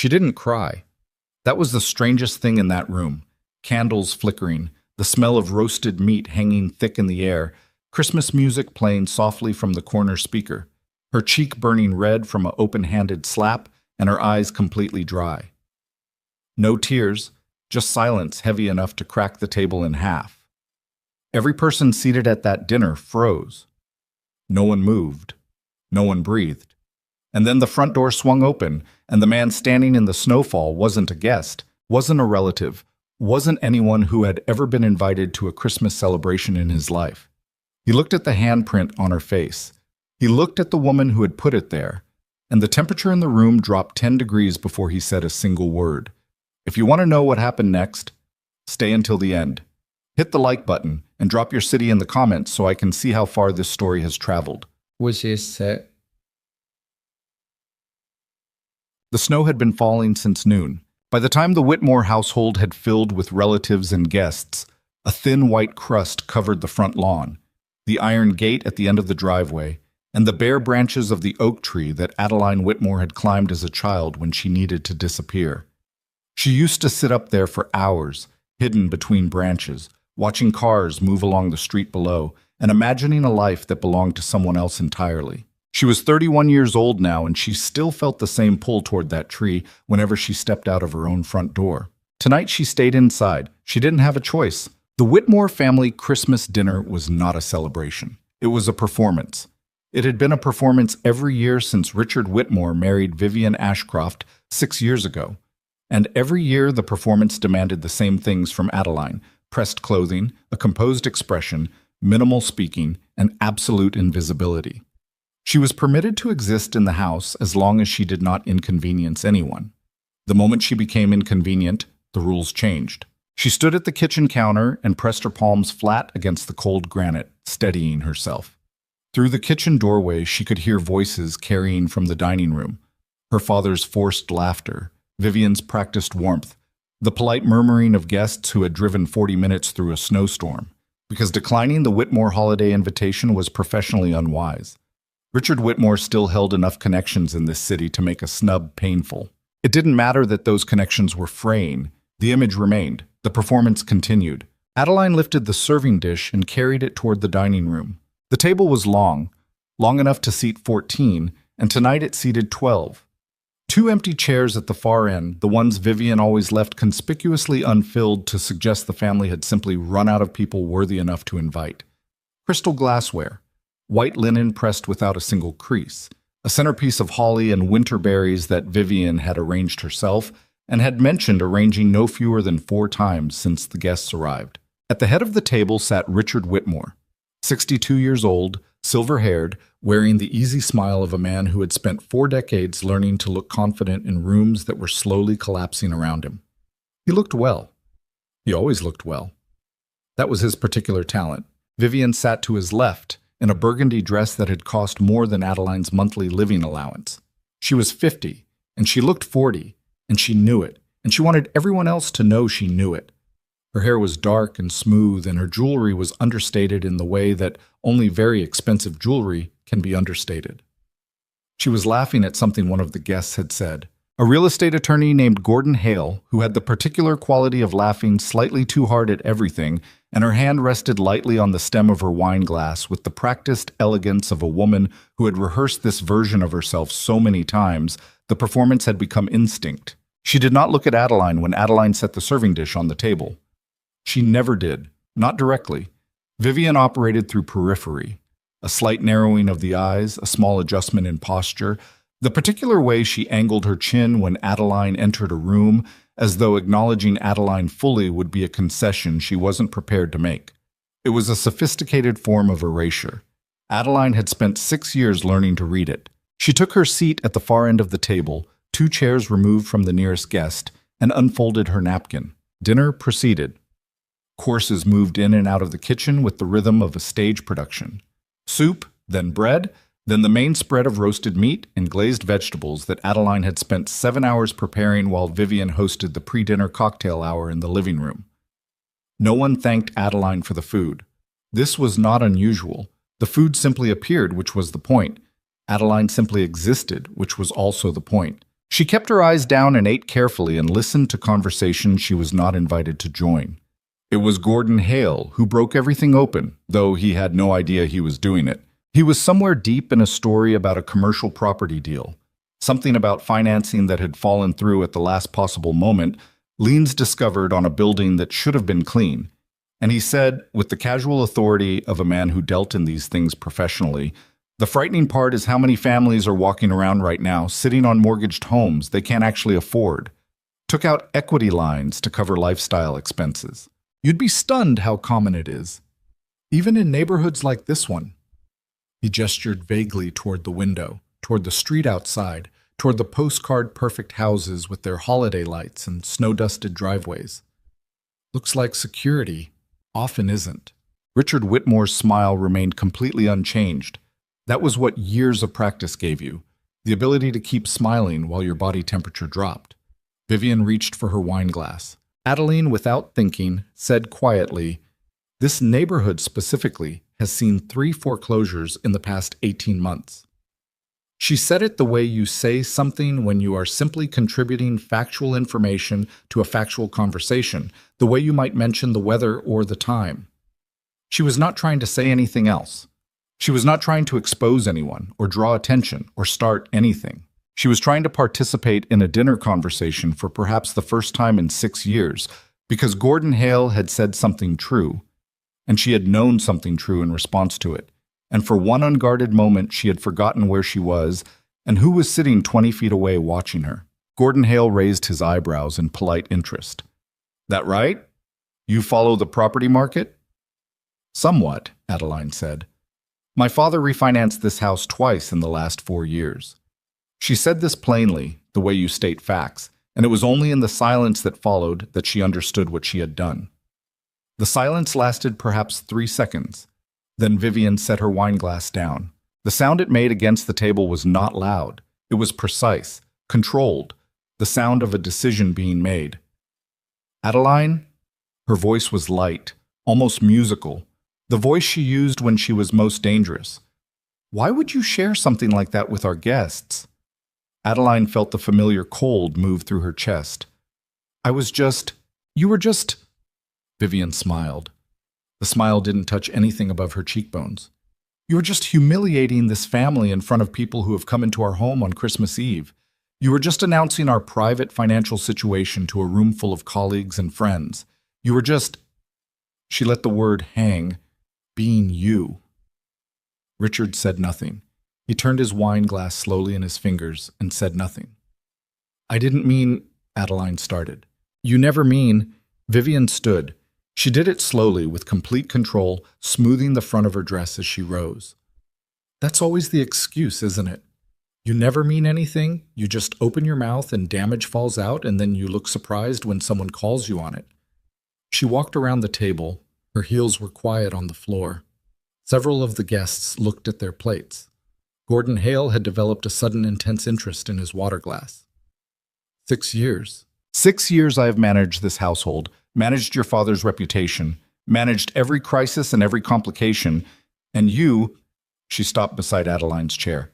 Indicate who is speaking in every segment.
Speaker 1: She didn't cry. That was the strangest thing in that room. Candles flickering, the smell of roasted meat hanging thick in the air, Christmas music playing softly from the corner speaker, her cheek burning red from an open-handed slap, and her eyes completely dry. No tears, just silence heavy enough to crack the table in half. Every person seated at that dinner froze. No one moved. No one breathed. And then the front door swung open, and the man standing in the snowfall wasn't a guest, wasn't a relative, wasn't anyone who had ever been invited to a Christmas celebration in his life. He looked at the handprint on her face. He looked at the woman who had put it there, and the temperature in the room dropped 10 degrees before he said a single word. If you want to know what happened next, stay until the end. Hit the like button and drop your city in the comments so I can see how far this story has traveled.
Speaker 2: which is
Speaker 1: The snow had been falling since noon. By the time the Whitmore household had filled with relatives and guests, a thin white crust covered the front lawn, the iron gate at the end of the driveway, and the bare branches of the oak tree that Adeline Whitmore had climbed as a child when she needed to disappear. She used to sit up there for hours, hidden between branches, watching cars move along the street below, and imagining a life that belonged to someone else entirely. She was 31 years old now, and she still felt the same pull toward that tree whenever she stepped out of her own front door. Tonight she stayed inside. She didn't have a choice. The Whitmore family Christmas dinner was not a celebration. It was a performance. It had been a performance every year since Richard Whitmore married Vivian Ashcroft 6 years ago. And every year the performance demanded the same things from Adeline: pressed clothing, a composed expression, minimal speaking, and absolute invisibility. She was permitted to exist in the house as long as she did not inconvenience anyone. The moment she became inconvenient, the rules changed. She stood at the kitchen counter and pressed her palms flat against the cold granite, steadying herself. Through the kitchen doorway, she could hear voices carrying from the dining room. Her father's forced laughter, Vivian's practiced warmth, the polite murmuring of guests who had driven 40 minutes through a snowstorm, because declining the Whitmore holiday invitation was professionally unwise. Richard Whitmore still held enough connections in this city to make a snub painful. It didn't matter that those connections were fraying. The image remained. The performance continued. Adeline lifted the serving dish and carried it toward the dining room. The table was long enough to seat 14, and tonight it seated 12. 2 empty chairs at the far end, the ones Vivian always left conspicuously unfilled to suggest the family had simply run out of people worthy enough to invite. Crystal glassware, white linen pressed without a single crease, a centerpiece of holly and winter berries that Vivian had arranged herself and had mentioned arranging no fewer than 4 times since the guests arrived. At the head of the table sat Richard Whitmore, 62 years old, silver-haired, wearing the easy smile of a man who had spent 4 decades learning to look confident in rooms that were slowly collapsing around him. He looked well. He always looked well. That was his particular talent. Vivian sat to his left, in a burgundy dress that had cost more than Adeline's monthly living allowance. She was 50, and she looked 40, and she knew it, and she wanted everyone else to know she knew it. Her hair was dark and smooth, and her jewelry was understated in the way that only very expensive jewelry can be understated. She was laughing at something one of the guests had said. A real estate attorney named Gordon Hale, who had the particular quality of laughing slightly too hard at everything, and her hand rested lightly on the stem of her wine glass with the practiced elegance of a woman who had rehearsed this version of herself so many times, the performance had become instinct. She did not look at Adeline when Adeline set the serving dish on the table. She never did, not directly. Vivian operated through periphery, a slight narrowing of the eyes, a small adjustment in posture, the particular way she angled her chin when Adeline entered a room, as though acknowledging Adeline fully would be a concession she wasn't prepared to make. It was a sophisticated form of erasure. Adeline had spent 6 years learning to read it. She took her seat at the far end of the table, 2 chairs removed from the nearest guest, and unfolded her napkin. Dinner proceeded. Courses moved in and out of the kitchen with the rhythm of a stage production. Soup, then bread, then the main spread of roasted meat and glazed vegetables that Adeline had spent 7 hours preparing while Vivian hosted the pre-dinner cocktail hour in the living room. No one thanked Adeline for the food. This was not unusual. The food simply appeared, which was the point. Adeline simply existed, which was also the point. She kept her eyes down and ate carefully and listened to conversations she was not invited to join. It was Gordon Hale who broke everything open, though he had no idea he was doing it. He was somewhere deep in a story about a commercial property deal, something about financing that had fallen through at the last possible moment, liens discovered on a building that should have been clean. And he said, with the casual authority of a man who dealt in these things professionally, "The frightening part is how many families are walking around right now, sitting on mortgaged homes they can't actually afford. Took out equity lines to cover lifestyle expenses. You'd be stunned how common it is, even in neighborhoods like this one." He gestured vaguely toward the window, toward the street outside, toward the postcard-perfect houses with their holiday lights and snow-dusted driveways. "Looks like security often isn't." Richard Whitmore's smile remained completely unchanged. That was what years of practice gave you, the ability to keep smiling while your body temperature dropped. Vivian reached for her wine glass. Adeline, without thinking, said quietly, "This neighborhood specifically has seen 3 foreclosures in the past 18 months. She said it the way you say something when you are simply contributing factual information to a factual conversation, the way you might mention the weather or the time. She was not trying to say anything else. She was not trying to expose anyone, or draw attention, or start anything. She was trying to participate in a dinner conversation for perhaps the first time in 6 years, because Gordon Hale had said something true, and she had known something true in response to it. And for one unguarded moment, she had forgotten where she was and who was sitting 20 feet away watching her. Gordon Hale raised his eyebrows in polite interest. "That right? You follow the property market?" "Somewhat," Adeline said. "My father refinanced this house twice in the last 4 years." She said this plainly, the way you state facts, and it was only in the silence that followed that she understood what she had done. The silence lasted perhaps 3 seconds. Then Vivian set her wine glass down. The sound it made against the table was not loud. It was precise, controlled, the sound of a decision being made. "Adeline?" Her voice was light, almost musical, the voice she used when she was most dangerous. "Why would you share something like that with our guests?" Adeline felt the familiar cold move through her chest. You were just... Vivian smiled. The smile didn't touch anything above her cheekbones. "You were just humiliating this family in front of people who have come into our home on Christmas Eve. You were just announcing our private financial situation to a room full of colleagues and friends. You were just..." She let the word hang, "being you." Richard said nothing. He turned his wine glass slowly in his fingers and said nothing. "I didn't mean..." Adeline started. "You never mean..." Vivian stood. She did it slowly, with complete control, smoothing the front of her dress as she rose. "That's always the excuse, isn't it? You never mean anything, you just open your mouth and damage falls out, and then you look surprised when someone calls you on it." She walked around the table. Her heels were quiet on the floor. Several of the guests looked at their plates. Gordon Hale had developed a sudden intense interest in his water glass. 6 years. 6 years I have managed this household, managed your father's reputation, managed every crisis and every complication, and you..." She stopped beside Adeline's chair.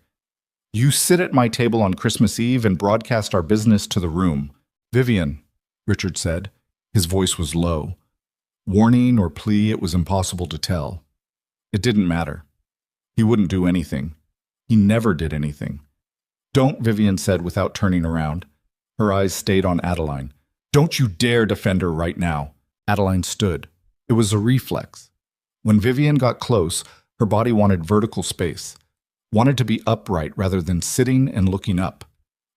Speaker 1: "You sit at my table on Christmas Eve and broadcast our business to the room." "Vivian," Richard said. His voice was low. Warning or plea, it was impossible to tell. It didn't matter. He wouldn't do anything. He never did anything. "Don't," Vivian said without turning around. Her eyes stayed on Adeline. "Don't you dare defend her right now." Adeline stood. It was a reflex. When Vivian got close, her body wanted vertical space, wanted to be upright rather than sitting and looking up.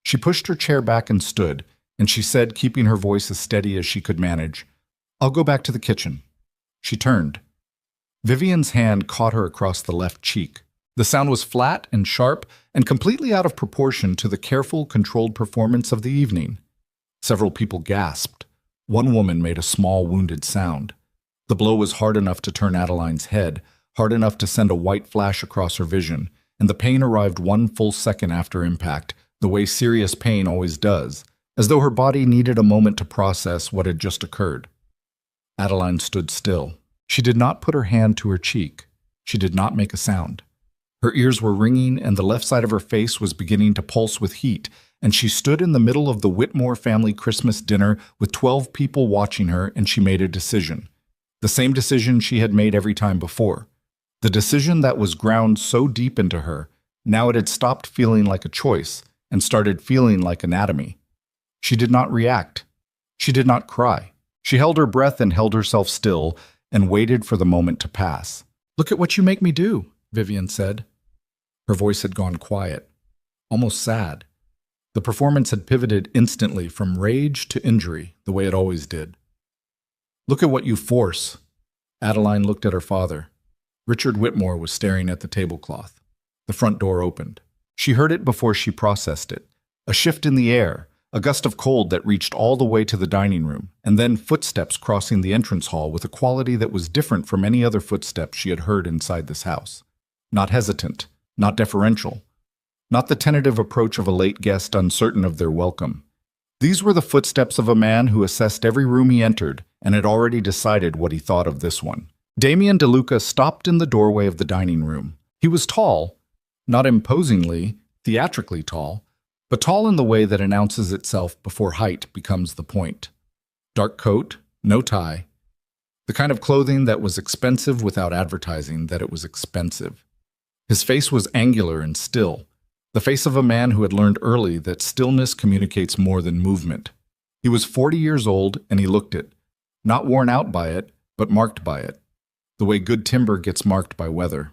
Speaker 1: She pushed her chair back and stood, and she said, keeping her voice as steady as she could manage, "I'll go back to the kitchen." She turned. Vivian's hand caught her across the left cheek. The sound was flat and sharp and completely out of proportion to the careful, controlled performance of the evening. Several people gasped. One woman made a small, wounded sound. The blow was hard enough to turn Adeline's head, hard enough to send a white flash across her vision, and the pain arrived 1 full second after impact, the way serious pain always does, as though her body needed a moment to process what had just occurred. Adeline stood still. She did not put her hand to her cheek. She did not make a sound. Her ears were ringing, and the left side of her face was beginning to pulse with heat, and she stood in the middle of the Whitmore family Christmas dinner with 12 people watching her, and she made a decision. The same decision she had made every time before. The decision that was ground so deep into her, now it had stopped feeling like a choice and started feeling like anatomy. She did not react. She did not cry. She held her breath and held herself still and waited for the moment to pass. "Look at what you make me do," Vivian said. Her voice had gone quiet, almost sad. The performance had pivoted instantly from rage to injury, the way it always did. "Look at what you force." Adeline looked at her father. Richard Whitmore was staring at the tablecloth. The front door opened. She heard it before she processed it. A shift in the air, a gust of cold that reached all the way to the dining room, and then footsteps crossing the entrance hall with a quality that was different from any other footsteps she had heard inside this house. Not hesitant, not deferential, not the tentative approach of a late guest uncertain of their welcome. These were the footsteps of a man who assessed every room he entered and had already decided what he thought of this one. Damien DeLuca stopped in the doorway of the dining room. He was tall, not imposingly, theatrically tall, but tall in the way that announces itself before height becomes the point. Dark coat, no tie, the kind of clothing that was expensive without advertising that it was expensive. His face was angular and still, the face of a man who had learned early that stillness communicates more than movement. He was 40 years old, and he looked it, not worn out by it, but marked by it, the way good timber gets marked by weather.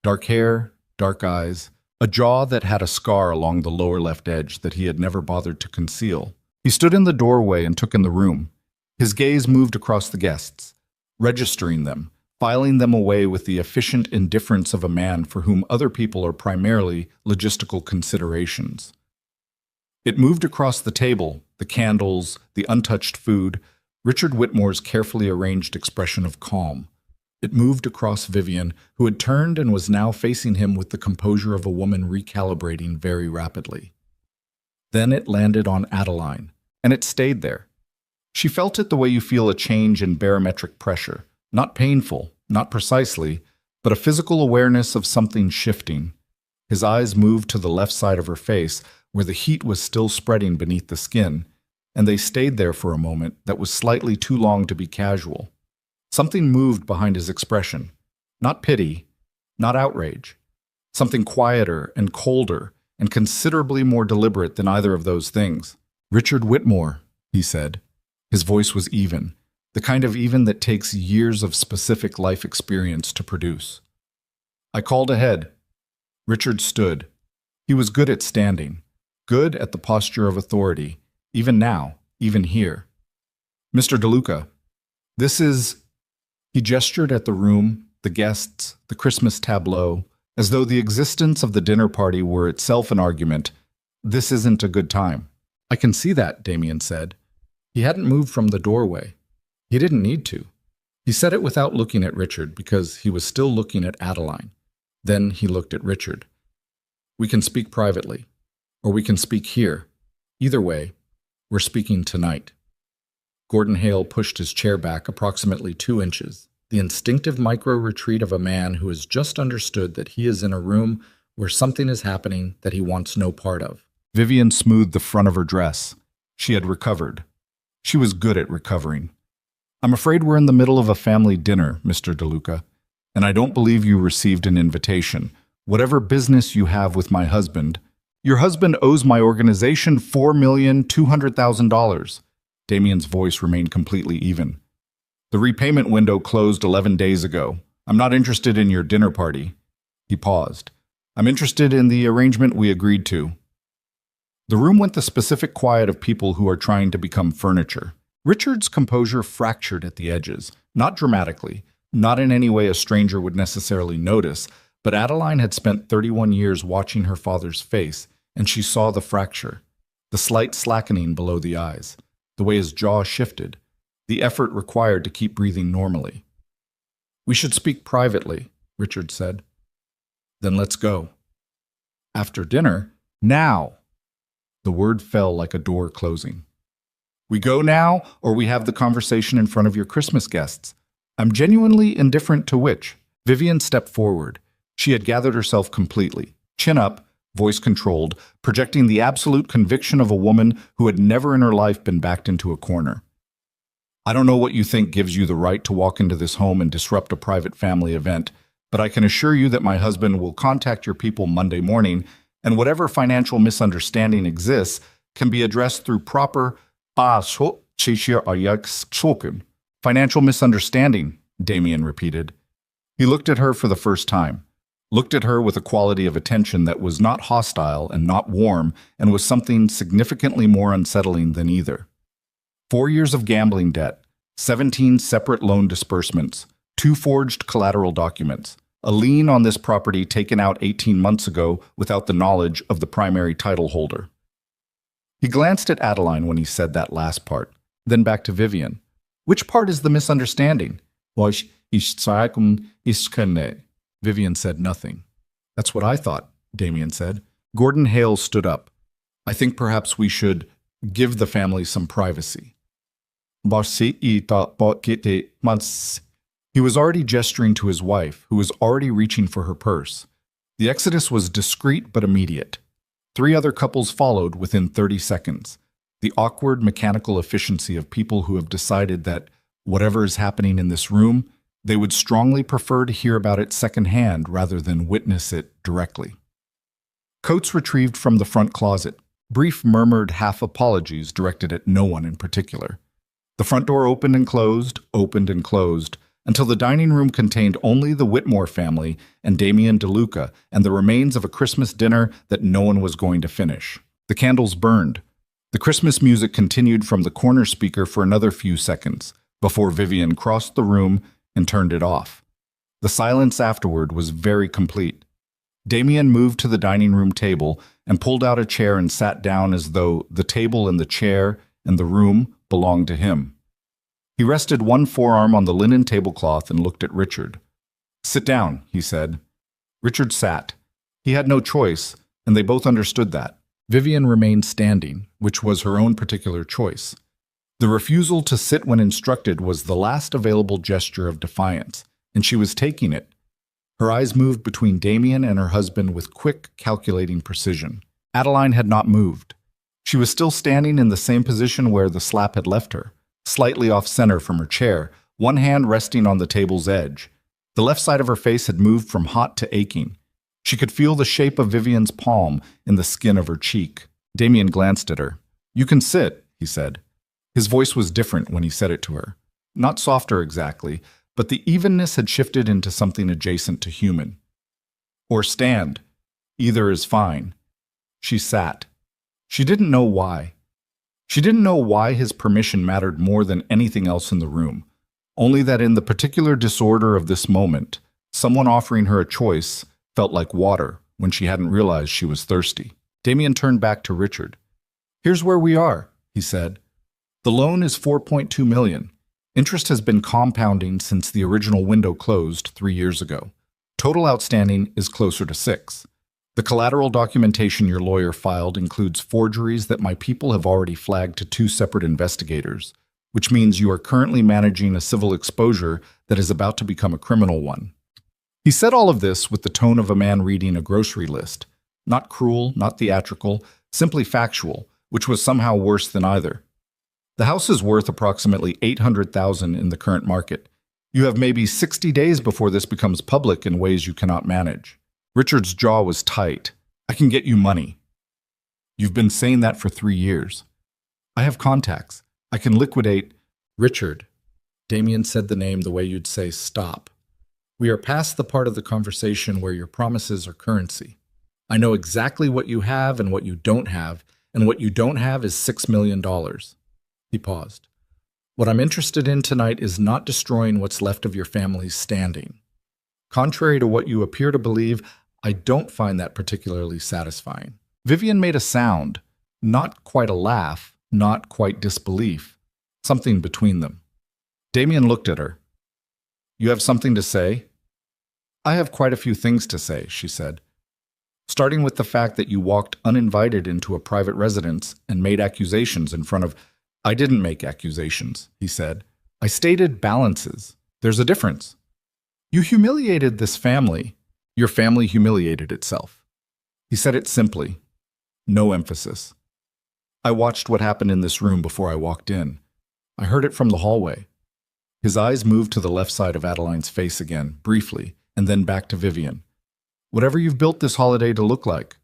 Speaker 1: Dark hair, dark eyes, a jaw that had a scar along the lower left edge that he had never bothered to conceal. He stood in the doorway and took in the room. His gaze moved across the guests, registering them, filing them away with the efficient indifference of a man for whom other people are primarily logistical considerations. It moved across the table, the candles, the untouched food, Richard Whitmore's carefully arranged expression of calm. It moved across Vivian, who had turned and was now facing him with the composure of a woman recalibrating very rapidly. Then it landed on Adeline, and it stayed there. She felt it the way you feel a change in barometric pressure, not painful, not precisely, but a physical awareness of something shifting. His eyes moved to the left side of her face, where the heat was still spreading beneath the skin, and they stayed there for a moment that was slightly too long to be casual. Something moved behind his expression. Not pity, not outrage. Something quieter and colder and considerably more deliberate than either of those things. "Richard Whitmore," he said. His voice was even, the kind of even that takes years of specific life experience to produce. I called ahead. Richard stood. He was good at standing, good at the posture of authority, even now, even here. "Mr. DeLuca, this is..." He gestured at the room, the guests, the Christmas tableau, as though the existence of the dinner party were itself an argument. "This isn't a good time." "I can see that," Damien said. He hadn't moved from the doorway. He didn't need to. He said it without looking at Richard because he was still looking at Adeline. Then he looked at Richard. "We can speak privately, or we can speak here. Either way, we're speaking tonight." Gordon Hale pushed his chair back approximately 2 inches, the instinctive micro-retreat of a man who has just understood that he is in a room where something is happening that he wants no part of. Vivian smoothed the front of her dress. She had recovered. She was good at recovering. "I'm afraid we're in the middle of a family dinner, Mr. DeLuca, and I don't believe you received an invitation. Whatever business you have with my husband, your husband owes my organization $4,200,000. Damien's voice remained completely even. "The repayment window closed 11 days ago. I'm not interested in your dinner party." He paused. "I'm interested in the arrangement we agreed to." The room went the specific quiet of people who are trying to become furniture. Richard's composure fractured at the edges, not dramatically, not in any way a stranger would necessarily notice, but Adeline had spent 31 years watching her father's face, and she saw the fracture, the slight slackening below the eyes, the way his jaw shifted, the effort required to keep breathing normally. "We should speak privately," Richard said. "Then let's go." "After dinner? Now!" The word fell like a door closing. "We go now, or we have the conversation in front of your Christmas guests. I'm genuinely indifferent to which." Vivian stepped forward. She had gathered herself completely, chin up, voice controlled, projecting the absolute conviction of a woman who had never in her life been backed into a corner. I don't know what you think gives you the right to walk into this home and disrupt a private family event, but I can assure you that my husband will contact your people Monday morning, and whatever financial misunderstanding exists can be addressed through proper financial misunderstanding, Damien repeated. He looked at her for the first time, looked at her with a quality of attention that was not hostile and not warm and was something significantly more unsettling than either. 4 years of gambling debt, 17 separate loan disbursements, 2 forged collateral documents, a lien on this property taken out 18 months ago without the knowledge of the primary title holder. He glanced at Adeline when he said that last part, then back to Vivian. Which part is the misunderstanding? Vivian said nothing. That's what I thought, Damien said. Gordon Hale stood up. I think perhaps we should give the family some privacy. He was already gesturing to his wife, who was already reaching for her purse. The exodus was discreet but immediate. 3 other couples followed within 30 seconds. The awkward, mechanical efficiency of people who have decided that whatever is happening in this room, they would strongly prefer to hear about it secondhand rather than witness it directly. Coats retrieved from the front closet, brief murmured half apologies directed at no one in particular. The front door opened and closed, until the dining room contained only the Whitmore family and Damien DeLuca and the remains of a Christmas dinner that no one was going to finish. The candles burned. The Christmas music continued from the corner speaker for another few seconds before Vivian crossed the room and turned it off. The silence afterward was very complete. Damien moved to the dining room table and pulled out a chair and sat down as though the table and the chair and the room belonged to him. He rested one forearm on the linen tablecloth and looked at Richard. Sit down, he said. Richard sat. He had no choice, and they both understood that. Vivian remained standing, which was her own particular choice. The refusal to sit when instructed was the last available gesture of defiance, and she was taking it. Her eyes moved between Damien and her husband with quick, calculating precision. Adeline had not moved. She was still standing in the same position where the slap had left her, slightly off-center from her chair, one hand resting on the table's edge. The left side of her face had moved from hot to aching. She could feel the shape of Vivian's palm in the skin of her cheek. Damien glanced at her. You can sit, he said. His voice was different when he said it to her. Not softer exactly, but the evenness had shifted into something adjacent to human. Or stand. Either is fine. She sat. She didn't know why. She didn't know why his permission mattered more than anything else in the room, only that in the particular disorder of this moment, someone offering her a choice felt like water when she hadn't realized she was thirsty. Damien turned back to Richard. Here's where we are, he said. The loan is $4.2 million. Interest has been compounding since the original window closed 3 years ago. Total outstanding is closer to $6 million. The collateral documentation your lawyer filed includes forgeries that my people have already flagged to 2 separate investigators, which means you are currently managing a civil exposure that is about to become a criminal one. He said all of this with the tone of a man reading a grocery list. Not cruel, not theatrical, simply factual, which was somehow worse than either. The house is worth approximately $800,000 in the current market. You have maybe 60 days before this becomes public in ways you cannot manage. Richard's jaw was tight. I can get you money. You've been saying that for 3 years. I have contacts. I can liquidate. Richard. Damien said the name the way you'd say stop. We are past the part of the conversation where your promises are currency. I know exactly what you have and what you don't have, and what you don't have is $6 million. He paused. What I'm interested in tonight is not destroying what's left of your family's standing. Contrary to what you appear to believe, I don't find that particularly satisfying. Vivian made a sound, not quite a laugh, not quite disbelief, something between them. Damien looked at her. You have something to say? I have quite a few things to say, she said. Starting with the fact that you walked uninvited into a private residence and made accusations in front of... I didn't make accusations, he said. I stated balances. There's a difference. You humiliated this family. Your family humiliated itself. He said it simply, no emphasis. I watched what happened in this room before I walked in. I heard it from the hallway. His eyes moved to the left side of Adeline's face again, briefly, and then back to Vivian. Whatever you've built this holiday to look like,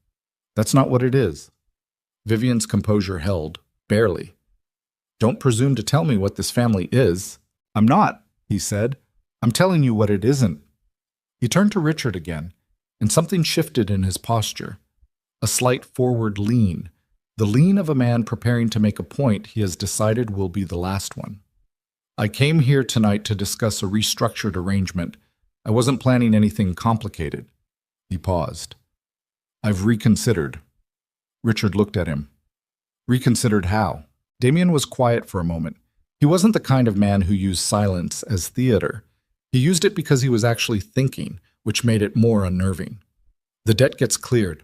Speaker 1: that's not what it is. Vivian's composure held, barely. Don't presume to tell me what this family is. I'm not, he said. I'm telling you what it isn't. He turned to Richard again, and something shifted in his posture. A slight forward lean, the lean of a man preparing to make a point he has decided will be the last one. I came here tonight to discuss a restructured arrangement. I wasn't planning anything complicated. He paused. I've reconsidered. Richard looked at him. Reconsidered how? Damien was quiet for a moment. He wasn't the kind of man who used silence as theater. He used it because he was actually thinking, which made it more unnerving. The debt gets cleared.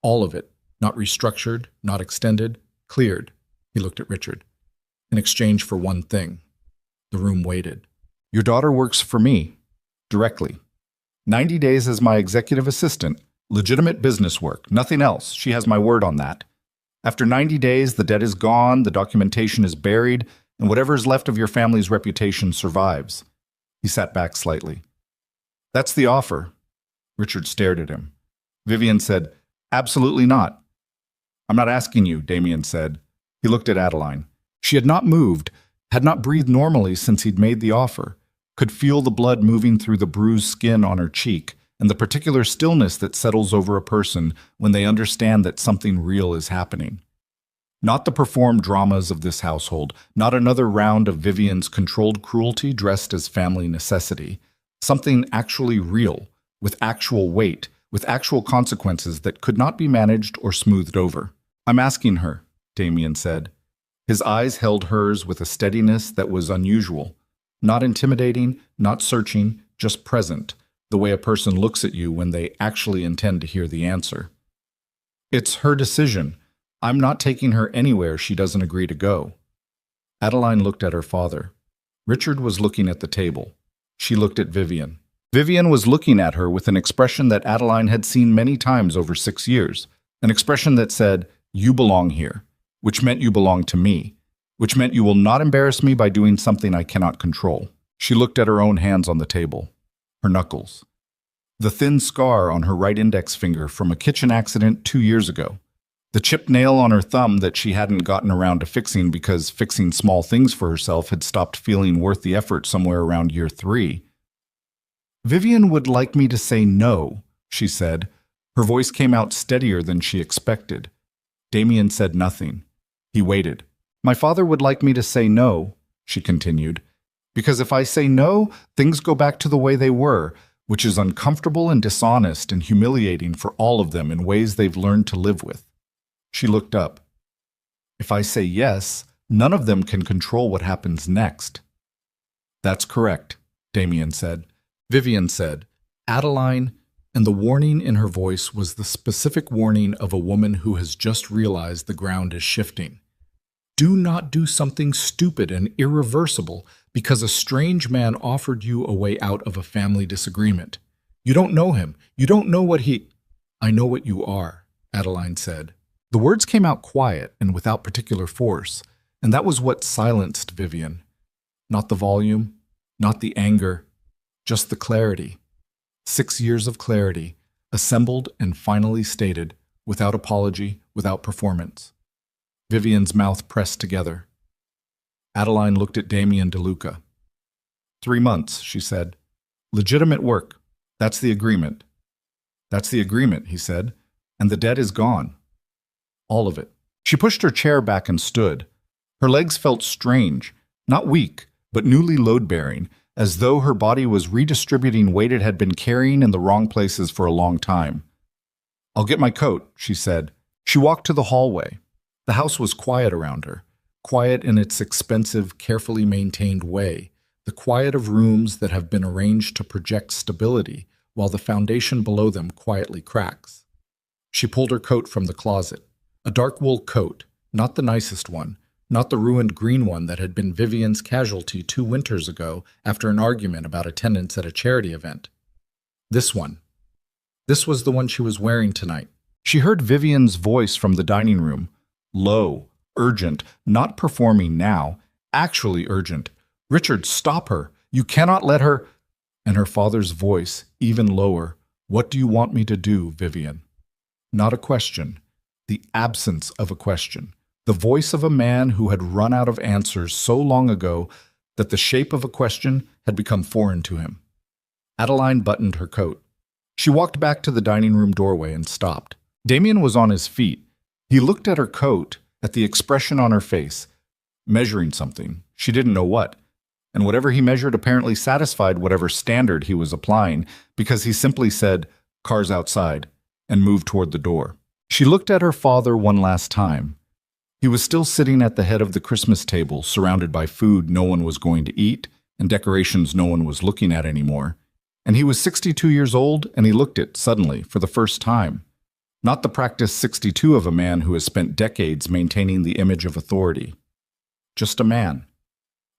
Speaker 1: All of it. Not restructured, not extended. Cleared. He looked at Richard. In exchange for one thing. The room waited. Your daughter works for me. Directly. 90 days as my executive assistant. Legitimate business work. Nothing else. She has my word on that. After 90 days, the debt is gone, the documentation is buried, and whatever is left of your family's reputation survives. He sat back slightly. That's the offer. Richard stared at him. Vivian said, absolutely not. I'm not asking you, Damien said. He looked at Adeline. She had not moved, had not breathed normally since he'd made the offer, could feel the blood moving through the bruised skin on her cheek, and the particular stillness that settles over a person when they understand that something real is happening. Not the performed dramas of this household, not another round of Vivian's controlled cruelty dressed as family necessity. Something actually real, with actual weight, with actual consequences that could not be managed or smoothed over. I'm asking her, Damien said. His eyes held hers with a steadiness that was unusual. Not intimidating, not searching, just present, the way a person looks at you when they actually intend to hear the answer. It's her decision. I'm not taking her anywhere she doesn't agree to go. Adeline looked at her father. Richard was looking at the table. She looked at Vivian. Vivian was looking at her with an expression that Adeline had seen many times over 6 years, an expression that said, you belong here, which meant you belong to me, which meant you will not embarrass me by doing something I cannot control. She looked at her own hands on the table. Her knuckles. The thin scar on her right index finger from a kitchen accident 2 years ago. The chipped nail on her thumb that she hadn't gotten around to fixing because fixing small things for herself had stopped feeling worth the effort somewhere around year 3. Vivian would like me to say no, she said. Her voice came out steadier than she expected. Damien said nothing. He waited. My father would like me to say no, she continued. Because if I say no, things go back to the way they were, which is uncomfortable and dishonest and humiliating for all of them in ways they've learned to live with. She looked up. If I say yes, none of them can control what happens next. That's correct, Damien said. Vivian said, Adeline, and the warning in her voice was the specific warning of a woman who has just realized the ground is shifting. Do not do something stupid and irreversible because a strange man offered you a way out of a family disagreement. You don't know him. You don't know what he... I know what you are, Adeline said. The words came out quiet and without particular force, and that was what silenced Vivian. Not the volume, not the anger, just the clarity. 6 years of clarity, assembled and finally stated, without apology, without performance. Vivian's mouth pressed together. Adeline looked at Damien DeLuca. 3 months, she said. Legitimate work. That's the agreement. That's the agreement, he said, and the debt is gone. All of it. She pushed her chair back and stood. Her legs felt strange, not weak, but newly load-bearing, as though her body was redistributing weight it had been carrying in the wrong places for a long time. I'll get my coat, she said. She walked to the hallway. The house was quiet around her, quiet in its expensive, carefully maintained way, the quiet of rooms that have been arranged to project stability, while the foundation below them quietly cracks. She pulled her coat from the closet. A dark wool coat, not the nicest one, not the ruined green one that had been Vivian's casualty 2 winters ago after an argument about attendance at a charity event. This one. This was the one she was wearing tonight, She heard Vivian's voice from the dining room. Low, urgent, not performing now, actually urgent. "Richard, stop her. You cannot let her—" And her father's voice, even lower. "What do you want me to do, Vivian?" Not a question. The absence of a question. The voice of a man who had run out of answers so long ago that the shape of a question had become foreign to him. Adeline buttoned her coat. She walked back to the dining room doorway and stopped. Damien was on his feet. He looked at her coat, at the expression on her face, measuring something. She didn't know what. And whatever he measured apparently satisfied whatever standard he was applying, because he simply said, "Car's outside," and moved toward the door. She looked at her father one last time. He was still sitting at the head of the Christmas table, surrounded by food no one was going to eat and decorations no one was looking at anymore. And he was 62 years old, and he looked it, suddenly, for the first time. Not the practiced 62 of a man who has spent decades maintaining the image of authority. Just a man.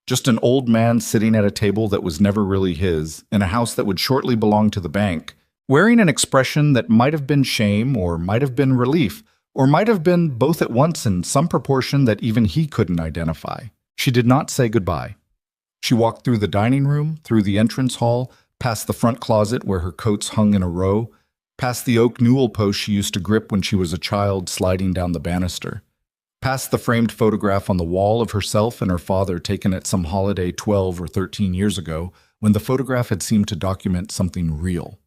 Speaker 1: Just an old man sitting at a table that was never really his, in a house that would shortly belong to the bank, wearing an expression that might have been shame or might have been relief, or might have been both at once in some proportion that even he couldn't identify. She did not say goodbye. She walked through the dining room, through the entrance hall, past the front closet where her coats hung in a row, past the oak newel post she used to grip when she was a child sliding down the banister, past the framed photograph on the wall of herself and her father taken at some holiday 12 or 13 years ago, when the photograph had seemed to document something real.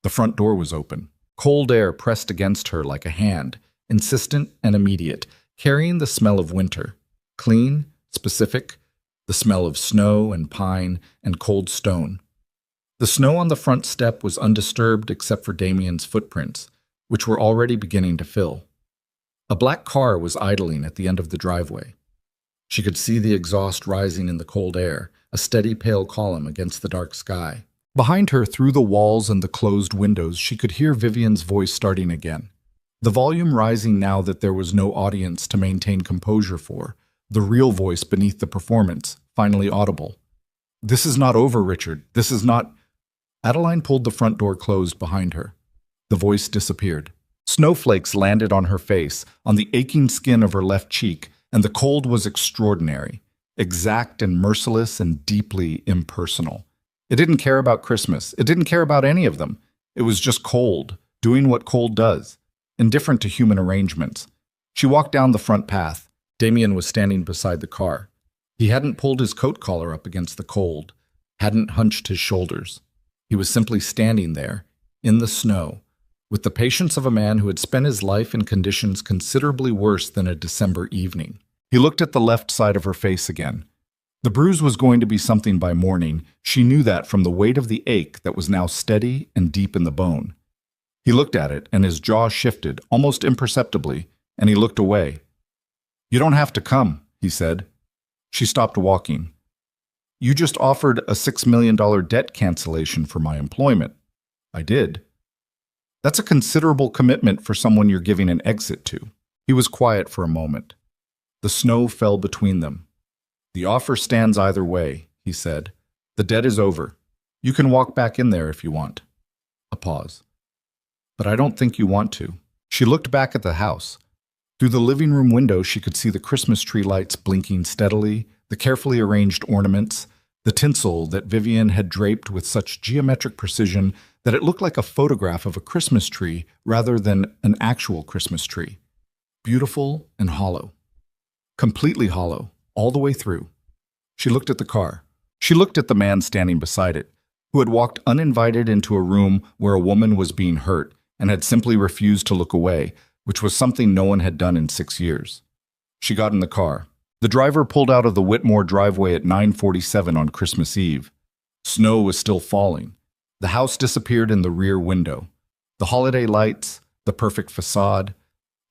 Speaker 1: The front door was open. Cold air pressed against her like a hand, insistent and immediate, carrying the smell of winter. Clean, specific, the smell of snow and pine and cold stone. The snow on the front step was undisturbed except for Damien's footprints, which were already beginning to fill. A black car was idling at the end of the driveway. She could see the exhaust rising in the cold air, a steady pale column against the dark sky. Behind her, through the walls and the closed windows, she could hear Vivian's voice starting again. The volume rising now that there was no audience to maintain composure for, the real voice beneath the performance, finally audible. "This is not over, Richard. This is not—" Adeline pulled the front door closed behind her. The voice disappeared. Snowflakes landed on her face, on the aching skin of her left cheek, and the cold was extraordinary, exact and merciless and deeply impersonal. It didn't care about Christmas. It didn't care about any of them. It was just cold, doing what cold does, indifferent to human arrangements. She walked down the front path. Damien was standing beside the car. He hadn't pulled his coat collar up against the cold, hadn't hunched his shoulders. He was simply standing there, in the snow, with the patience of a man who had spent his life in conditions considerably worse than a December evening. He looked at the left side of her face again. The bruise was going to be something by morning. She knew that from the weight of the ache that was now steady and deep in the bone. He looked at it, and his jaw shifted, almost imperceptibly, and he looked away. "You don't have to come," he said. She stopped walking. "You just offered a $6 million debt cancellation for my employment." "I did." "That's a considerable commitment for someone you're giving an exit to." He was quiet for a moment. The snow fell between them. "The offer stands either way," he said. "The debt is over. You can walk back in there if you want." A pause. "But I don't think you want to." She looked back at the house. Through the living room window, she could see the Christmas tree lights blinking steadily, the carefully arranged ornaments, the tinsel that Vivian had draped with such geometric precision that it looked like a photograph of a Christmas tree rather than an actual Christmas tree. Beautiful and hollow. Completely hollow, all the way through. She looked at the car. She looked at the man standing beside it, who had walked uninvited into a room where a woman was being hurt and had simply refused to look away, which was something no one had done in 6 years. She got in the car. The driver pulled out of the Whitmore driveway at 9:47 on Christmas Eve. Snow was still falling. The house disappeared in the rear window. The holiday lights, the perfect facade,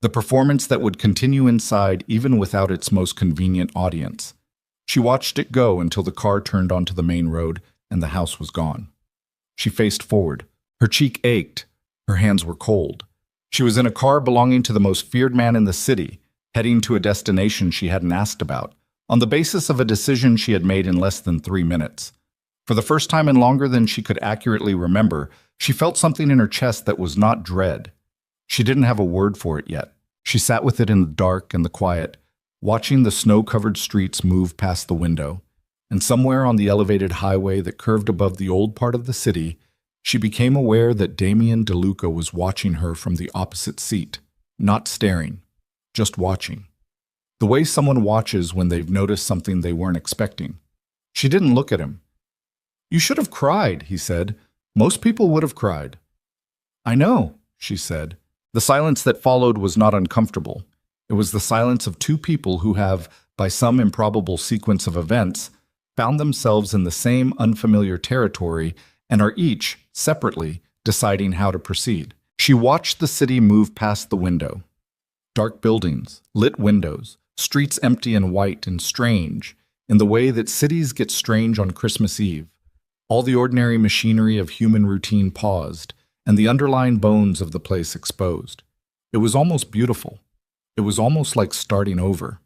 Speaker 1: the performance that would continue inside even without its most convenient audience. She watched it go until the car turned onto the main road and the house was gone. She faced forward. Her cheek ached. Her hands were cold. She was in a car belonging to the most feared man in the city, heading to a destination she hadn't asked about, on the basis of a decision she had made in less than 3 minutes. For the first time in longer than she could accurately remember, she felt something in her chest that was not dread. She didn't have a word for it yet. She sat with it in the dark and the quiet, watching the snow-covered streets move past the window. And somewhere on the elevated highway that curved above the old part of the city, she became aware that Damien DeLuca was watching her from the opposite seat, not staring, just watching. The way someone watches when they've noticed something they weren't expecting. She didn't look at him. "You should have cried," he said. "Most people would have cried." "I know," she said. The silence that followed was not uncomfortable. It was the silence of two people who have, by some improbable sequence of events, found themselves in the same unfamiliar territory and are each, separately, deciding how to proceed. She watched the city move past the window. Dark buildings, lit windows, streets empty and white and strange, in the way that cities get strange on Christmas Eve. All the ordinary machinery of human routine paused, and the underlying bones of the place exposed. It was almost beautiful. It was almost like starting over.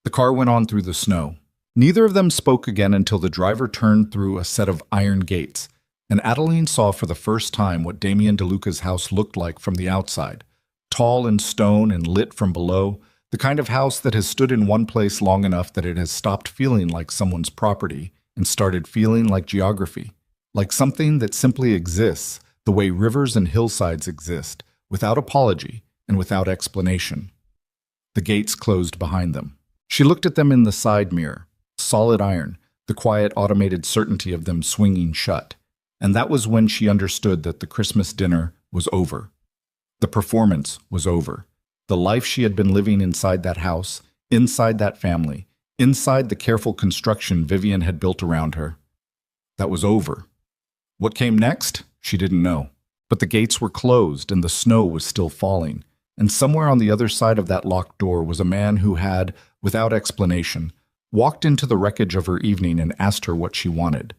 Speaker 1: The car went on through the snow. Neither of them spoke again until the driver turned through a set of iron gates, and Adeline saw for the first time what Damien DeLuca's house looked like from the outside. Tall and stone and lit from below, the kind of house that has stood in one place long enough that it has stopped feeling like someone's property and started feeling like geography, like something that simply exists the way rivers and hillsides exist, without apology and without explanation. The gates closed behind them. She looked at them in the side mirror, solid iron, the quiet automated certainty of them swinging shut. And that was when she understood that the Christmas dinner was over. The performance was over. The life she had been living inside that house, inside that family, inside the careful construction Vivian had built around her. That was over. What came next? She didn't know. But the gates were closed and the snow was still falling. And somewhere on the other side of that locked door was a man who had, without explanation, walked into the wreckage of her evening and asked her what she wanted.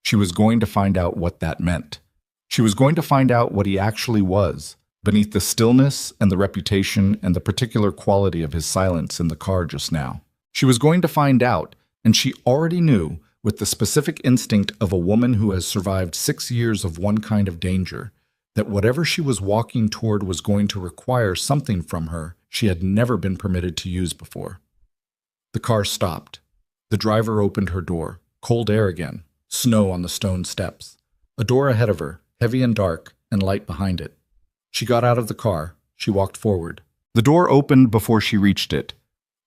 Speaker 1: She was going to find out what that meant. She was going to find out what he actually was, beneath the stillness and the reputation and the particular quality of his silence in the car just now. She was going to find out, and she already knew, with the specific instinct of a woman who has survived 6 years of one kind of danger, that whatever she was walking toward was going to require something from her she had never been permitted to use before. The car stopped. The driver opened her door. Cold air again. Snow on the stone steps. A door ahead of her, heavy and dark, and light behind it. She got out of the car. She walked forward. The door opened before she reached it.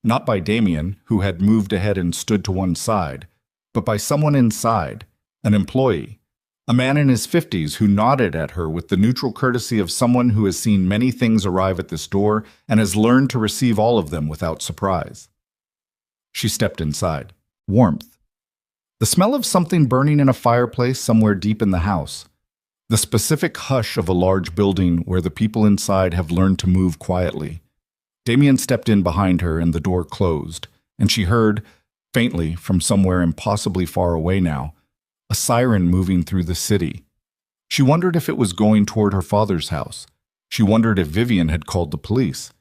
Speaker 1: Not by Damien, who had moved ahead and stood to one side, but by someone inside, an employee, a man in his 50s who nodded at her with the neutral courtesy of someone who has seen many things arrive at this door and has learned to receive all of them without surprise. She stepped inside. Warmth. The smell of something burning in a fireplace somewhere deep in the house. The specific hush of a large building where the people inside have learned to move quietly. Damien stepped in behind her and the door closed, and she heard, faintly from somewhere impossibly far away now, a siren moving through the city. She wondered if it was going toward her father's house. She wondered if Vivian had called the police.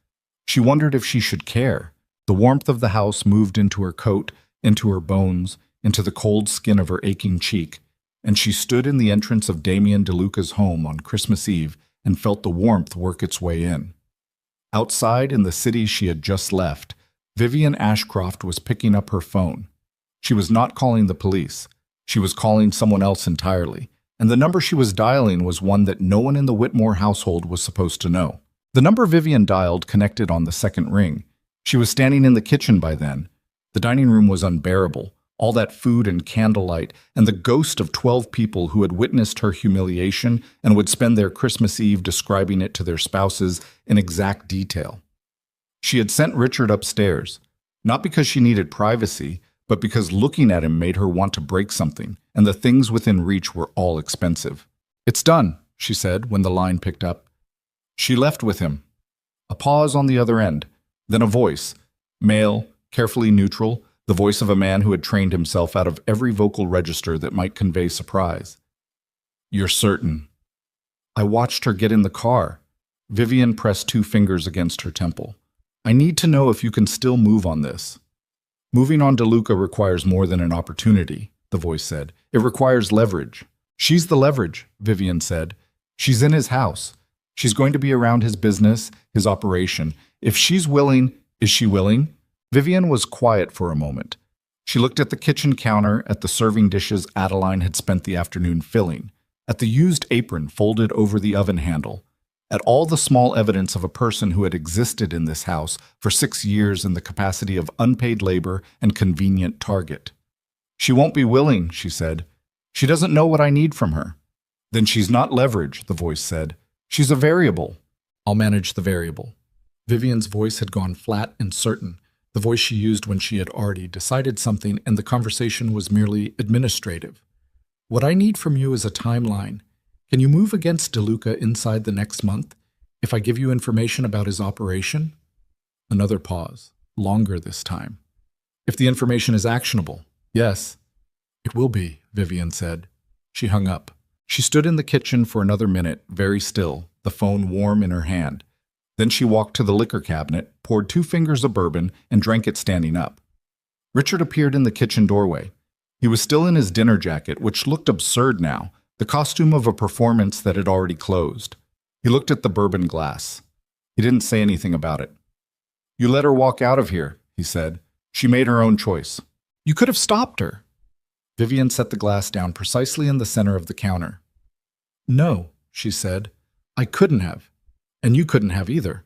Speaker 1: She wondered if she should care. The warmth of the house moved into her coat, into her bones, into the cold skin of her aching cheek, and she stood in the entrance of Damien DeLuca's home on Christmas Eve and felt the warmth work its way in. Outside, in the city she had just left, Vivian Ashcroft was picking up her phone. She was not calling the police. She was calling someone else entirely, and the number she was dialing was one that no one in the Whitmore household was supposed to know. The number Vivian dialed connected on the second ring. She was standing in the kitchen by then. The dining room was unbearable, all that food and candlelight, and the ghost of 12 people who had witnessed her humiliation and would spend their Christmas Eve describing it to their spouses in exact detail. She had sent Richard upstairs, not because she needed privacy, but because looking at him made her want to break something, and the things within reach were all expensive. "It's done," she said when the line picked up. She left with him. A pause on the other end, then a voice, male, carefully neutral, the voice of a man who had trained himself out of every vocal register that might convey surprise. "You're certain?" "I watched her get in the car." Vivian pressed 2 fingers against her temple. "I need to know if you can still move on this." "Moving on DeLuca requires more than an opportunity," the voice said. "It requires leverage." "She's the leverage," Vivian said. "She's in his house. She's going to be around his business, his operation. If she's willing, is she willing? Vivian was quiet for a moment. She looked at the kitchen counter, at the serving dishes Adeline had spent the afternoon filling, at the used apron folded over the oven handle, at all the small evidence of a person who had existed in this house for 6 years in the capacity of unpaid labor and convenient target. She won't be willing, she said. She doesn't know what I need from her. Then she's not leverage, the voice said. She's a variable. I'll manage the variable. Vivian's voice had gone flat and certain, the voice she used when she had already decided something and the conversation was merely administrative. What I need from you is a timeline. Can you move against DeLuca inside the next month? If I give you information about his operation? Another pause, longer this time. If the information is actionable, yes. It will be, Vivian said. She hung up. She stood in the kitchen for another minute, very still, the phone warm in her hand. Then she walked to the liquor cabinet, poured 2 fingers of bourbon, and drank it standing up. Richard appeared in the kitchen doorway. He was still in his dinner jacket, which looked absurd now, the costume of a performance that had already closed. He looked at the bourbon glass. He didn't say anything about it. You let her walk out of here, he said. She made her own choice. You could have stopped her. Vivian set the glass down precisely in the center of the counter. No, she said. I couldn't have. And you couldn't have either.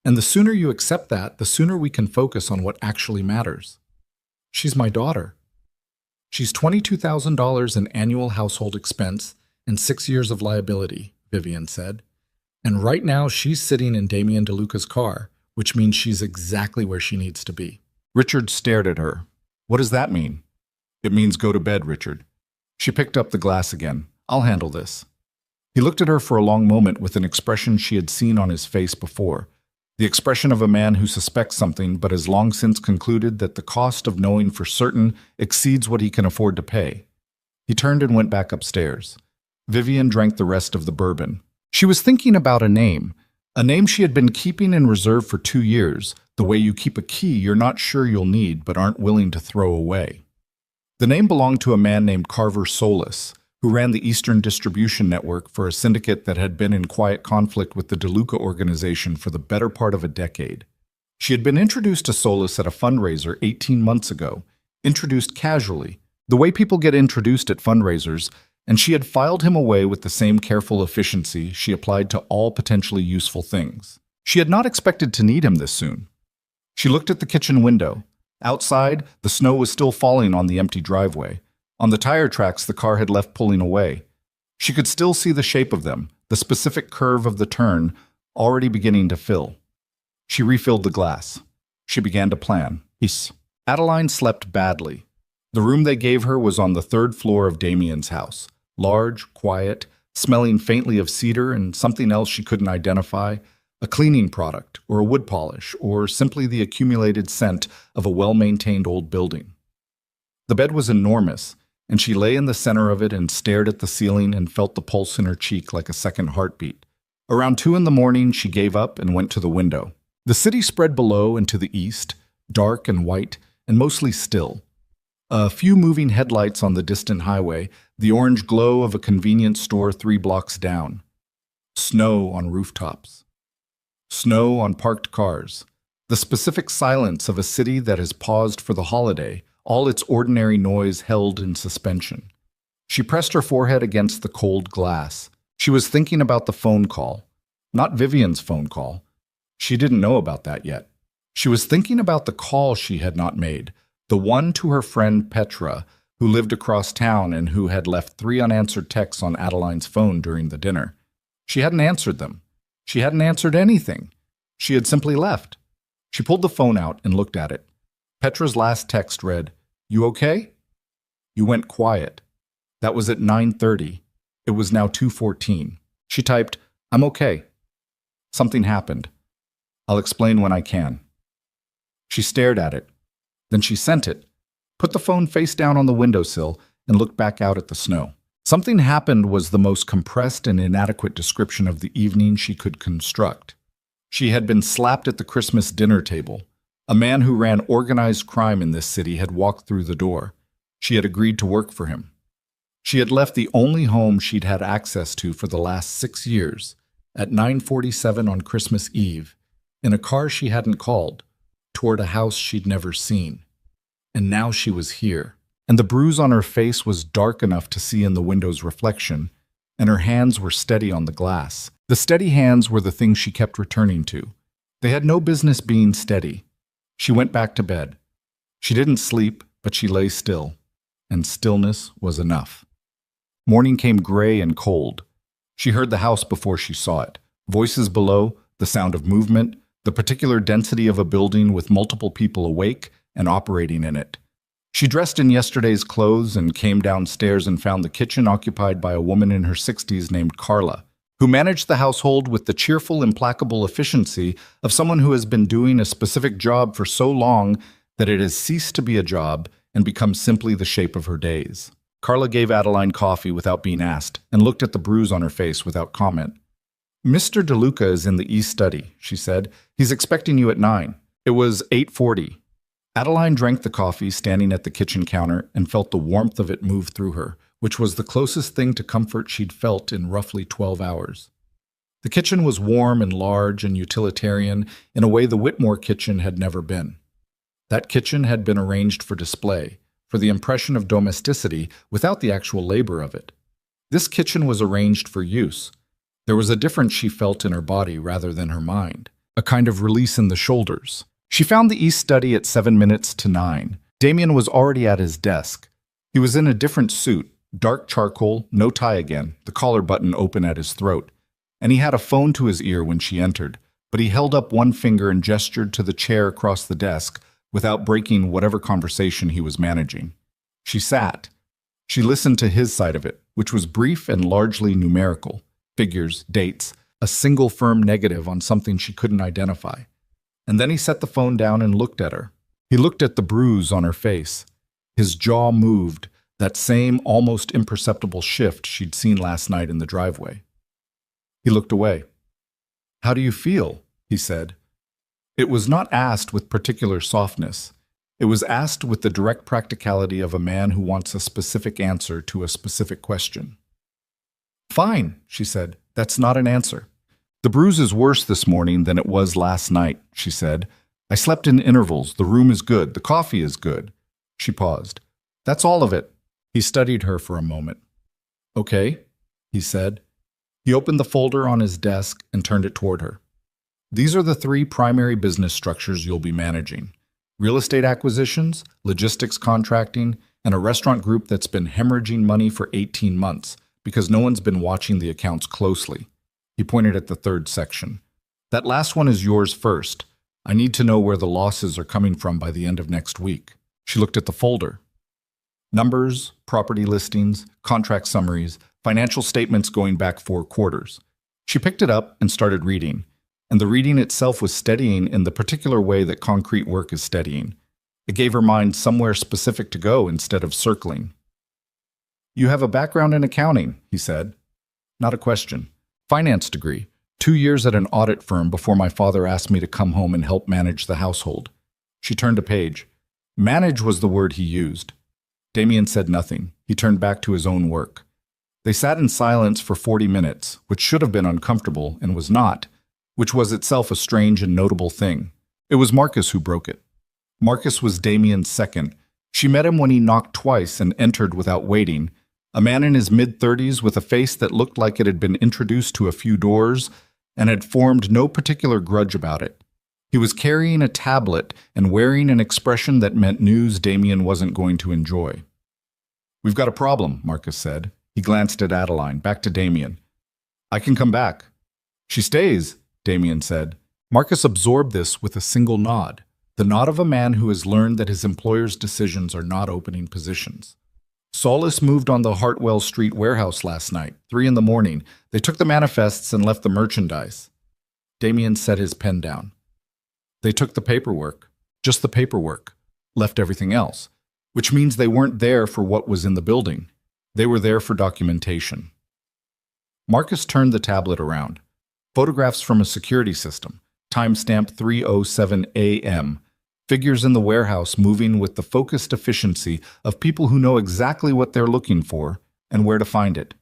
Speaker 1: And the sooner you accept that, the sooner we can focus on what actually matters. She's my daughter. She's $22,000 in annual household expense and 6 years of liability, Vivian said. And right now she's sitting in Damien DeLuca's car, which means she's exactly where she needs to be. Richard stared at her. What does that mean? It means go to bed, Richard. She picked up the glass again. I'll handle this. He looked at her for a long moment with an expression she had seen on his face before, the expression of a man who suspects something but has long since concluded that the cost of knowing for certain exceeds what he can afford to pay. He turned and went back upstairs. Vivian drank the rest of the bourbon. She was thinking about a name she had been keeping in reserve for 2 years, the way you keep a key you're not sure you'll need but aren't willing to throw away. The name belonged to a man named Carver Solis, who ran the Eastern Distribution Network for a syndicate that had been in quiet conflict with the DeLuca organization for the better part of a decade. She had been introduced to Solis at a fundraiser 18 months ago, introduced casually, the way people get introduced at fundraisers, and she had filed him away with the same careful efficiency she applied to all potentially useful things. She had not expected to need him this soon. She looked at the kitchen window. Outside, the snow was still falling on the empty driveway. On the tire tracks the car had left pulling away. She could still see the shape of them, the specific curve of the turn, already beginning to fill. She refilled the glass. She began to plan. Adeline slept badly. The room they gave her was on the 3rd floor of Damien's house, large, quiet, smelling faintly of cedar and something else she couldn't identify, a cleaning product, or a wood polish, or simply the accumulated scent of a well-maintained old building. The bed was enormous, and she lay in the center of it and stared at the ceiling and felt the pulse in her cheek like a second heartbeat. Around 2 in the morning, she gave up and went to the window. The city spread below and to the east, dark and white, and mostly still. A few moving headlights on the distant highway, the orange glow of a convenience store 3 blocks down. Snow on rooftops. Snow on parked cars. The specific silence of a city that has paused for the holiday, all its ordinary noise held in suspension. She pressed her forehead against the cold glass. She was thinking about the phone call. Not Vivian's phone call. She didn't know about that yet. She was thinking about the call she had not made, the one to her friend Petra, who lived across town and who had left 3 unanswered texts on Adeline's phone during the dinner. She hadn't answered them. She hadn't answered anything. She had simply left. She pulled the phone out and looked at it. Petra's last text read, "You okay?" You went quiet. That was at 9:30. It was now 2:14. She typed, "I'm okay. Something happened. I'll explain when I can." She stared at it. Then she sent it, put the phone face down on the windowsill, and looked back out at the snow. Something happened was the most compressed and inadequate description of the evening she could construct. She had been slapped at the Christmas dinner table. A man who ran organized crime in this city had walked through the door. She had agreed to work for him. She had left the only home she'd had access to for the last 6 years. at 9:47 on Christmas Eve, in a car she hadn't called, toward a house she'd never seen. And now she was here, and the bruise on her face was dark enough to see in the window's reflection, and her hands were steady on the glass. The steady hands were the thing she kept returning to. They had no business being steady. She went back to bed. She didn't sleep, but she lay still, and stillness was enough. Morning came gray and cold. She heard the house before she saw it. Voices below, the sound of movement, the particular density of a building with multiple people awake and operating in it. She dressed in yesterday's clothes and came downstairs and found the kitchen occupied by a woman in her 60s named Carla, who managed the household with the cheerful, implacable efficiency of someone who has been doing a specific job for so long that it has ceased to be a job and become simply the shape of her days. Carla gave Adeline coffee without being asked and looked at the bruise on her face without comment. "Mr. DeLuca is in the East Study," she said. "He's expecting you at 9. It was 8:40. Adeline drank the coffee standing at the kitchen counter and felt the warmth of it move through her, which was the closest thing to comfort she'd felt in roughly 12 hours. The kitchen was warm and large and utilitarian in a way the Whitmore kitchen had never been. That kitchen had been arranged for display, for the impression of domesticity without the actual labor of it. This kitchen was arranged for use. There was a difference she felt in her body rather than her mind, a kind of release in the shoulders. She found the East Study at 7 minutes to 9. Damien was already at his desk. He was in a different suit, dark charcoal, no tie again, the collar button open at his throat, and he had a phone to his ear when she entered, but he held up one finger and gestured to the chair across the desk without breaking whatever conversation he was managing. She sat. She listened to his side of it, which was brief and largely numerical. Figures, dates, a single firm negative on something she couldn't identify. And then he set the phone down and looked at her. He looked at the bruise on her face. His jaw moved, that same almost imperceptible shift she'd seen last night in the driveway. He looked away. "How do you feel?" he said. It was not asked with particular softness. It was asked with the direct practicality of a man who wants a specific answer to a specific question. "Fine," she said. "That's not an answer." "The bruise is worse this morning than it was last night," she said. "I slept in intervals. The room is good. The coffee is good." She paused. "That's all of it." He studied her for a moment. "Okay," he said. He opened the folder on his desk and turned it toward her. "These are the 3 primary business structures you'll be managing: real estate acquisitions, logistics contracting, and a restaurant group that's been hemorrhaging money for 18 months because no one's been watching the accounts closely." He pointed at the 3rd section. "That last one is yours first. I need to know where the losses are coming from by the end of next week." She looked at the folder. Numbers, property listings, contract summaries, financial statements going back 4 quarters. She picked it up and started reading, and the reading itself was steadying in the particular way that concrete work is steadying. It gave her mind somewhere specific to go instead of circling. "You have a background in accounting," he said. "Not a question. Finance degree. 2 years at an audit firm before my father asked me to come home and help manage the household." She turned a page. Manage was the word he used. Damien said nothing. He turned back to his own work. They sat in silence for 40 minutes, which should have been uncomfortable and was not, which was itself a strange and notable thing. It was Marcus who broke it. Marcus was Damien's second. She met him when he knocked twice and entered without waiting, a man in his mid-30s with a face that looked like it had been introduced to a few doors and had formed no particular grudge about it. He was carrying a tablet and wearing an expression that meant news Damien wasn't going to enjoy. "We've got a problem," Marcus said. He glanced at Adeline, back to Damien. "I can come back." "She stays," Damien said. Marcus absorbed this with a single nod, the nod of a man who has learned that his employer's decisions are not opening positions. Solis moved on the Hartwell Street warehouse last night, 3 in the morning. They took the manifests and left the merchandise. Damien set his pen down. They took the paperwork, just the paperwork, left everything else, which means they weren't there for what was in the building. They were there for documentation. Marcus turned the tablet around. Photographs from a security system, timestamp 3:07 a.m., figures in the warehouse moving with the focused efficiency of people who know exactly what they're looking for and where to find it.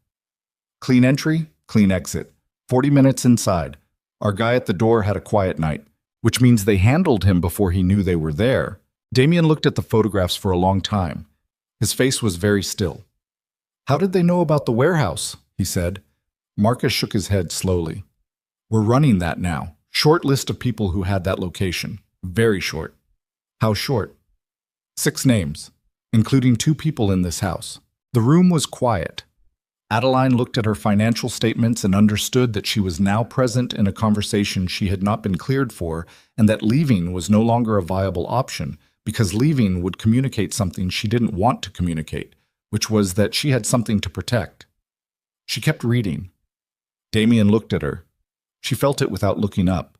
Speaker 1: Clean entry, clean exit. 40 minutes inside. Our guy at the door had a quiet night, which means they handled him before he knew they were there. Damien looked at the photographs for a long time. His face was very still. How did they know about the warehouse? He said. Marcus shook his head slowly. We're running that now. Short list of people who had that location. Very short. How short? 6 names, including 2 people in this house. The room was quiet. Adeline looked at her financial statements and understood that she was now present in a conversation she had not been cleared for, and that leaving was no longer a viable option, because leaving would communicate something she didn't want to communicate, which was that she had something to protect. She kept reading. Damien looked at her. She felt it without looking up.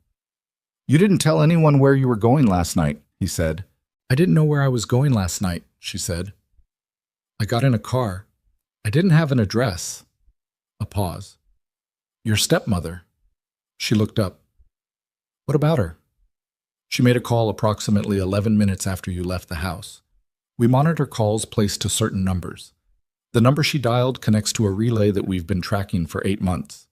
Speaker 1: You didn't tell anyone where you were going last night, he said. I didn't know where I was going last night, she said. I got in a car. I didn't have an address. A pause. Your stepmother. She looked up. What about her? She made a call approximately 11 minutes after you left the house. We monitor calls placed to certain numbers. The number she dialed connects to a relay that we've been tracking for 8 months.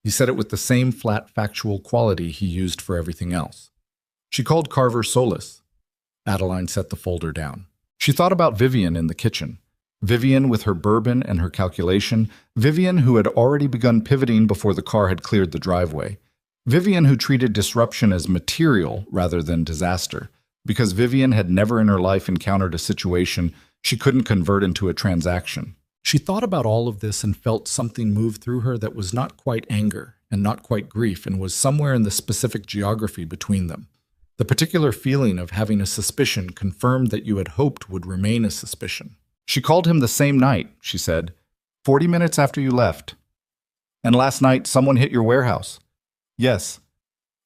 Speaker 1: He said it with the same flat factual quality he used for everything else. She called Carver Solis. Adeline set the folder down. She thought about Vivian in the kitchen. Vivian with her bourbon and her calculation. Vivian who had already begun pivoting before the car had cleared the driveway. Vivian who treated disruption as material rather than disaster, because Vivian had never in her life encountered a situation she couldn't convert into a transaction. She thought about all of this and felt something move through her that was not quite anger and not quite grief and was somewhere in the specific geography between them. The particular feeling of having a suspicion confirmed that you had hoped would remain a suspicion. She called him the same night, she said, 40 minutes after you left. And last night someone hit your warehouse. Yes.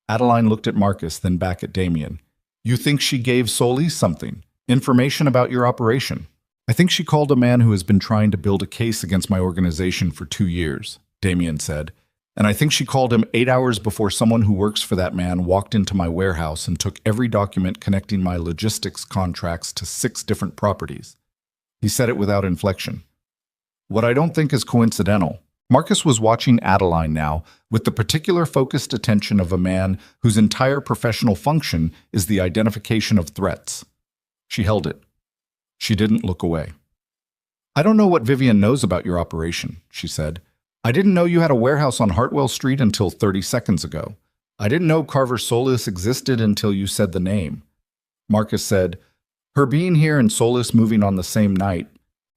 Speaker 1: Adeline looked at Marcus, then back at Damien. You think she gave Solis something? Information about your operation? I think she called a man who has been trying to build a case against my organization for 2 years, Damien said. And I think she called him 8 hours before someone who works for that man walked into my warehouse and took every document connecting my logistics contracts to 6 different properties. He said it without inflection. What I don't think is coincidental. Marcus was watching Adeline now with the particular focused attention of a man whose entire professional function is the identification of threats. She held it. She didn't look away. I don't know what Vivian knows about your operation, she said. I didn't know you had a warehouse on Hartwell Street until 30 seconds ago. I didn't know Carver Solis existed until you said the name. Marcus said, her being here and Solis moving on the same night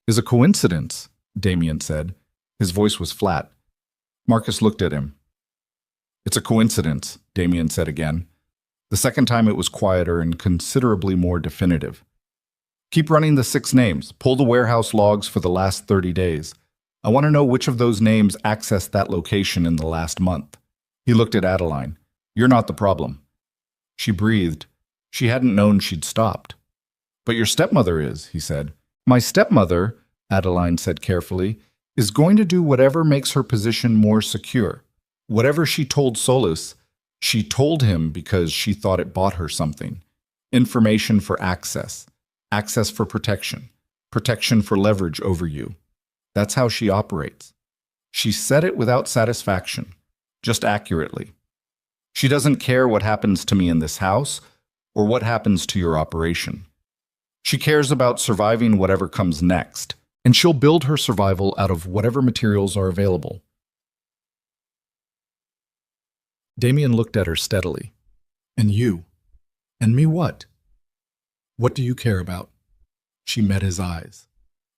Speaker 1: is a coincidence, Damien said. His voice was flat. Marcus looked at him. It's a coincidence, Damien said again. The second time it was quieter and considerably more definitive. Keep running the 6 names. Pull the warehouse logs for the last 30 days. I want to know which of those names accessed that location in the last month. He looked at Adeline. You're not the problem. She breathed. She hadn't known she'd stopped. But your stepmother is, he said. My stepmother, Adeline said carefully, is going to do whatever makes her position more secure. Whatever she told Solis, she told him because she thought it bought her something. Information for access. Access for protection. Protection for leverage over you. That's how she operates. She said it without satisfaction, just accurately. She doesn't care what happens to me in this house or what happens to your operation. She cares about surviving whatever comes next, and she'll build her survival out of whatever materials are available. Damien looked at her steadily. And you? And me what? What do you care about? She met his eyes.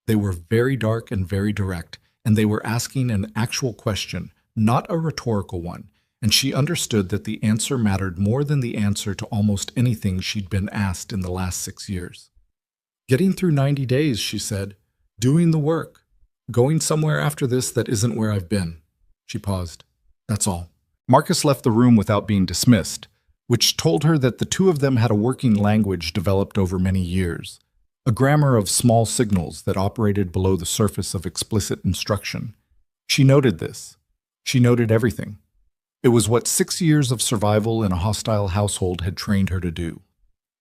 Speaker 1: They were very dark and very direct, and they were asking an actual question, not a rhetorical one, and she understood that the answer mattered more than the answer to almost anything she'd been asked in the last 6 years. Getting through 90 days, she said. Doing the work. Going somewhere after this that isn't where I've been. She paused. That's all. Marcus left the room without being dismissed, which told her that the two of them had a working language developed over many years, a grammar of small signals that operated below the surface of explicit instruction. She noted this. She noted everything. It was what 6 years of survival in a hostile household had trained her to do.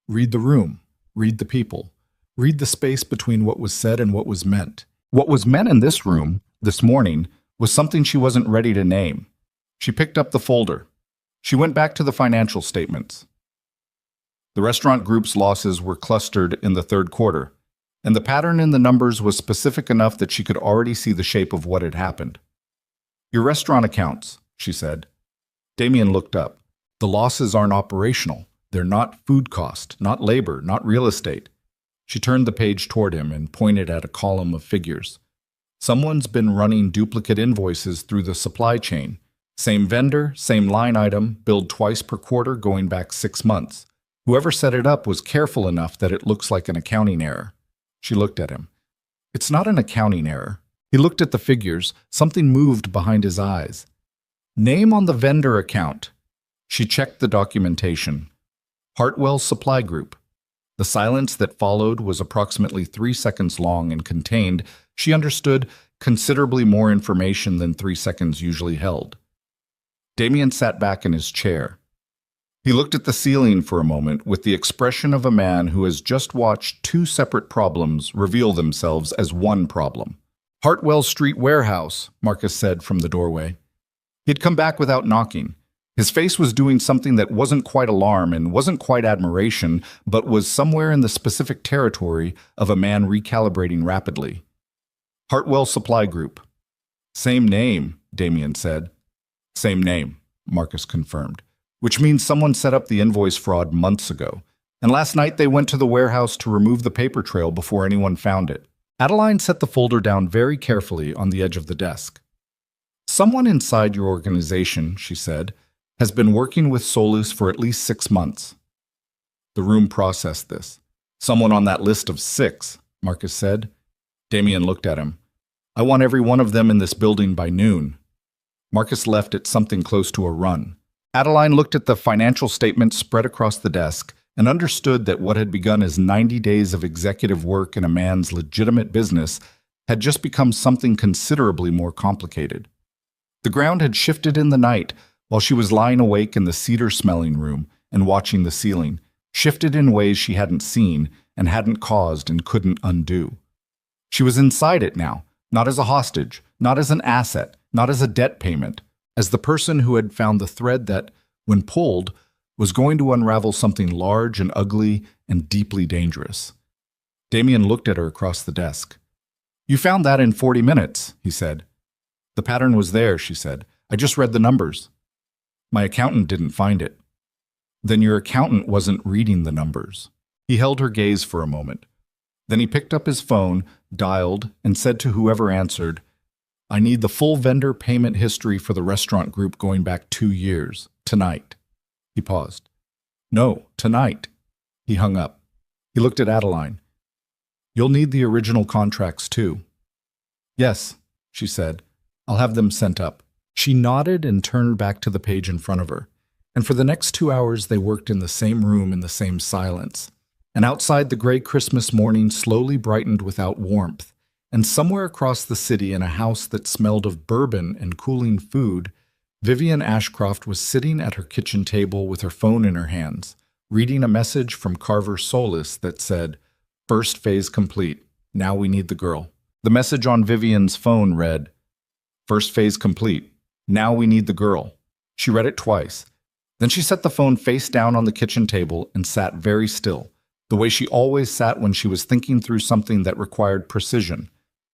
Speaker 1: Read the room. Read the people. Read the space between what was said and what was meant. What was meant in this room, this morning, was something she wasn't ready to name. She picked up the folder. She went back to the financial statements. The restaurant group's losses were clustered in the third quarter, and the pattern in the numbers was specific enough that she could already see the shape of what had happened. Your restaurant accounts, she said. Damien looked up. The losses aren't operational. They're not food cost, not labor, not real estate. She turned the page toward him and pointed at a column of figures. Someone's been running duplicate invoices through the supply chain. Same vendor, same line item, billed twice per quarter going back 6 months. Whoever set it up was careful enough that it looks like an accounting error. She looked at him. It's not an accounting error. He looked at the figures. Something moved behind his eyes. Name on the vendor account. She checked the documentation. Hartwell Supply Group. The silence that followed was approximately 3 seconds long and contained, she understood, considerably more information than 3 seconds usually held. Damien sat back in his chair. He looked at the ceiling for a moment with the expression of a man who has just watched 2 separate problems reveal themselves as one problem. Hartwell Street Warehouse, Marcus said from the doorway. He'd come back without knocking. His face was doing something that wasn't quite alarm and wasn't quite admiration, but was somewhere in the specific territory of a man recalibrating rapidly. Hartwell Supply Group. Same name, Damien said. Same name, Marcus confirmed, which means someone set up the invoice fraud months ago, and last night they went to the warehouse to remove the paper trail before anyone found it. Adeline set the folder down very carefully on the edge of the desk. Someone inside your organization, she said, has been working with Solus for at least 6 months. The room processed this. Someone on that list of 6, Marcus said. Damien looked at him. I want every one of them in this building by noon. Marcus left at something close to a run. Adeline looked at the financial statements spread across the desk and understood that what had begun as 90 days of executive work in a man's legitimate business had just become something considerably more complicated. The ground had shifted in the night while she was lying awake in the cedar-smelling room and watching the ceiling, shifted in ways she hadn't seen and hadn't caused and couldn't undo. She was inside it now, not as a hostage, not as an asset, not as a debt payment, as the person who had found the thread that, when pulled, was going to unravel something large and ugly and deeply dangerous. Damien looked at her across the desk. You found that in 40 minutes, he said. The pattern was there, she said. I just read the numbers. My accountant didn't find it. Then your accountant wasn't reading the numbers. He held her gaze for a moment. Then he picked up his phone, dialed, and said to whoever answered, I need the full vendor payment history for the restaurant group going back 2 years, tonight. He paused. No, tonight. He hung up. He looked at Adeline. You'll need the original contracts too. Yes, she said. I'll have them sent up. She nodded and turned back to the page in front of her. And for the next 2 hours they worked in the same room in the same silence. And outside the gray Christmas morning slowly brightened without warmth. And somewhere across the city in a house that smelled of bourbon and cooling food, Vivian Ashcroft was sitting at her kitchen table with her phone in her hands, reading a message from Carver Solis that said, First phase complete. Now we need the girl. The message on Vivian's phone read, First phase complete. Now we need the girl. She read it twice. Then she set the phone face down on the kitchen table and sat very still, the way she always sat when she was thinking through something that required precision.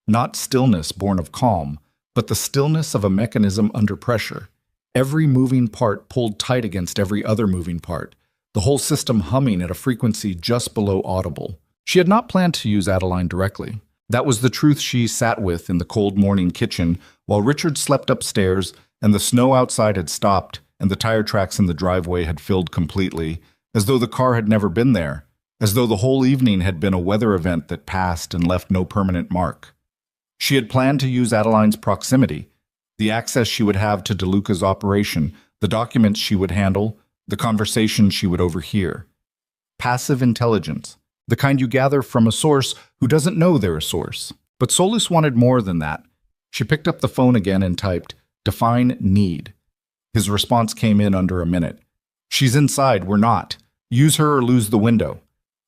Speaker 1: Not stillness born of calm, but the stillness of a mechanism under pressure. Every moving part pulled tight against every other moving part, the whole system humming at a frequency just below audible. She had not planned to use Adeline directly. That was the truth she sat with in the cold morning kitchen while Richard slept upstairs and the snow outside had stopped and the tire tracks in the driveway had filled completely, as though the car had never been there, as though the whole evening had been a weather event that passed and left no permanent mark. She had planned to use Adeline's proximity, the access she would have to DeLuca's operation, the documents she would handle, the conversations she would overhear. Passive intelligence, the kind you gather from a source who doesn't know they're a source. But Solus wanted more than that. She picked up the phone again and typed, Define need. His response came in under a minute. She's inside, we're not. Use her or lose the window.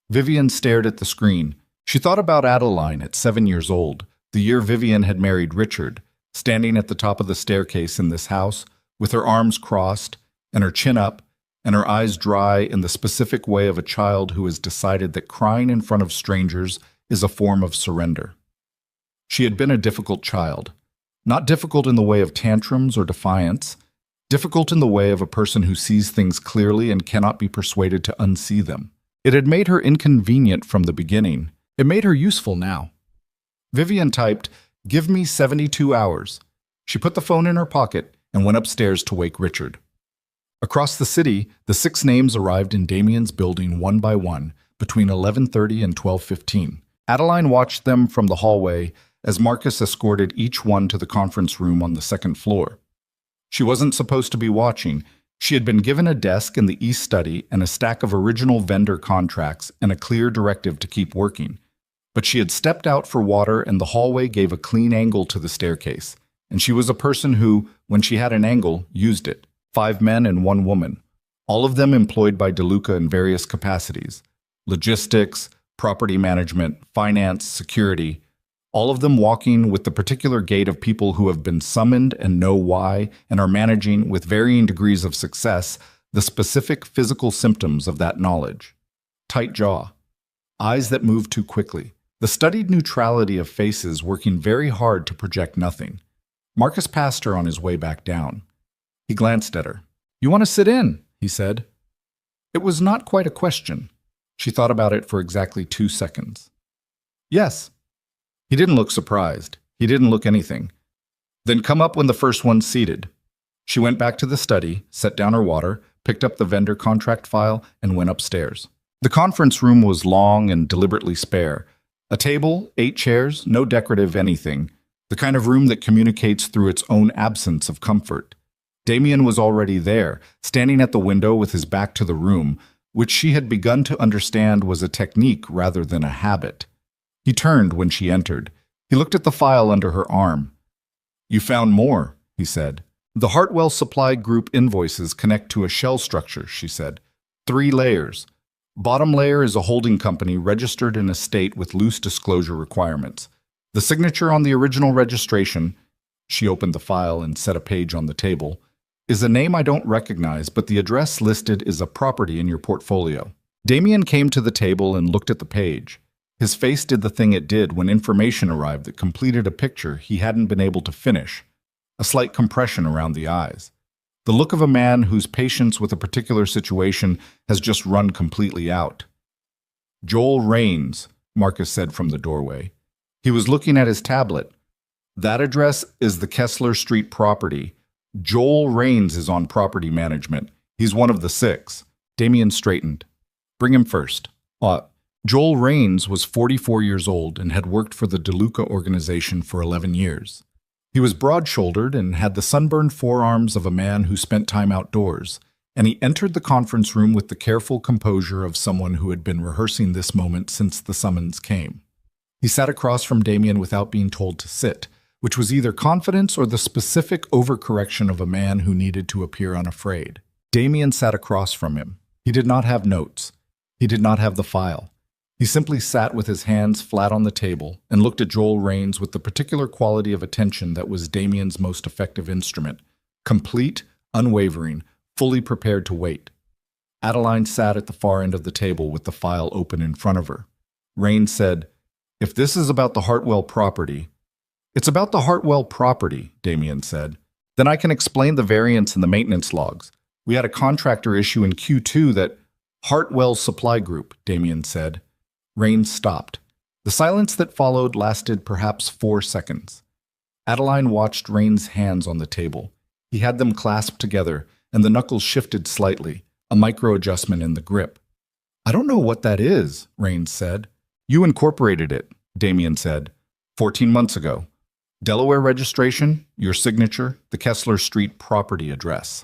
Speaker 1: Vivian stared at the screen. She thought about Adeline at 7 years old, the year Vivian had married Richard, standing at the top of the staircase in this house, with her arms crossed and her chin up and her eyes dry in the specific way of a child who has decided that crying in front of strangers is a form of surrender. She had been a difficult child, not difficult in the way of tantrums or defiance, difficult in the way of a person who sees things clearly and cannot be persuaded to unsee them. It had made her inconvenient from the beginning. It made her useful now. Vivian typed, "Give me 72 hours." She put the phone in her pocket and went upstairs to wake Richard. Across the city, the 6 names arrived in Damien's building one by one between 11:30 and 12:15. Adeline watched them from the hallway as Marcus escorted each one to the conference room on the 2nd floor. She wasn't supposed to be watching. She had been given a desk in the East Study and a stack of original vendor contracts and a clear directive to keep working. But she had stepped out for water and the hallway gave a clean angle to the staircase. And she was a person who, when she had an angle, used it. 5 men and 1 woman, all of them employed by DeLuca in various capacities: logistics, property management, finance, security, all of them walking with the particular gait of people who have been summoned and know why and are managing, with varying degrees of success, the specific physical symptoms of that knowledge. Tight jaw, eyes that move too quickly, the studied neutrality of faces working very hard to project nothing. Marcus passed her on his way back down. He glanced at her. "You want to sit in?" he said. It was not quite a question. She thought about it for exactly 2 seconds. "Yes." He didn't look surprised. He didn't look anything. "Then come up when the first one's seated." She went back to the study, set down her water, picked up the vendor contract file, and went upstairs. The conference room was long and deliberately spare. A table, 8 chairs, no decorative anything. The kind of room that communicates through its own absence of comfort. Damien was already there, standing at the window with his back to the room, which she had begun to understand was a technique rather than a habit. He turned when she entered. He looked at the file under her arm. "You found more," he said. "The Hartwell Supply Group invoices connect to a shell structure," she said. 3 layers. Bottom layer is a holding company registered in a state with loose disclosure requirements. The signature on the original registration, she opened the file and set a page on the table, is a name I don't recognize, but the address listed is a property in your portfolio. Damien came to the table and looked at the page. His face did the thing it did when information arrived that completed a picture he hadn't been able to finish, a slight compression around the eyes. The look of a man whose patience with a particular situation has just run completely out. "Joel Raines," Marcus said from the doorway. He was looking at his tablet. "That address is the Kessler Street property. Joel Raines is on property management. He's one of the 6. Damien straightened. "Bring him first." Joel Raines was 44 years old and had worked for the DeLuca organization for 11 years. He was broad-shouldered and had the sunburned forearms of a man who spent time outdoors, and he entered the conference room with the careful composure of someone who had been rehearsing this moment since the summons came. He sat across from Damien without being told to sit, which was either confidence or the specific overcorrection of a man who needed to appear unafraid. Damien sat across from him. He did not have notes. He did not have the file. He simply sat with his hands flat on the table and looked at Joel Raines with the particular quality of attention that was Damien's most effective instrument, complete, unwavering, fully prepared to wait. Adeline sat at the far end of the table with the file open in front of her. Raines said, "If this is about the Hartwell property—" "It's about the Hartwell property," Damien said. "Then I can explain the variance in the maintenance logs. We had a contractor issue in Q2 that—" "Hartwell Supply Group," Damien said. Raines stopped. The silence that followed lasted perhaps 4 seconds. Adeline watched Raines' hands on the table. He had them clasped together, and the knuckles shifted slightly, a micro-adjustment in the grip. "I don't know what that is," Raines said. "You incorporated it," Damien said, 14 months ago. Delaware registration, your signature, the Kessler Street property address.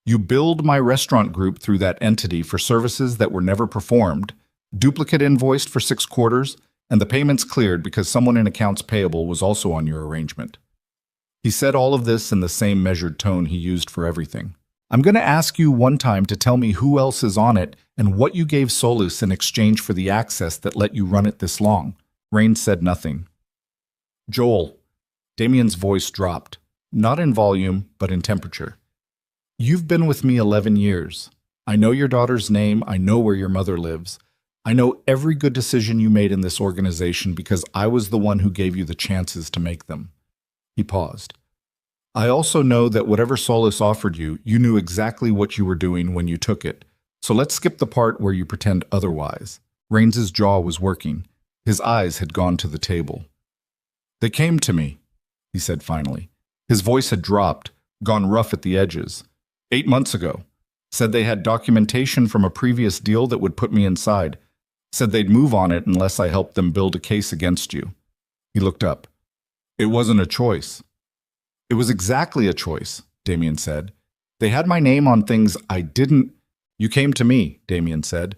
Speaker 1: You billed my restaurant group through that entity for services that were never performed, duplicate invoiced for 6 quarters, and the payments cleared because someone in accounts payable was also on your arrangement. He said all of this in the same measured tone he used for everything. "I'm going to ask you one time to tell me who else is on it and what you gave Solus in exchange for the access that let you run it this long." Raines said nothing. "Joel." Damien's voice dropped, not in volume, but in temperature. You've been with me 11 years. I know your daughter's name. I know where your mother lives. I know every good decision you made in this organization because I was the one who gave you the chances to make them." He paused. "I also know that whatever solace offered you, you knew exactly what you were doing when you took it. So let's skip the part where you pretend otherwise." Raines's jaw was working. His eyes had gone to the table. "They came to me," he said finally. His voice had dropped, gone rough at the edges. 8 months ago. Said they had documentation from a previous deal that would put me inside. Said they'd move on it unless I helped them build a case against you." He looked up. "It wasn't a choice." "It was exactly a choice," Damien said. "They had my name on things I didn't—" "You came to me," Damien said.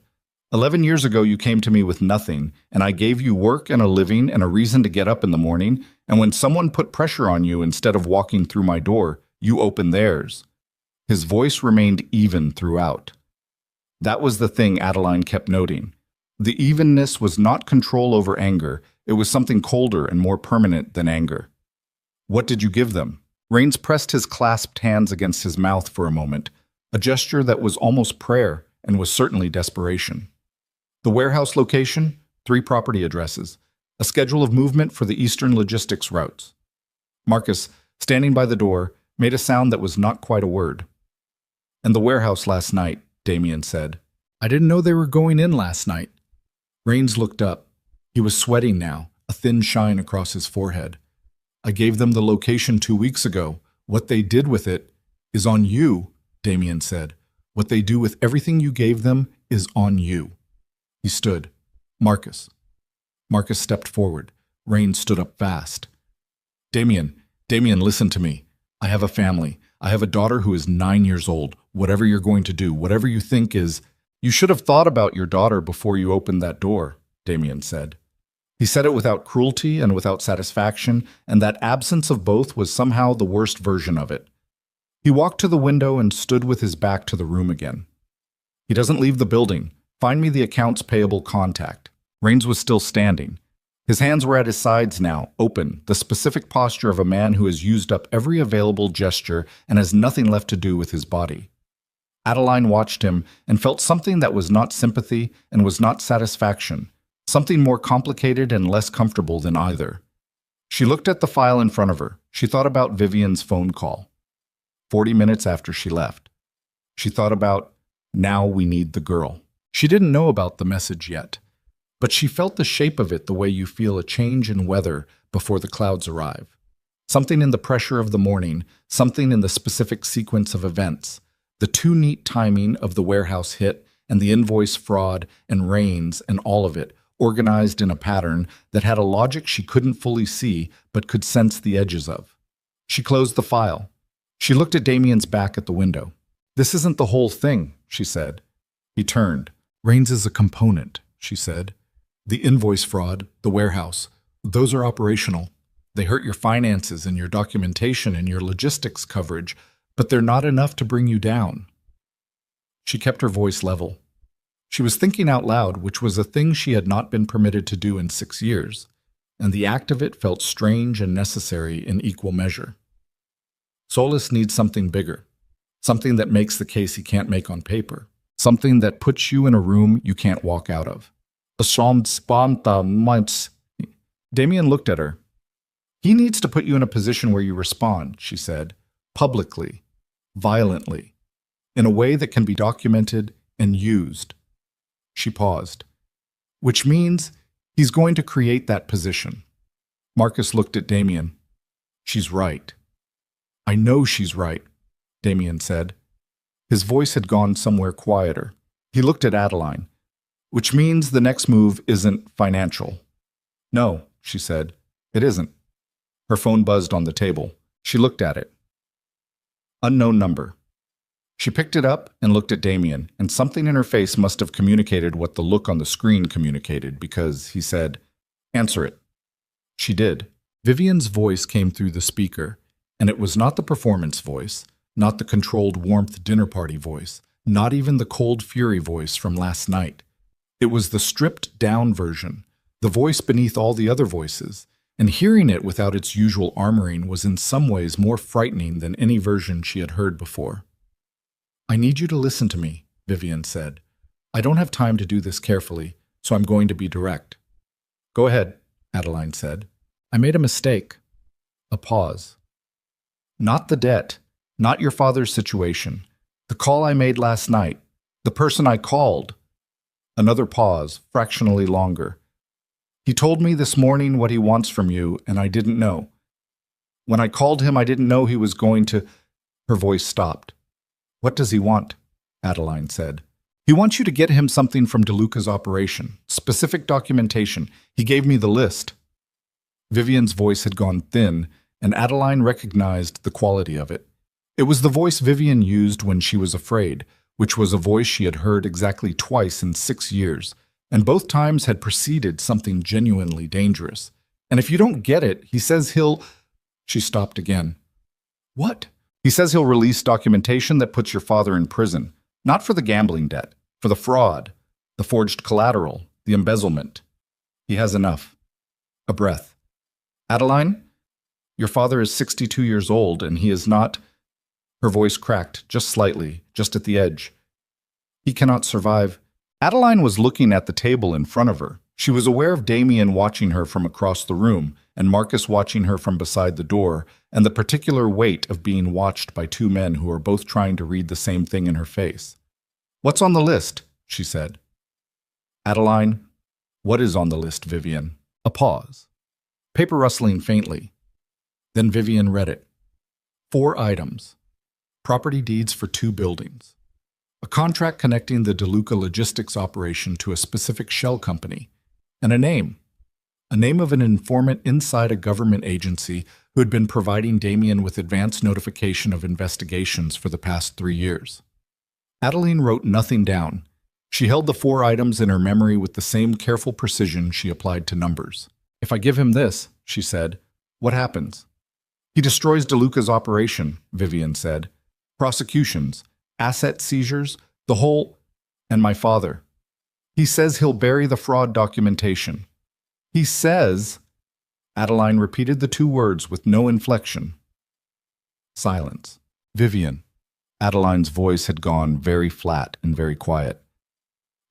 Speaker 1: 11 years ago you came to me with nothing, and I gave you work and a living and a reason to get up in the morning, and when someone put pressure on you instead of walking through my door, you opened theirs." His voice remained even throughout. That was the thing Adeline kept noting. The evenness was not control over anger. It was something colder and more permanent than anger. "What did you give them?" Raines pressed his clasped hands against his mouth for a moment, a gesture that was almost prayer and was certainly desperation. "The warehouse location, 3 property addresses, a schedule of movement for the eastern logistics routes." Marcus, standing by the door, made a sound that was not quite a word. "And the warehouse last night," Damien said. "I didn't know they were going in last night." Raines looked up. He was sweating now, a thin shine across his forehead. "I gave them the location 2 weeks ago. What they did with it is on you," Damien said. "What they do with everything you gave them is on you." He stood. "Marcus." Marcus stepped forward. Raines stood up fast. Damien, listen to me. I have a family. I have a daughter who is 9 years old. Whatever you're going to do, whatever you think is—" "You should have thought about your daughter before you opened that door," Damien said. He said it without cruelty and without satisfaction, and that absence of both was somehow the worst version of it. He walked to the window and stood with his back to the room again. "He doesn't leave the building. Find me the accounts payable contact." Raines was still standing. His hands were at his sides now, open, the specific posture of a man who has used up every available gesture and has nothing left to do with his body. Adeline watched him and felt something that was not sympathy and was not satisfaction, something more complicated and less comfortable than either. She looked at the file in front of her. She thought about Vivian's phone call. 40 minutes after she left. She thought about, "Now we need the girl." She didn't know about the message yet, but she felt the shape of it the way you feel a change in weather before the clouds arrive. Something in the pressure of the morning, something in the specific sequence of events, the too neat timing of the warehouse hit and the invoice fraud and Raines and all of it, organized in a pattern that had a logic she couldn't fully see but could sense the edges of. She closed the file. She looked at Damien's back at the window. "This isn't the whole thing," she said. He turned. "Raines is a component," she said. "The invoice fraud, the warehouse, those are operational. They hurt your finances and your documentation and your logistics coverage, but they're not enough to bring you down." She kept her voice level. She was thinking out loud, which was a thing she had not been permitted to do in 6 years, and the act of it felt strange and necessary in equal measure. Solis needs something bigger, something that makes the case he can't make on paper, something that puts you in a room you can't walk out of. Damien looked at her. "He needs to put you in a position where you respond," she said, "publicly, violently, in a way that can be documented and used." She paused. "Which means he's going to create that position." Marcus looked at Damien. "She's right." "I know she's right," Damien said. His voice had gone somewhere quieter. He looked at Adeline. "Which means the next move isn't financial." "No," she said. "It isn't." Her phone buzzed on the table. She looked at it. Unknown number. She picked it up and looked at Damien, and something in her face must have communicated what the look on the screen communicated, because he said, "Answer it." She did. Vivian's voice came through the speaker, and it was not the performance voice, not the controlled warmth dinner party voice, not even the cold fury voice from last night. It was the stripped-down version, the voice beneath all the other voices, and hearing it without its usual armoring was in some ways more frightening than any version she had heard before. I need you to listen to me, Vivian said. I don't have time to do this carefully, so I'm going to be direct. Go ahead, Adeline said. I made a mistake. A pause. Not the debt, not your father's situation. The call I made last night, the person I called. Another pause, fractionally longer. He told me this morning what he wants from you, and I didn't know. When I called him, I didn't know he was going to... Her voice stopped. What does he want? Adeline said. He wants you to get him something from DeLuca's operation, specific documentation. He gave me the list. Vivian's voice had gone thin, and Adeline recognized the quality of it. It was the voice Vivian used when she was afraid, which was a voice she had heard exactly twice in 6 years, and both times had preceded something genuinely dangerous. And if you don't get it, he says he'll... She stopped again. What? He says he'll release documentation that puts your father in prison, not for the gambling debt, for the fraud, the forged collateral, the embezzlement. He has enough. A breath. Adeline, your father is 62 years old, and he is not... Her voice cracked, just slightly, just at the edge. He cannot survive. Adeline was looking at the table in front of her. She was aware of Damien watching her from across the room, and Marcus watching her from beside the door, and the particular weight of being watched by two men who are both trying to read the same thing in her face. What's on the list? She said. Adeline, what is on the list, Vivian? A pause. Paper rustling faintly. Then Vivian read it. 4 items. Property deeds for 2 buildings. A contract connecting the DeLuca logistics operation to a specific shell company. And a name. A name of an informant inside a government agency who had been providing Damien with advance notification of investigations for the past 3 years. Adeline wrote nothing down. She held the 4 items in her memory with the same careful precision she applied to numbers. If I give him this, she said, what happens? He destroys DeLuca's operation, Vivian said. Prosecutions, asset seizures, the whole... And my father. He says he'll bury the fraud documentation. He says... Adeline repeated the 2 words with no inflection. Silence. Vivian. Adeline's voice had gone very flat and very quiet.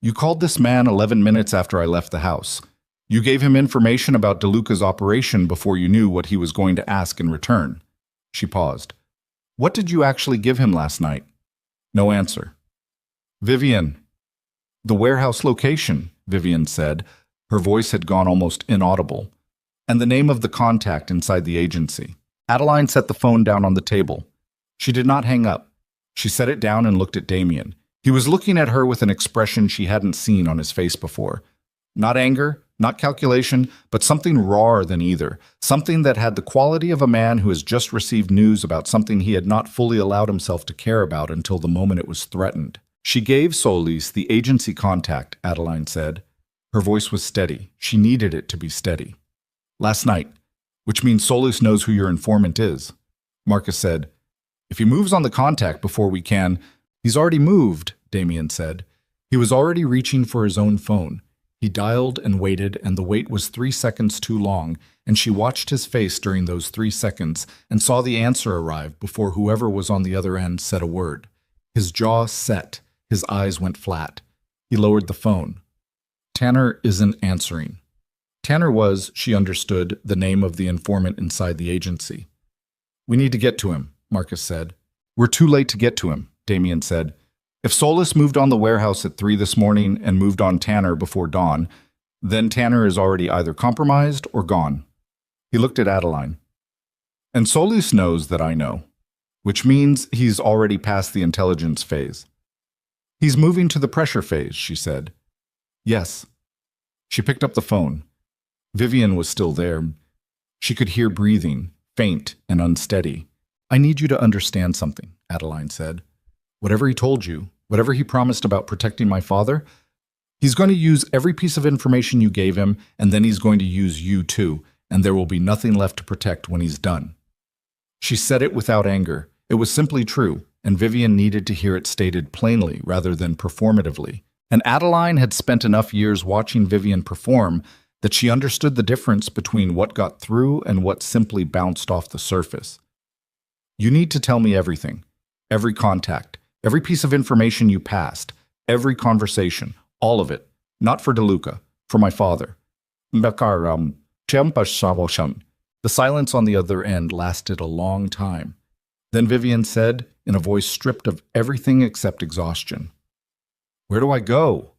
Speaker 1: You called this man 11 minutes after I left the house. You gave him information about DeLuca's operation before you knew what he was going to ask in return. She paused. What did you actually give him last night? No answer. Vivian. The warehouse location, Vivian said. Her voice had gone almost inaudible. And the name of the contact inside the agency. Adeline set the phone down on the table. She did not hang up. She set it down and looked at Damien. He was looking at her with an expression she hadn't seen on his face before. Not anger, not calculation, but something rawer than either. Something that had the quality of a man who has just received news about something he had not fully allowed himself to care about until the moment it was threatened. She gave Solis the agency contact, Adeline said. Her voice was steady. She needed it to be steady. Last night, which means Solis knows who your informant is. Marcus said, if he moves on the contact before we can... He's already moved, Damien said. He was already reaching for his own phone. He dialed and waited, and the wait was 3 seconds too long, and she watched his face during those 3 seconds and saw the answer arrive before whoever was on the other end said a word. His jaw set. His eyes went flat. He lowered the phone. Tanner isn't answering. Tanner was, she understood, the name of the informant inside the agency. We need to get to him, Marcus said. We're too late to get to him, Damien said. If Solis moved on the warehouse at 3 this morning and moved on Tanner before dawn, then Tanner is already either compromised or gone. He looked at Adeline. And Solis knows that I know, which means he's already past the intelligence phase. He's moving to the pressure phase, she said. Yes. She picked up the phone. Vivian was still there. She could hear breathing, faint and unsteady. I need you to understand something, Adeline said. Whatever he told you, whatever he promised about protecting my father, he's going to use every piece of information you gave him, and then he's going to use you too, and there will be nothing left to protect when he's done. She said it without anger. It was simply true, and Vivian needed to hear it stated plainly rather than performatively. And Adeline had spent enough years watching Vivian perform that she understood the difference between what got through and what simply bounced off the surface. You need to tell me everything, every contact, Every piece of information you passed, every conversation, all of it. Not for DeLuca, for my father. The silence on the other end lasted a long time. Then Vivian said, in a voice stripped of everything except exhaustion, "Where do I go?"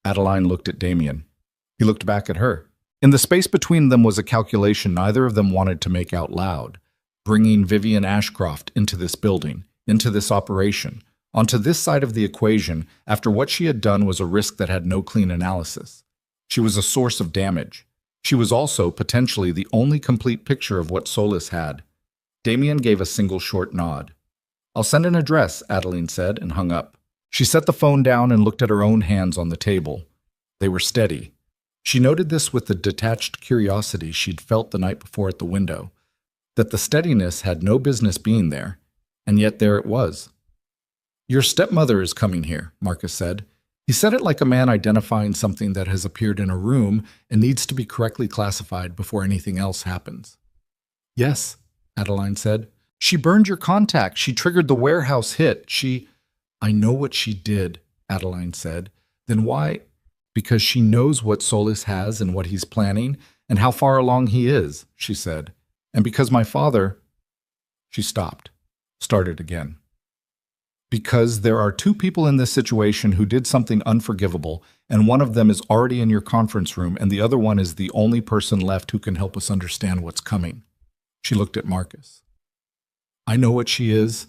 Speaker 1: Adeline looked at Damien. He looked back at her. In the space between them was a calculation neither of them wanted to make out loud. Bringing Vivian Ashcroft into this building, into this operation, onto this side of the equation, after what she had done, was a risk that had no clean analysis. She was a source of damage. She was also, potentially, the only complete picture of what Solis had. Damien gave a single short nod. "I'll send an address," Adeline said, and hung up. She set the phone down and looked at her own hands on the table. They were steady. She noted this with the detached curiosity she'd felt the night before at the window, that the steadiness had no business being there, and yet there it was. "Your stepmother is coming here," Marcus said. He said it like a man identifying something that has appeared in a room and needs to be correctly classified before anything else happens. "Yes," Adeline said. "She burned your contact. She triggered the warehouse hit. I know what she did," Adeline said. "Then why?" "Because she knows what Solis has and what he's planning and how far along he is," she said. "And because my father—" She stopped, started again. "Because there are two people in this situation who did something unforgivable, and one of them is already in your conference room, and the other one is the only person left who can help us understand what's coming." She looked at Marcus. "I know what she is.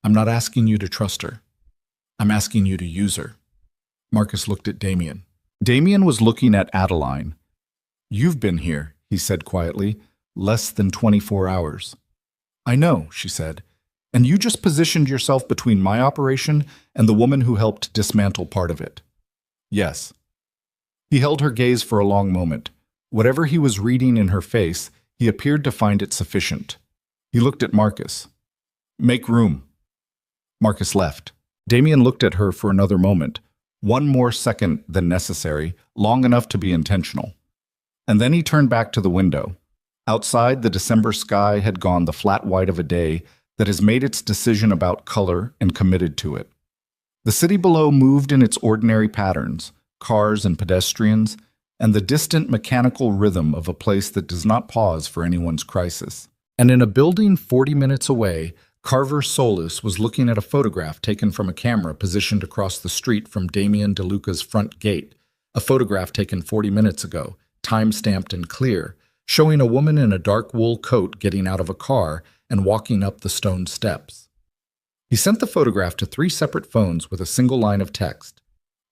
Speaker 1: I'm not asking you to trust her. I'm asking you to use her." Marcus looked at Damien. Damien was looking at Adeline. "You've been here," he said quietly, "less than 24 hours. "I know," she said. "And you just positioned yourself between my operation and the woman who helped dismantle part of it." "Yes." He held her gaze for a long moment. Whatever he was reading in her face, he appeared to find it sufficient. He looked at Marcus. "Make room." Marcus left. Damien looked at her for another moment, one more second than necessary, long enough to be intentional. And then he turned back to the window. Outside, the December sky had gone the flat white of a day that has made its decision about color and committed to it. The city below moved in its ordinary patterns, cars and pedestrians, and the distant mechanical rhythm of a place that does not pause for anyone's crisis. And in a building 40 minutes away, Carver Solis was looking at a photograph taken from a camera positioned across the street from Damien DeLuca's front gate, a photograph taken 40 minutes ago, time-stamped and clear, showing a woman in a dark wool coat getting out of a car and walking up the stone steps. He sent the photograph to 3 separate phones with a single line of text.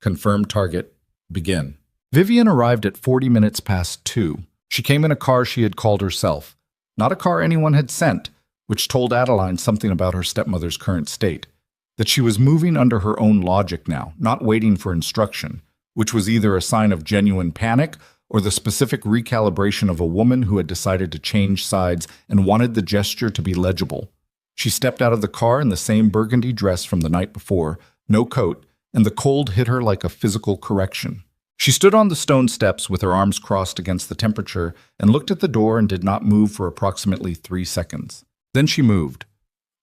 Speaker 1: "Confirm target. Begin." Vivian arrived at 40 minutes past 2. She came in a car she had called herself, not a car anyone had sent, which told Adeline something about her stepmother's current state, that she was moving under her own logic now, not waiting for instruction, which was either a sign of genuine panic or the specific recalibration of a woman who had decided to change sides and wanted the gesture to be legible. She stepped out of the car in the same burgundy dress from the night before, no coat, and the cold hit her like a physical correction. She stood on the stone steps with her arms crossed against the temperature and looked at the door and did not move for approximately 3 seconds. Then she moved.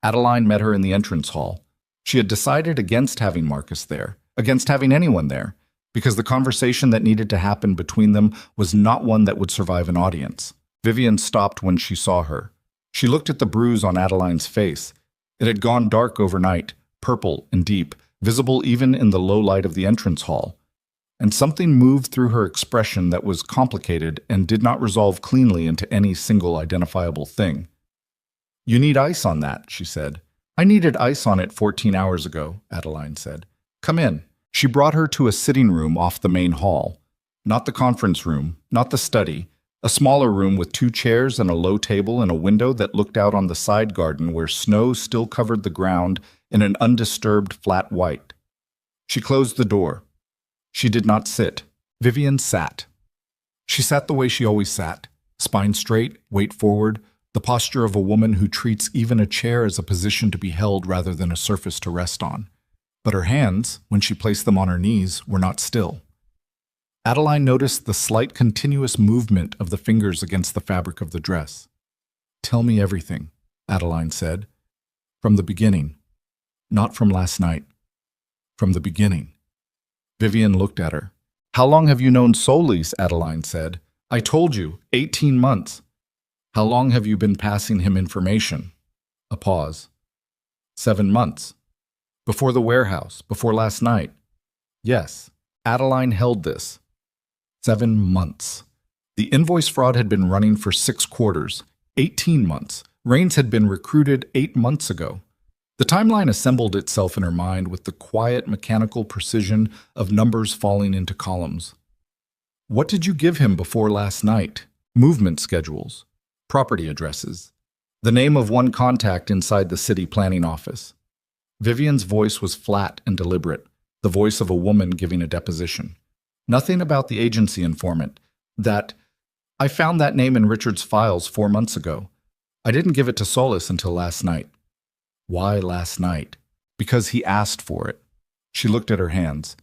Speaker 1: Adeline met her in the entrance hall. She had decided against having Marcus there, against having anyone there, because the conversation that needed to happen between them was not one that would survive an audience. Vivian stopped when she saw her. She looked at the bruise on Adeline's face. It had gone dark overnight, purple and deep, visible even in the low light of the entrance hall. And something moved through her expression that was complicated and did not resolve cleanly into any single identifiable thing. "You need ice on that," she said. "I needed ice on it 14 hours ago," Adeline said. "Come in." She brought her to a sitting room off the main hall. Not the conference room, not the study, a smaller room with 2 chairs and a low table and a window that looked out on the side garden where snow still covered the ground in an undisturbed flat white. She closed the door. She did not sit. Vivian sat. She sat the way she always sat, spine straight, weight forward, the posture of a woman who treats even a chair as a position to be held rather than a surface to rest on. But her hands, when she placed them on her knees, were not still. Adeline noticed the slight continuous movement of the fingers against the fabric of the dress. "Tell me everything," Adeline said. "From the beginning." Not from last night. From the beginning. Vivian looked at her. How long have you known Solis? Adeline said. I told you, 18 months. How long have you been passing him information? A pause. 7 months. Before the warehouse, before last night. Yes, Adeline held this. 7 months. The invoice fraud had been running for 6 quarters, 18 months. Rains had been recruited 8 months ago. The timeline assembled itself in her mind with the quiet, mechanical precision of numbers falling into columns. What did you give him before last night? Movement schedules, property addresses, the name of one contact inside the city planning office. Vivian's voice was flat and deliberate, the voice of a woman giving a deposition. Nothing about the agency informant. I found that name in Richard's files 4 months ago. I didn't give it to Solis until last night. Why last night? Because he asked for it. She looked at her hands.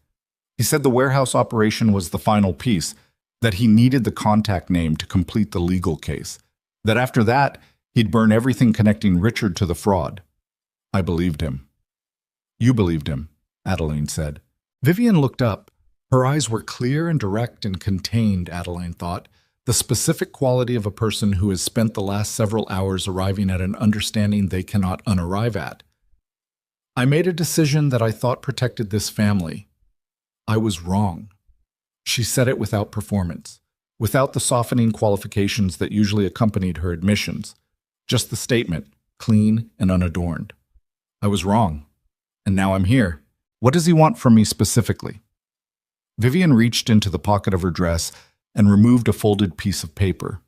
Speaker 1: He said the warehouse operation was the final piece, that he needed the contact name to complete the legal case, that after that, he'd burn everything connecting Richard to the fraud. I believed him. You believed him, Adeline said. Vivian looked up. Her eyes were clear and direct and contained, Adeline thought, the specific quality of a person who has spent the last several hours arriving at an understanding they cannot unarrive at. I made a decision that I thought protected this family. I was wrong. She said it without performance, without the softening qualifications that usually accompanied her admissions. Just the statement, clean and unadorned. I was wrong, and now I'm here. What does he want from me specifically? Vivian reached into the pocket of her dress and removed a folded piece of paper.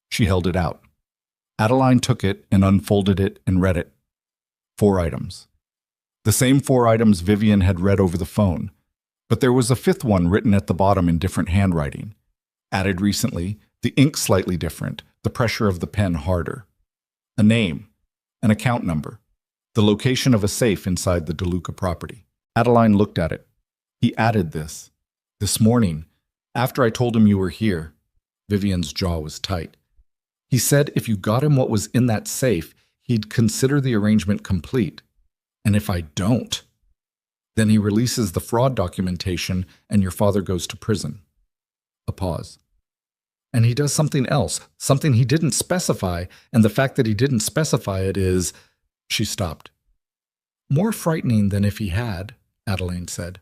Speaker 1: She held it out. Adeline took it and unfolded it and read it. 4 items. The same 4 items Vivian had read over the phone, but there was a 5th one written at the bottom in different handwriting. Added recently, the ink slightly different, the pressure of the pen harder. A name, an account number, the location of a safe inside the DeLuca property. Adeline looked at it. He added this morning, after I told him you were here. Vivian's jaw was tight. He said if you got him what was in that safe, he'd consider the arrangement complete. And if I don't, then he releases the fraud documentation and your father goes to prison. A pause. And he does something else, something he didn't specify, and the fact that he didn't specify it is... She stopped. More frightening than if he had, Adeline said.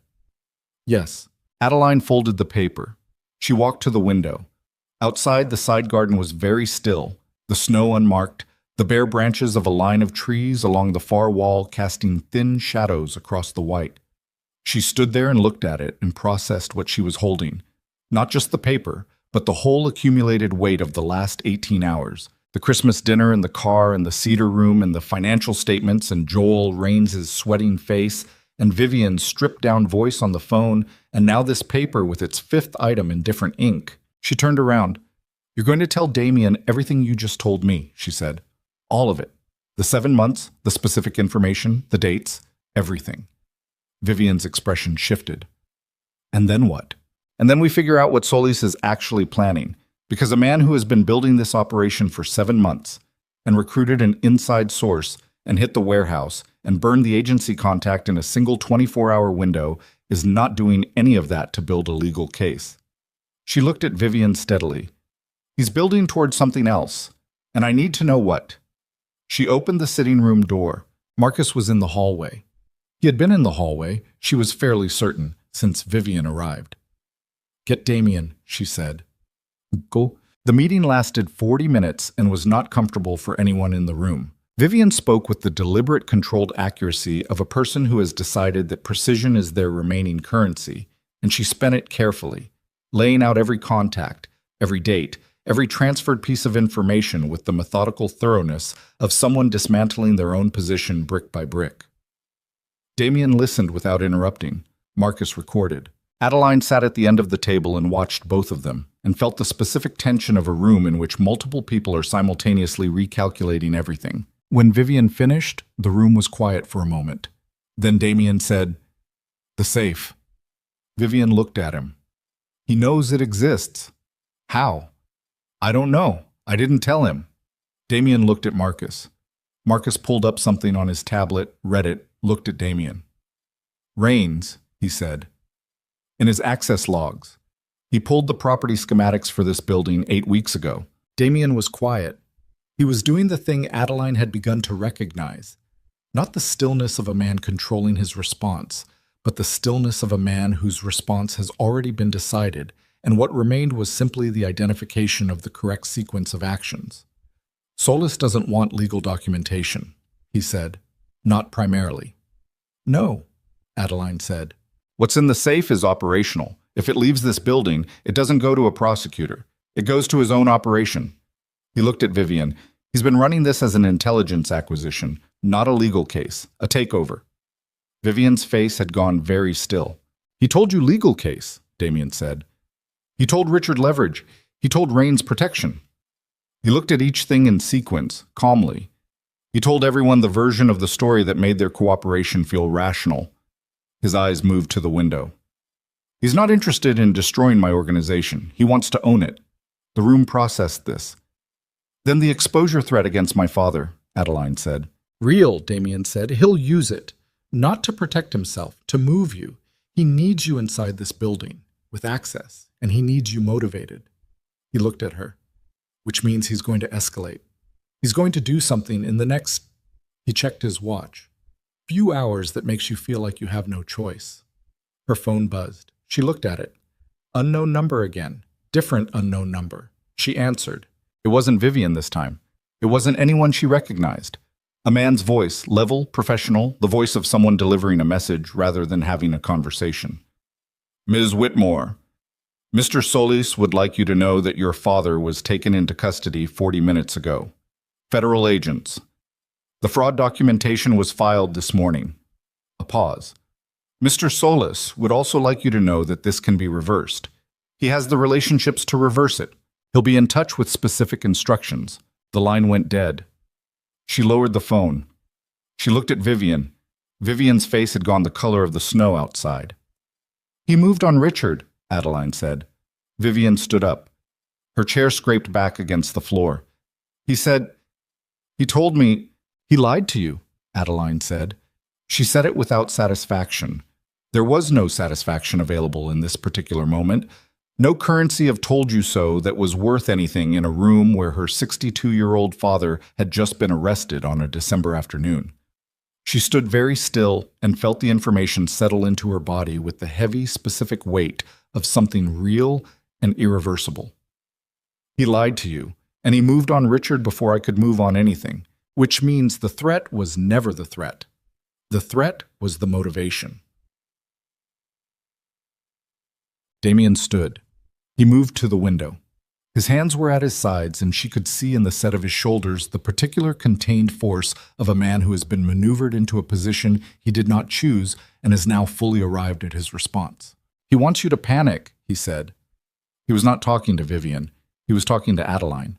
Speaker 1: Yes. Adeline folded the paper. She walked to the window. Outside, the side garden was very still, the snow unmarked, the bare branches of a line of trees along the far wall casting thin shadows across the white. She stood there and looked at it and processed what she was holding. Not just the paper, but the whole accumulated weight of the last 18 hours. The Christmas dinner and the car and the cedar room and the financial statements and Joel Raines's sweating face and Vivian's stripped-down voice on the phone, and now this paper with its 5th item in different ink. She turned around. You're going to tell Damien everything you just told me, she said. All of it. The 7 months, the specific information, the dates, everything. Vivian's expression shifted. And then what? And then we figure out what Solis is actually planning, because a man who has been building this operation for 7 months and recruited an inside source and hit the warehouse and burned the agency contact in a single 24-hour window is not doing any of that to build a legal case. She looked at Vivian steadily. He's building towards something else, and I need to know what. She opened the sitting room door. Marcus was in the hallway. He had been in the hallway, she was fairly certain, since Vivian arrived. Get Damien, she said. Go. The meeting lasted 40 minutes and was not comfortable for anyone in the room. Vivian spoke with the deliberate, controlled accuracy of a person who has decided that precision is their remaining currency, and she spent it carefully, laying out every contact, every date, every transferred piece of information with the methodical thoroughness of someone dismantling their own position brick by brick. Damien listened without interrupting. Marcus recorded. Adeline sat at the end of the table and watched both of them, and felt the specific tension of a room in which multiple people are simultaneously recalculating everything. When Vivian finished, the room was quiet for a moment. Then Damien said, "The safe." Vivian looked at him. "He knows it exists." "How?" "I don't know. I didn't tell him." Damien looked at Marcus. Marcus pulled up something on his tablet, read it, looked at Damien. Rains, he said. In his access logs. He pulled the property schematics for this building 8 weeks ago. Damien was quiet. He was doing the thing Adeline had begun to recognize. Not the stillness of a man controlling his response, but the stillness of a man whose response has already been decided, and what remained was simply the identification of the correct sequence of actions. Solis doesn't want legal documentation, he said. Not primarily. No, Adeline said. What's in the safe is operational. If it leaves this building, it doesn't go to a prosecutor. It goes to his own operation. He looked at Vivian. He's been running this as an intelligence acquisition, not a legal case, a takeover. Vivian's face had gone very still. He told you legal case, Damien said. He told Richard leverage. He told Rain's protection. He looked at each thing in sequence, calmly. He told everyone the version of the story that made their cooperation feel rational. His eyes moved to the window. He's not interested in destroying my organization. He wants to own it. The room processed this. Then the exposure threat against my father, Adeline said. Real, Damien said. He'll use it. Not to protect himself, to move you. He needs you inside this building, with access, and he needs you motivated. He looked at her, which means he's going to escalate. He's going to do something in the next... He checked his watch. Few hours that makes you feel like you have no choice. Her phone buzzed. She looked at it. Unknown number again. Different unknown number. She answered. It wasn't Vivian this time. It wasn't anyone she recognized. A man's voice, level, professional, the voice of someone delivering a message rather than having a conversation. Ms. Whitmore, Mr. Solis would like you to know that your father was taken into custody 40 minutes ago. Federal agents. The fraud documentation was filed this morning. A pause. Mr. Solis would also like you to know that this can be reversed. He has the relationships to reverse it. He'll be in touch with specific instructions. The line went dead. She lowered the phone. She looked at Vivian. Vivian's face had gone the color of the snow outside. He moved on Richard, Adeline said. Vivian stood up. Her chair scraped back against the floor. He said, he told me, he lied to you, Adeline said. She said it without satisfaction. There was no satisfaction available in this particular moment. No currency of told you so that was worth anything in a room where her 62-year-old father had just been arrested on a December afternoon. She stood very still and felt the information settle into her body with the heavy, specific weight of something real and irreversible. He lied to you, and he moved on Richard before I could move on anything, which means the threat was never the threat. The threat was the motivation. Damien stood. He moved to the window. His hands were at his sides, and she could see in the set of his shoulders the particular contained force of a man who has been maneuvered into a position he did not choose and has now fully arrived at his response. He wants you to panic, he said. He was not talking to Vivian. He was talking to Adeline.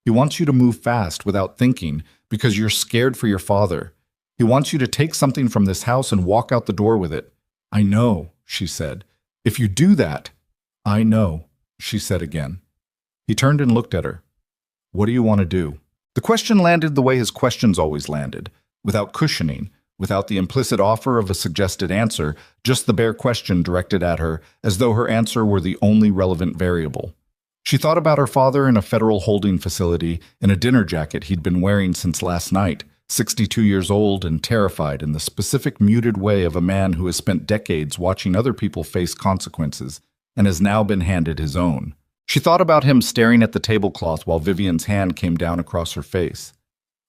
Speaker 1: He wants you to move fast without thinking because you're scared for your father. He wants you to take something from this house and walk out the door with it. I know, she said. If you do that, I know, she said again. He turned and looked at her. What do you want to do? The question landed the way his questions always landed, without cushioning, without the implicit offer of a suggested answer, just the bare question directed at her, as though her answer were the only relevant variable. She thought about her father in a federal holding facility in a dinner jacket he'd been wearing since last night, 62 years old and terrified in the specific muted way of a man who has spent decades watching other people face consequences and has now been handed his own. She thought about him staring at the tablecloth while Vivian's hand came down across her face.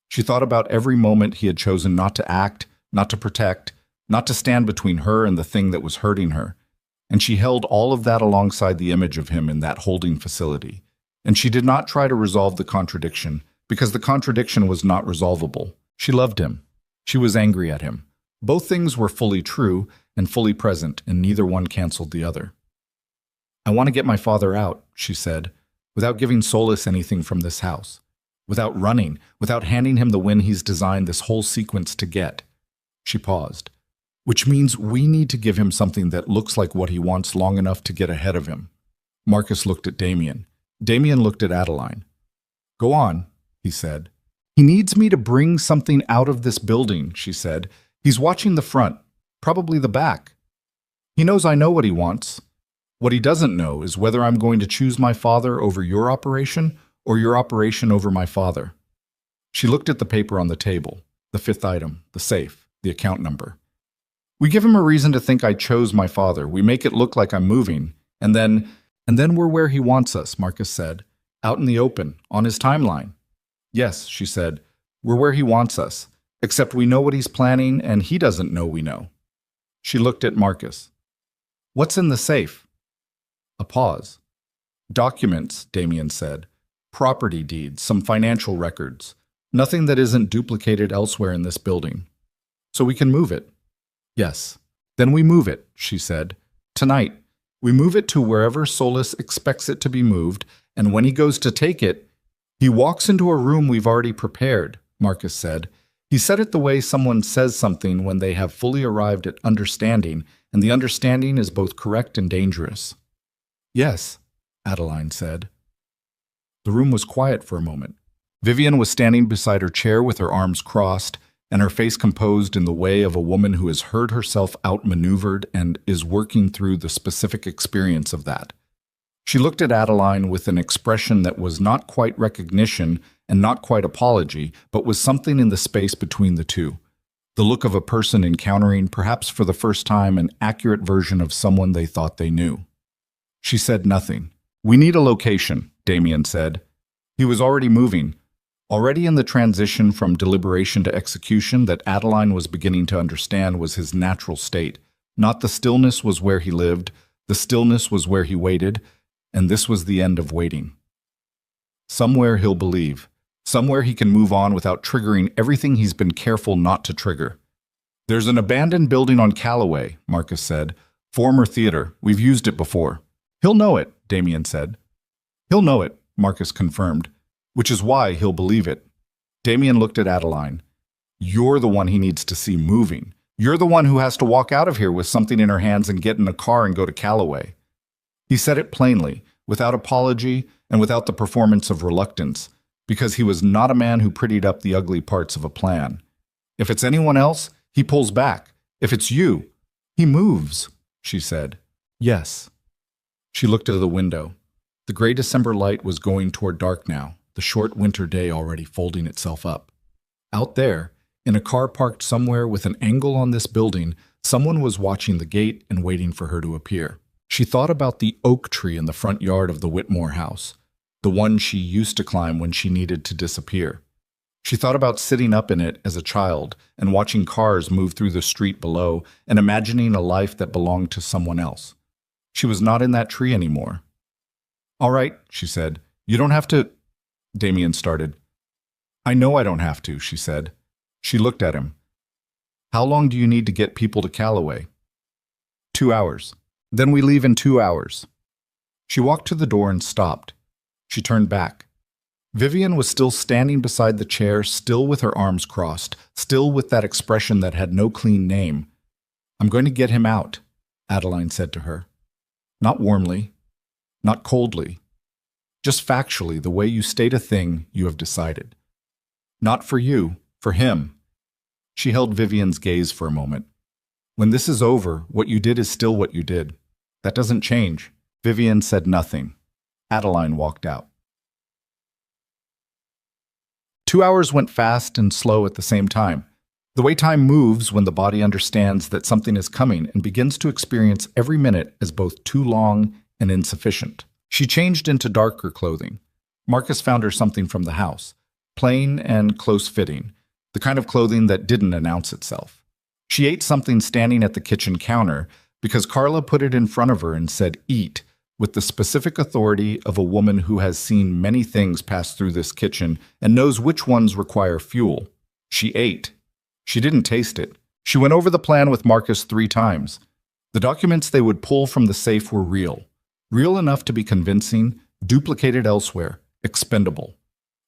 Speaker 1: She thought about every moment he had chosen not to act, not to protect, not to stand between her and the thing that was hurting her. And she held all of that alongside the image of him in that holding facility. And she did not try to resolve the contradiction, because the contradiction was not resolvable. She loved him. She was angry at him. Both things were fully true and fully present, and neither one canceled the other. I want to get my father out, she said, without giving Solis anything from this house, without running, without handing him the win he's designed this whole sequence to get. She paused. Which means we need to give him something that looks like what he wants long enough to get ahead of him. Marcus looked at Damien. Damien looked at Adeline. Go on, he said. He needs me to bring something out of this building, she said. He's watching the front, probably the back. He knows I know what he wants. What he doesn't know is whether I'm going to choose my father over your operation or your operation over my father. She looked at the paper on the table, the fifth item, the safe, the account number. We give him a reason to think I chose my father. We make it look like I'm moving. And then we're where he wants us, Marcus said. Out in the open, on his timeline. Yes, she said, we're where he wants us. Except we know what he's planning and he doesn't know we know. She looked at Marcus. What's in the safe? A pause. Documents, Damien said. Property deeds, some financial records. Nothing that isn't duplicated elsewhere in this building. So we can move it. Yes. Then we move it, she said. Tonight. We move it to wherever Solus expects it to be moved, and when he goes to take it, he walks into a room we've already prepared, Marcus said. He said it the way someone says something when they have fully arrived at understanding, and the understanding is both correct and dangerous. Yes, Adeline said. The room was quiet for a moment. Vivian was standing beside her chair with her arms crossed, and her face composed in the way of a woman who has heard herself outmaneuvered and is working through the specific experience of that. She looked at Adeline with an expression that was not quite recognition and not quite apology, but was something in the space between the two. The look of a person encountering, perhaps for the first time, an accurate version of someone they thought they knew. She said nothing. We need a location, Damien said. He was already moving. Already in the transition from deliberation to execution that Adeline was beginning to understand was his natural state. Not the stillness was where he lived, the stillness was where he waited, and this was the end of waiting. Somewhere he'll believe. Somewhere he can move on without triggering everything he's been careful not to trigger. There's an abandoned building on Callaway, Marcus said. Former theater. We've used it before. He'll know it, Damien said. He'll know it, Marcus confirmed. Which is why he'll believe it. Damien looked at Adeline. You're the one he needs to see moving. You're the one who has to walk out of here with something in her hands and get in a car and go to Callaway. He said it plainly, without apology and without the performance of reluctance, because he was not a man who prettied up the ugly parts of a plan. If it's anyone else, he pulls back. If it's you, he moves, she said. Yes. She looked out of the window. The gray December light was going toward dark now. The short winter day already folding itself up. Out there, in a car parked somewhere with an angle on this building, someone was watching the gate and waiting for her to appear. She thought about the oak tree in the front yard of the Whitmore house, the one she used to climb when she needed to disappear. She thought about sitting up in it as a child and watching cars move through the street below and imagining a life that belonged to someone else. She was not in that tree anymore. All right, she said. You don't have to... Damien started. I know I don't have to, she said. She looked at him. How long do you need to get people to Callaway? 2 hours. Then we leave in 2 hours. She walked to the door and stopped. She turned back. Vivian was still standing beside the chair, still with her arms crossed, still with that expression that had no clean name. I'm going to get him out, Adeline said to her. Not warmly, not coldly. Just factually, the way you state a thing you have decided. Not for you, for him. She held Vivian's gaze for a moment. When this is over, what you did is still what you did. That doesn't change. Vivian said nothing. Adeline walked out. 2 hours went fast and slow at the same time. The way time moves when the body understands that something is coming and begins to experience every minute as both too long and insufficient. She changed into darker clothing. Marcus found her something from the house, plain and close-fitting, the kind of clothing that didn't announce itself. She ate something standing at the kitchen counter because Carla put it in front of her and said, "Eat," with the specific authority of a woman who has seen many things pass through this kitchen and knows which ones require fuel. She ate. She didn't taste it. She went over the plan with Marcus 3 times. The documents they would pull from the safe were real. Real enough to be convincing, duplicated elsewhere, expendable.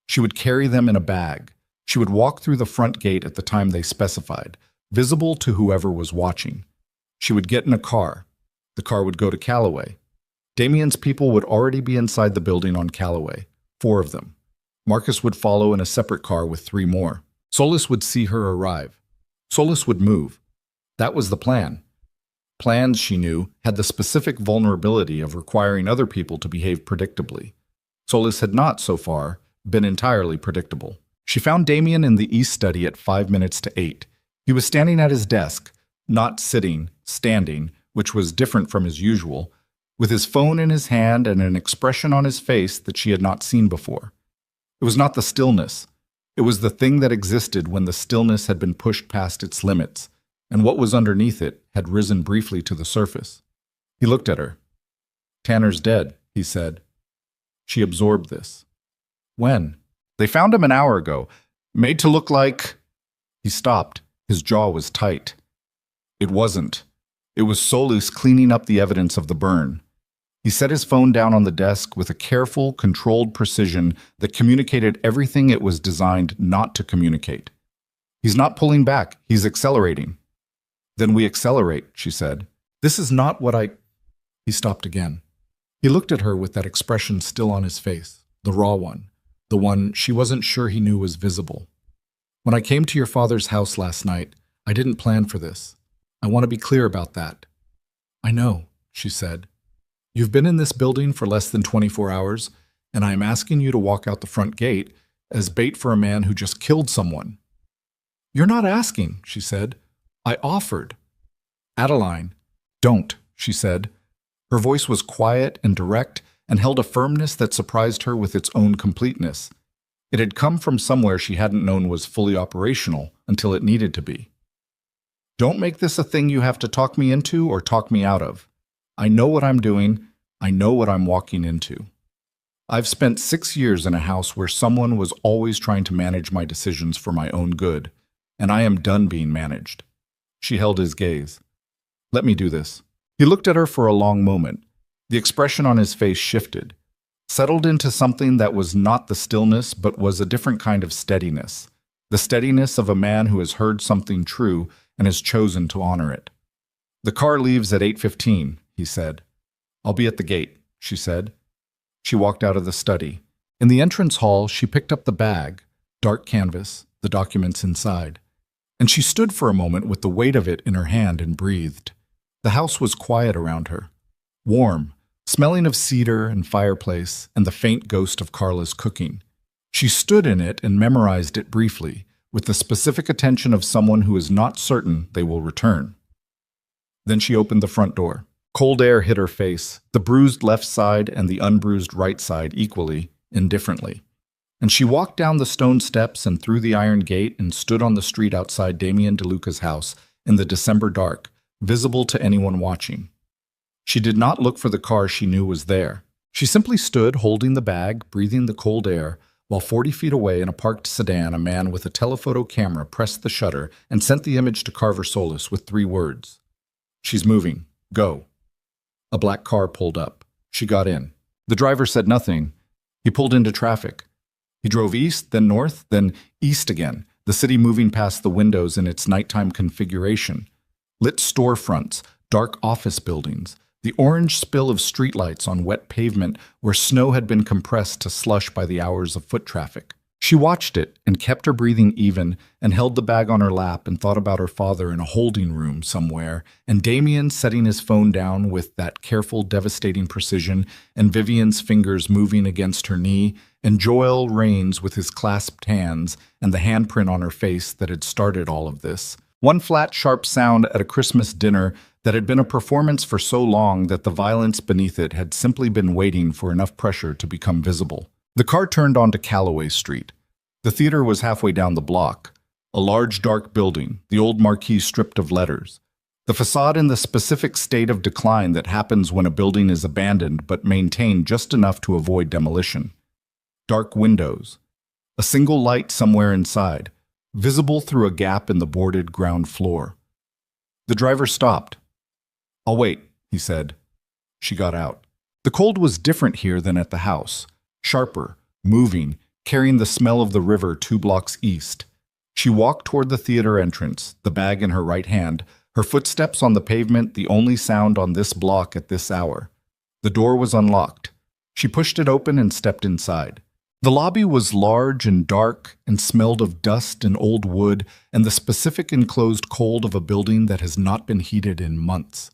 Speaker 1: She would carry them in a bag. She would walk through the front gate at the time they specified, visible to whoever was watching. She would get in a car. The car would go to Callaway. Damien's people would already be inside the building on Callaway, 4 of them. Marcus would follow in a separate car with 3 more. Solus would see her arrive. Solis would move. That was the plan. Plans, she knew, had the specific vulnerability of requiring other people to behave predictably. Solis had not, so far, been entirely predictable. She found Damien in the East Study at 5 minutes to 8. He was standing at his desk, not sitting, standing, which was different from his usual, with his phone in his hand and an expression on his face that she had not seen before. It was not the stillness. It was the thing that existed when the stillness had been pushed past its limits, and what was underneath it had risen briefly to the surface. He looked at her. "Tanner's dead," he said. She absorbed this. "When?" "They found him an hour ago. Made to look like—" He stopped. His jaw was tight. It wasn't. It was Solis cleaning up the evidence of the burn. He set his phone down on the desk with a careful, controlled precision that communicated everything it was designed not to communicate. "He's not pulling back. He's accelerating." "Then we accelerate," she said. "This is not what I—" He stopped again. He looked at her with that expression still on his face, the raw one, the one she wasn't sure he knew was visible. "When I came to your father's house last night, I didn't plan for this. I want to be clear about that." "I know," she said. "You've been in this building for less than 24 hours, and I am asking you to walk out the front gate as bait for a man who just killed someone." "You're not asking," she said. "I offered." "Adeline." "Don't," she said. Her voice was quiet and direct and held a firmness that surprised her with its own completeness. It had come from somewhere she hadn't known was fully operational until it needed to be. "Don't make this a thing you have to talk me into or talk me out of. I know what I'm doing. I know what I'm walking into. I've spent 6 years in a house where someone was always trying to manage my decisions for my own good, and I am done being managed." She held his gaze. "Let me do this." He looked at her for a long moment. The expression on his face shifted, settled into something that was not the stillness but was a different kind of steadiness, the steadiness of a man who has heard something true and has chosen to honor it. "The car leaves at 8:15, he said. "I'll be at the gate," she said. She walked out of the study. In the entrance hall, she picked up the bag, dark canvas, the documents inside, and she stood for a moment with the weight of it in her hand and breathed. The house was quiet around her, warm, smelling of cedar and fireplace and the faint ghost of Carla's cooking. She stood in it and memorized it briefly, with the specific attention of someone who is not certain they will return. Then she opened the front door. Cold air hit her face, the bruised left side and the unbruised right side equally, indifferently. And she walked down the stone steps and through the iron gate and stood on the street outside Damien DeLuca's house in the December dark, visible to anyone watching. She did not look for the car she knew was there. She simply stood holding the bag, breathing the cold air, while 40 feet away in a parked sedan, a man with a telephoto camera pressed the shutter and sent the image to Carver Solis with 3 words. "She's moving. Go." A black car pulled up. She got in. The driver said nothing. He pulled into traffic. He drove east, then north, then east again, the city moving past the windows in its nighttime configuration. Lit storefronts, dark office buildings, the orange spill of streetlights on wet pavement where snow had been compressed to slush by the hours of foot traffic. She watched it and kept her breathing even and held the bag on her lap and thought about her father in a holding room somewhere, and Damien setting his phone down with that careful, devastating precision, and Vivian's fingers moving against her knee, and Joel Raines with his clasped hands and the handprint on her face that had started all of this. One flat, sharp sound at a Christmas dinner that had been a performance for so long that the violence beneath it had simply been waiting for enough pressure to become visible. The car turned onto Calloway Street. The theater was halfway down the block. A large, dark building, the old marquee stripped of letters. The facade in the specific state of decline that happens when a building is abandoned but maintained just enough to avoid demolition. Dark windows. A single light somewhere inside, visible through a gap in the boarded ground floor. The driver stopped. "I'll wait," he said. She got out. The cold was different here than at the house. Sharper, moving, carrying the smell of the river 2 blocks east. She walked toward the theater entrance, the bag in her right hand, her footsteps on the pavement the only sound on this block at this hour. The door was unlocked. She pushed it open and stepped inside. The lobby was large and dark and smelled of dust and old wood and the specific enclosed cold of a building that has not been heated in months.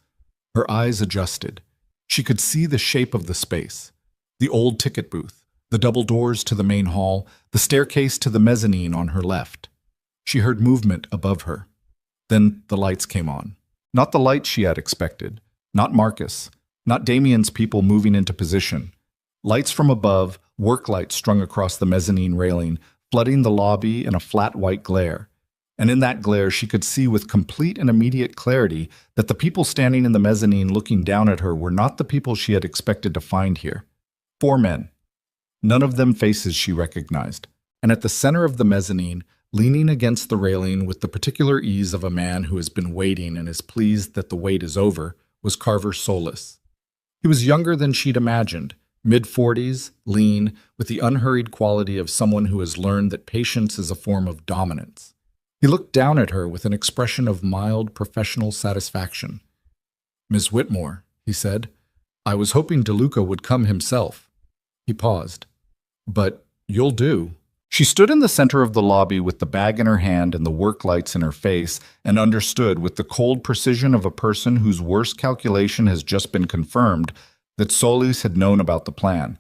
Speaker 1: Her eyes adjusted. She could see the shape of the space. The old ticket booth, the double doors to the main hall, the staircase to the mezzanine on her left. She heard movement above her. Then the lights came on. Not the lights she had expected. Not Marcus. Not Damien's people moving into position. Lights from above, work lights strung across the mezzanine railing, flooding the lobby in a flat white glare. And in that glare she could see with complete and immediate clarity that the people standing in the mezzanine looking down at her were not the people she had expected to find here. 4 men. None of them faces she recognized. And at the center of the mezzanine, leaning against the railing with the particular ease of a man who has been waiting and is pleased that the wait is over, was Carver Solis. He was younger than she'd imagined, mid-40s, lean, with the unhurried quality of someone who has learned that patience is a form of dominance. He looked down at her with an expression of mild professional satisfaction. "Miss Whitmore," he said, "I was hoping DeLuca would come himself." He paused. "But you'll do." She stood in the center of the lobby with the bag in her hand and the work lights in her face and understood with the cold precision of a person whose worst calculation has just been confirmed that Solis had known about the plan.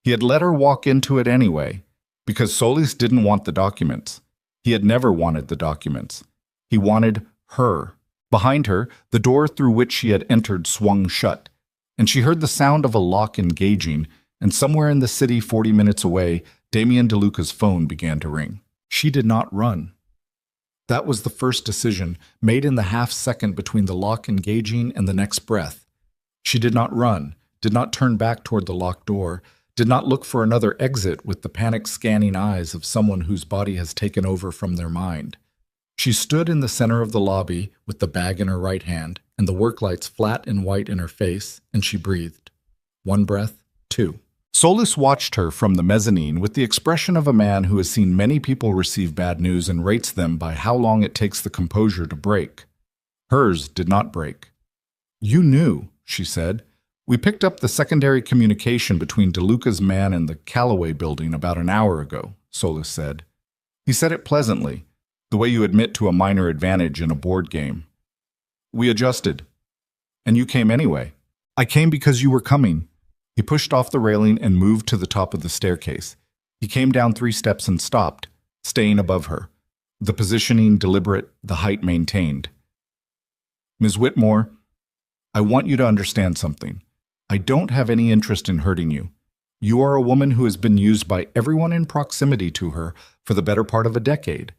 Speaker 1: He had let her walk into it anyway, because Solis didn't want the documents. He had never wanted the documents. He wanted her. Behind her, the door through which she had entered swung shut, and she heard the sound of a lock engaging, and somewhere in the city 40 minutes away, Damien DeLuca's phone began to ring. She did not run. That was the first decision, made in the half-second between the lock engaging and the next breath. She did not run, did not turn back toward the locked door, did not look for another exit with the panic-scanning eyes of someone whose body has taken over from their mind. She stood in the center of the lobby with the bag in her right hand and the work lights flat and white in her face, and she breathed. 1 breath, 2. Solis watched her from the mezzanine with the expression of a man who has seen many people receive bad news and rates them by how long it takes the composure to break. Hers did not break. "You knew," she said. "We picked up the secondary communication between DeLuca's man and the Callaway building about an hour ago," Solis said. He said it pleasantly, the way you admit to a minor advantage in a board game. "We adjusted. And you came anyway." "I came because you were coming." He pushed off the railing and moved to the top of the staircase. He came down 3 steps and stopped, staying above her. The positioning deliberate, the height maintained. "Ms. Whitmore, I want you to understand something. I don't have any interest in hurting you. You are a woman who has been used by everyone in proximity to her for the better part of a decade,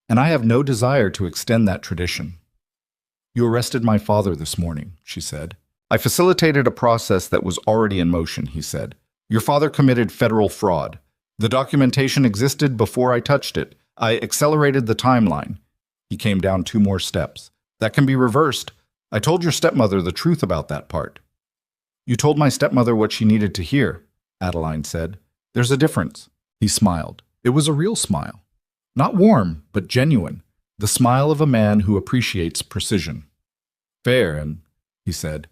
Speaker 1: and I have no desire to extend that tradition." "You arrested my father this morning," she said. "I facilitated a process that was already in motion," he said. "Your father committed federal fraud. The documentation existed before I touched it. I accelerated the timeline." He came down 2 more steps. "That can be reversed. I told your stepmother the truth about that part." "You told my stepmother what she needed to hear," Adeline said. "There's a difference." He smiled. It was a real smile. Not warm, but genuine. The smile of a man who appreciates precision. "Fair, and," he said.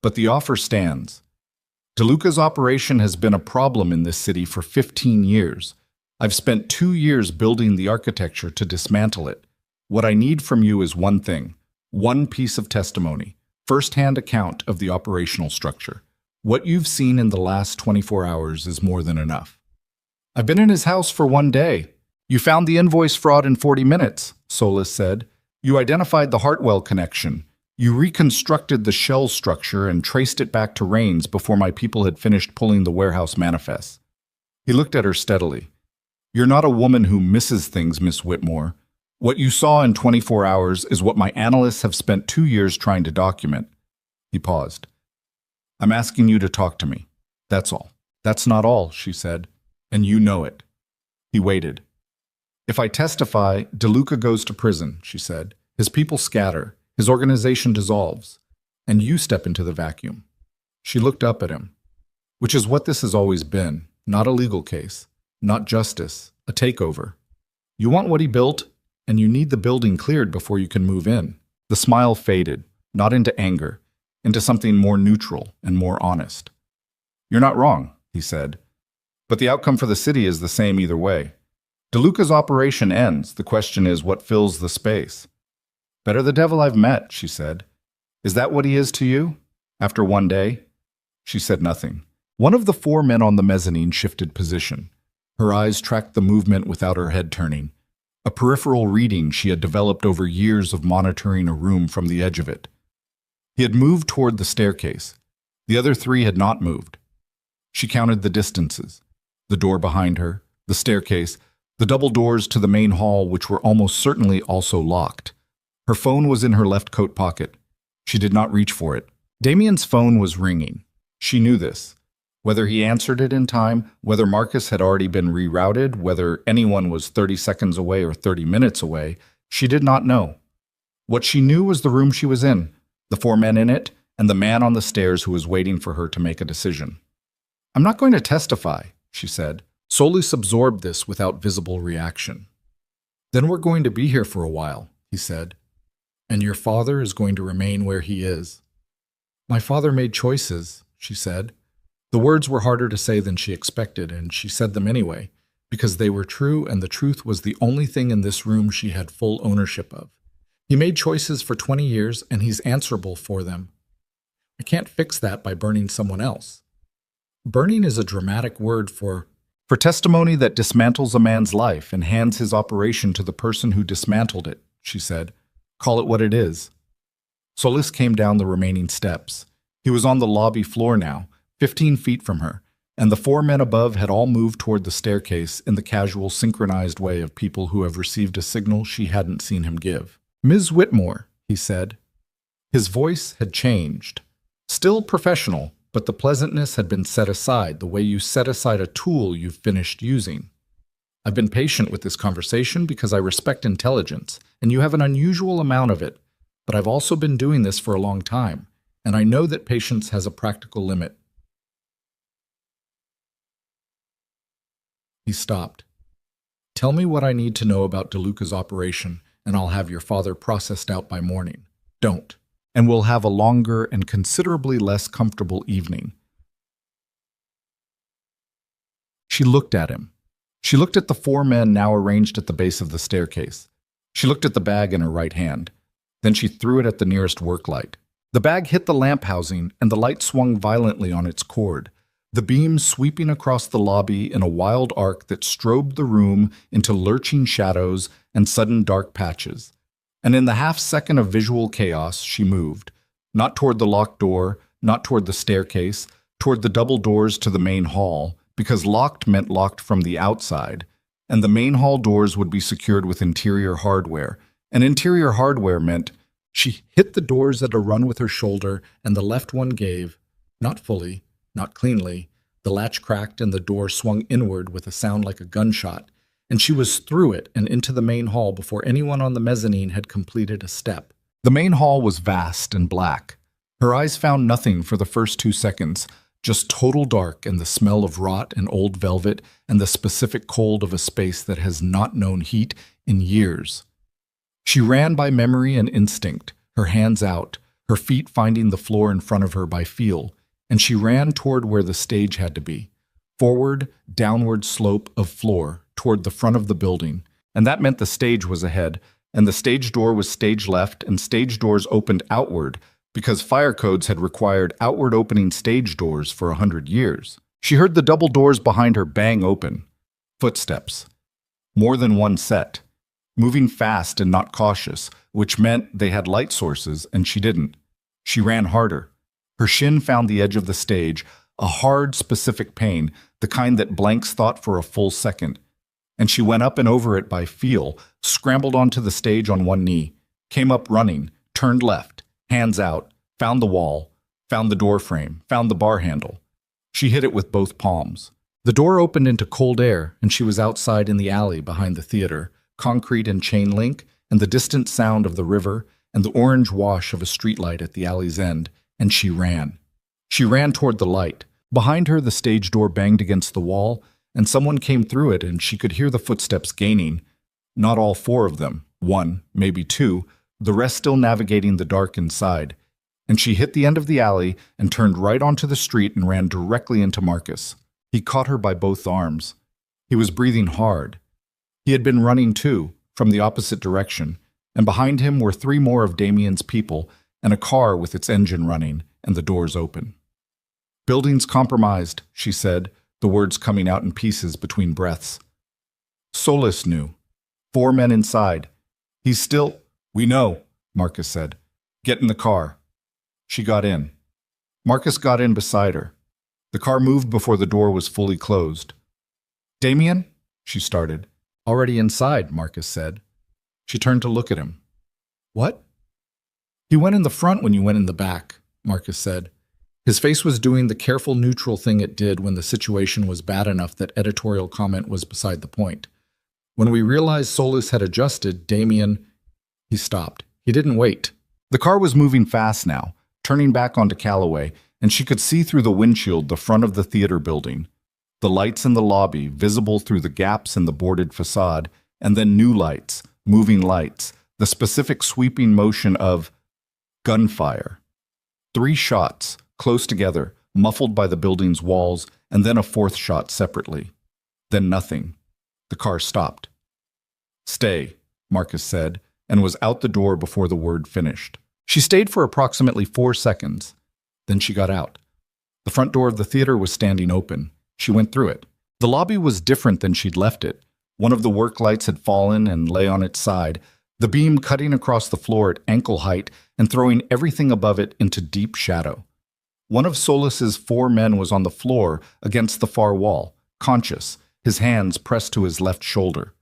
Speaker 1: "But the offer stands. DeLuca's operation has been a problem in this city for 15 years. I've spent 2 years building the architecture to dismantle it. What I need from you is one thing, one piece of testimony, first-hand account of the operational structure. What you've seen in the last 24 hours is more than enough." "I've been in his house for 1 day. You found the invoice fraud in 40 minutes, Solis said. "You identified the Hartwell connection. You reconstructed the shell structure and traced it back to Rains before my people had finished pulling the warehouse manifests." He looked at her steadily. "You're not a woman who misses things, Miss Whitmore. What you saw in 24 hours is what my analysts have spent 2 years trying to document." He paused. "I'm asking you to talk to me. That's all." "That's not all," she said, "and you know it." He waited. "If I testify, DeLuca goes to prison," she said. "His people scatter. His organization dissolves, and you step into the vacuum." She looked up at him. "Which is what this has always been, not a legal case, not justice, a takeover. You want what he built, and you need the building cleared before you can move in." The smile faded, not into anger, into something more neutral and more honest. "You're not wrong," he said. But the outcome for the city is the same either way. DeLuca's operation ends. The question is what fills the space. Better the devil I've met, she said. Is that what he is to you? After one day? She said nothing. One of the four men on the mezzanine shifted position. Her eyes tracked the movement without her head turning. A peripheral reading she had developed over years of monitoring a room from the edge of it. He had moved toward the staircase. The other three had not moved. She counted the distances. The door behind her, the staircase, the double doors to the main hall, which were almost certainly also locked. Her phone was in her left coat pocket. She did not reach for it. Damien's phone was ringing. She knew this. Whether he answered it in time, whether Marcus had already been rerouted, whether anyone was 30 seconds away or 30 minutes away, she did not know. What she knew was the room she was in, the four men in it, and the man on the stairs who was waiting for her to make a decision. I'm not going to testify, she said. Solis absorbed this without visible reaction. Then we're going to be here for a while, he said. And your father is going to remain where he is. My father made choices, she said. The words were harder to say than she expected, and she said them anyway, because they were true and the truth was the only thing in this room she had full ownership of. He made choices for 20 years, and he's answerable for them. I can't fix that by burning someone else. Burning is a dramatic word for testimony that dismantles a man's life and hands his operation to the person who dismantled it, she said. Call it what it is. Solis came down the remaining steps. He was on the lobby floor now, 15 feet from her, and the four men above had all moved toward the staircase in the casual, synchronized way of people who have received a signal she hadn't seen him give. Ms. Whitmore, he said. His voice had changed. Still professional, but the pleasantness had been set aside, the way you set aside a tool you've finished using. I've been patient with this conversation because I respect intelligence, and you have an unusual amount of it, but I've also been doing this for a long time, and I know that patience has a practical limit. He stopped. Tell me what I need to know about DeLuca's operation, and I'll have your father processed out by morning. Don't. And we'll have a longer and considerably less comfortable evening. She looked at him. She looked at the four men now arranged at the base of the staircase. She looked at the bag in her right hand. Then she threw it at the nearest work light. The bag hit the lamp housing, and the light swung violently on its cord, the beam sweeping across the lobby in a wild arc that strobed the room into lurching shadows and sudden dark patches. And in the half-second of visual chaos, she moved, not toward the locked door, not toward the staircase, toward the double doors to the main hall, because locked meant locked from the outside, and the main hall doors would be secured with interior hardware, and interior hardware meant she hit the doors at a run with her shoulder, and the left one gave, not fully, not cleanly. The latch cracked and the door swung inward with a sound like a gunshot, and she was through it and into the main hall before anyone on the mezzanine had completed a step. The main hall was vast and black. Her eyes found nothing for the first 2 seconds, just total dark and the smell of rot and old velvet and the specific cold of a space that has not known heat in years. She ran by memory and instinct, her hands out, her feet finding the floor in front of her by feel, and she ran toward where the stage had to be. Forward, downward slope of floor toward the front of the building, and that meant the stage was ahead, and the stage door was stage left, and stage doors opened outward, because fire codes had required outward opening stage doors for 100 years. She heard the double doors behind her bang open. Footsteps. More than one set. Moving fast and not cautious, which meant they had light sources, and she didn't. She ran harder. Her shin found the edge of the stage, a hard, specific pain, the kind that blanks thought for a full second. And she went up and over it by feel, scrambled onto the stage on one knee, came up running, turned left, hands out, found the wall, found the door frame, found the bar handle. She hit it with both palms. The door opened into cold air, and she was outside in the alley behind the theater, concrete and chain link, and the distant sound of the river, and the orange wash of a streetlight at the alley's end, and she ran. She ran toward the light. Behind her, the stage door banged against the wall, and someone came through it, and she could hear the footsteps gaining. Not all four of them, one, maybe two, the rest still navigating the dark inside. And she hit the end of the alley and turned right onto the street and ran directly into Marcus. He caught her by both arms. He was breathing hard. He had been running too, from the opposite direction, and behind him were 3 more of Damien's people and a car with its engine running and the doors open. "Building's compromised," she said, the words coming out in pieces between breaths. Solis knew. 4 men inside. "He's still—" "We know," Marcus said. "Get in the car." She got in. Marcus got in beside her. The car moved before the door was fully closed. "Damien?" she started. "Already inside," Marcus said. She turned to look at him. "What?" "He went in the front when you went in the back," Marcus said. His face was doing the careful neutral thing it did when the situation was bad enough that editorial comment was beside the point. "When we realized Solis had adjusted, Damien—" He stopped. He didn't wait. The car was moving fast now, turning back onto Calloway, and she could see through the windshield the front of the theater building. The lights in the lobby, visible through the gaps in the boarded facade, and then new lights, moving lights, the specific sweeping motion of gunfire. 3 shots, close together, muffled by the building's walls, and then a 4th shot separately. Then nothing. The car stopped. "Stay," Marcus said, and was out the door before the word finished. She stayed for approximately 4 seconds. Then she got out. The front door of the theater was standing open. She went through it. The lobby was different than she'd left it. One of the work lights had fallen and lay on its side, the beam cutting across the floor at ankle height and throwing everything above it into deep shadow. One of Solis's 4 men was on the floor against the far wall, conscious, his hands pressed to his left shoulder.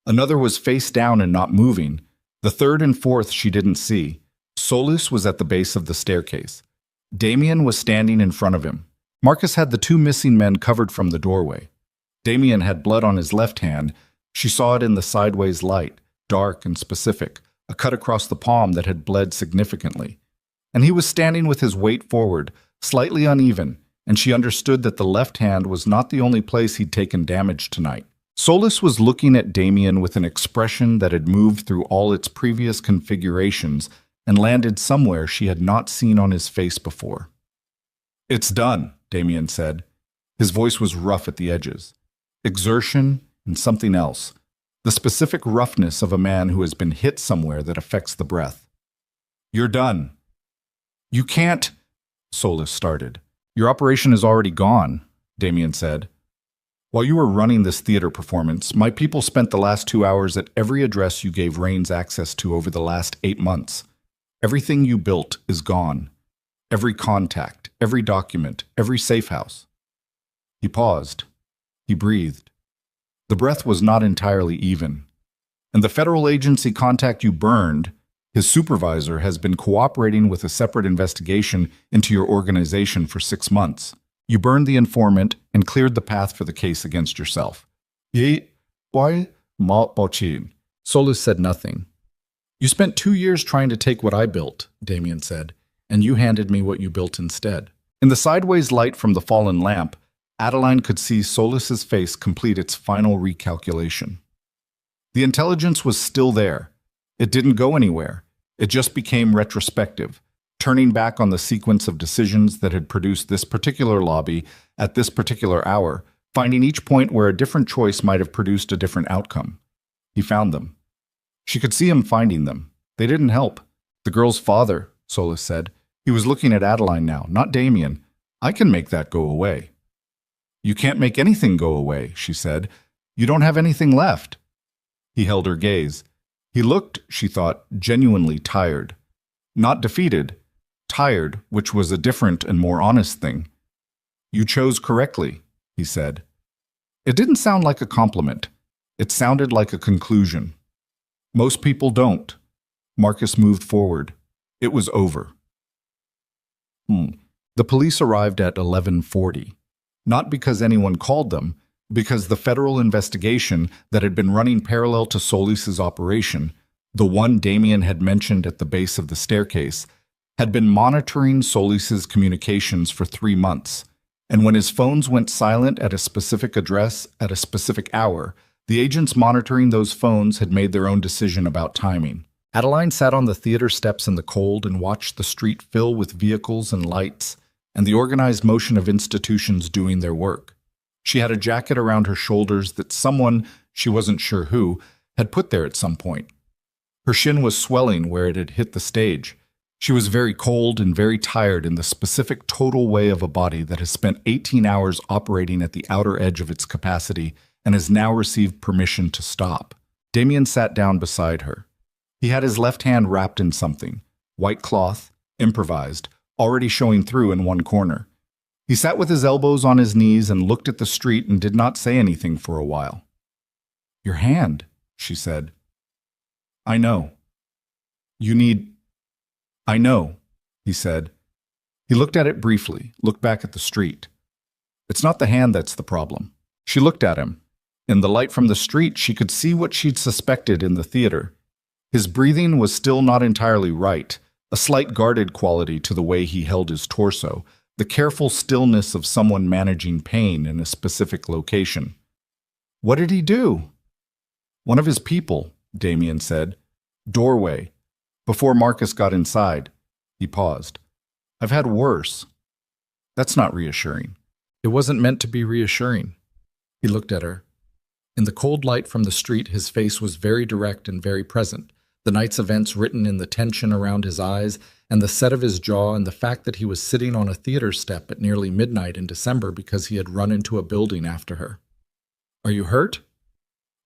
Speaker 1: Another was face down and not moving. The 3rd and 4th she didn't see. Solis was at the base of the staircase. Damien was standing in front of him. Marcus had the 2 missing men covered from the doorway. Damien had blood on his left hand. She saw it in the sideways light, dark and specific, a cut across the palm that had bled significantly. And he was standing with his weight forward, slightly uneven, and she understood that the left hand was not the only place he'd taken damage tonight. Solis was looking at Damien with an expression that had moved through all its previous configurations and landed somewhere she had not seen on his face before. "It's done," Damien said. His voice was rough at the edges. Exertion and something else. The specific roughness of a man who has been hit somewhere that affects the breath. "You're done." "You can't—" Solis started. "Your operation is already gone," Damien said. "While you were running this theater performance, my people spent the last 2 hours at every address you gave Rains access to over the last 8 months. Everything you built is gone. Every contact, every document, every safe house." He paused. He breathed. The breath was not entirely even. "And the federal agency contact you burned, his supervisor, has been cooperating with a separate investigation into your organization for 6 months. You burned the informant and cleared the path for the case against yourself." Why? Solis said nothing. "You spent 2 years trying to take what I built," Damien said, "and you handed me what you built instead." In the sideways light from the fallen lamp, Adeline could see Solis's face complete its final recalculation. The intelligence was still there. It didn't go anywhere. It just became retrospective, turning back on the sequence of decisions that had produced this particular lobby at this particular hour, finding each point where a different choice might have produced a different outcome. He found them. She could see him finding them. They didn't help. "The girl's father," Solis said. He was looking at Adeline now, not Damien. "I can make that go away." "You can't make anything go away," she said. "You don't have anything left." He held her gaze. He looked, she thought, genuinely tired. Not defeated. Tired, which was a different and more honest thing. "You chose correctly," he said. It didn't sound like a compliment. It sounded like a conclusion. "Most people don't." Marcus moved forward. It was over. The police arrived at 11:40. Not because anyone called them, because the federal investigation that had been running parallel to Solis's operation, the one Damien had mentioned at the base of the staircase, had been monitoring Solis's communications for 3 months. And when his phones went silent at a specific address at a specific hour, the agents monitoring those phones had made their own decision about timing. Adeline sat on the theater steps in the cold and watched the street fill with vehicles and lights, and the organized motion of institutions doing their work. She had a jacket around her shoulders that someone, she wasn't sure who, had put there at some point. Her shin was swelling where it had hit the stage. She was very cold and very tired in the specific total way of a body that has spent 18 hours operating at the outer edge of its capacity and has now received permission to stop. Damien sat down beside her. He had his left hand wrapped in something, white cloth, improvised, already showing through in one corner. He sat with his elbows on his knees and looked at the street and did not say anything for a while. "Your hand," she said. "I know. You need—" "I know," he said. He looked at it briefly, looked back at the street. "It's not the hand that's the problem." She looked at him. In the light from the street, she could see what she'd suspected in the theater. His breathing was still not entirely right, a slight guarded quality to the way he held his torso, the careful stillness of someone managing pain in a specific location. What did he do? "One of his people," Damien said. "Doorway. Before Marcus got inside." He paused. "I've had worse." That's not reassuring. It wasn't meant to be reassuring. He looked at her. In the cold light from the street, his face was very direct and very present, the night's events written in the tension around his eyes, and the set of his jaw, and the fact that he was sitting on a theater step at nearly midnight in December because he had run into a building after her. "Are you hurt?"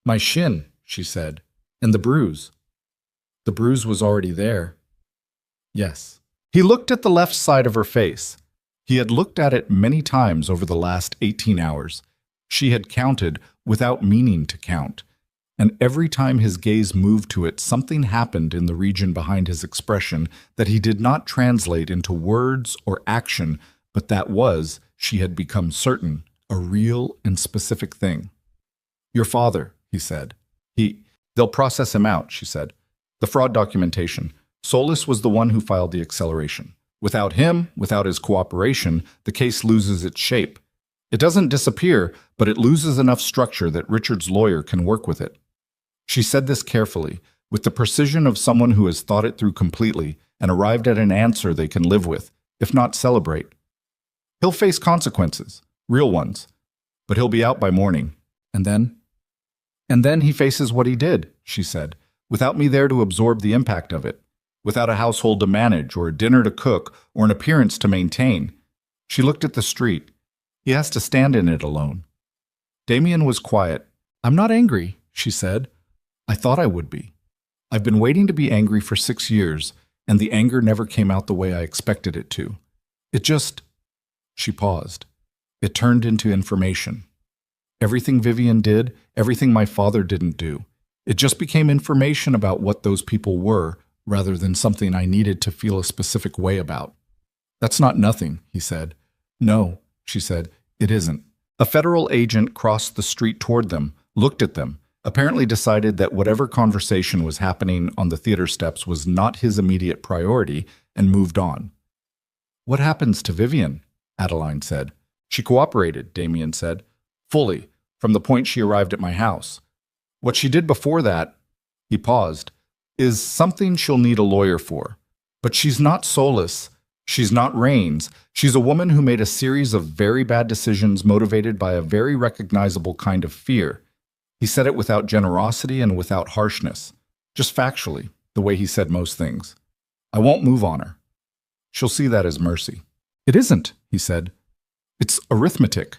Speaker 1: "My shin," she said. "And the bruise." The bruise was already there. Yes. He looked at the left side of her face. He had looked at it many times over the last 18 hours. She had counted without meaning to count. And every time his gaze moved to it, something happened in the region behind his expression that he did not translate into words or action, but that was, she had become certain, a real and specific thing. "Your father," he said. They'll process him out," she said. "The fraud documentation. Solis was the one who filed the acceleration. Without him, without his cooperation, the case loses its shape. It doesn't disappear, but it loses enough structure that Richard's lawyer can work with it." She said this carefully, with the precision of someone who has thought it through completely and arrived at an answer they can live with, if not celebrate. "He'll face consequences, real ones, but he'll be out by morning. And then?" "And then he faces what he did," she said, "without me there to absorb the impact of it, without a household to manage or a dinner to cook or an appearance to maintain." She looked at the street. "He has to stand in it alone." Damien was quiet. "I'm not angry," she said. "I thought I would be. I've been waiting to be angry for 6 years, and the anger never came out the way I expected it to. It just—" She paused. "It turned into information. Everything Vivian did, everything my father didn't do. It just became information about what those people were, rather than something I needed to feel a specific way about." "That's not nothing," he said. "No," she said, "it isn't." A federal agent crossed the street toward them, looked at them, apparently decided that whatever conversation was happening on the theater steps was not his immediate priority, and moved on. "What happens to Vivian?" Adeline said. "She cooperated," Damien said. "Fully, from the point she arrived at my house. What she did before that," he paused, "is something she'll need a lawyer for. But she's not Solis. She's not Rains. She's a woman who made a series of very bad decisions motivated by a very recognizable kind of fear." He said it without generosity and without harshness, just factually, the way he said most things. "I won't move on her. She'll see that as mercy." "It isn't," he said. "It's arithmetic.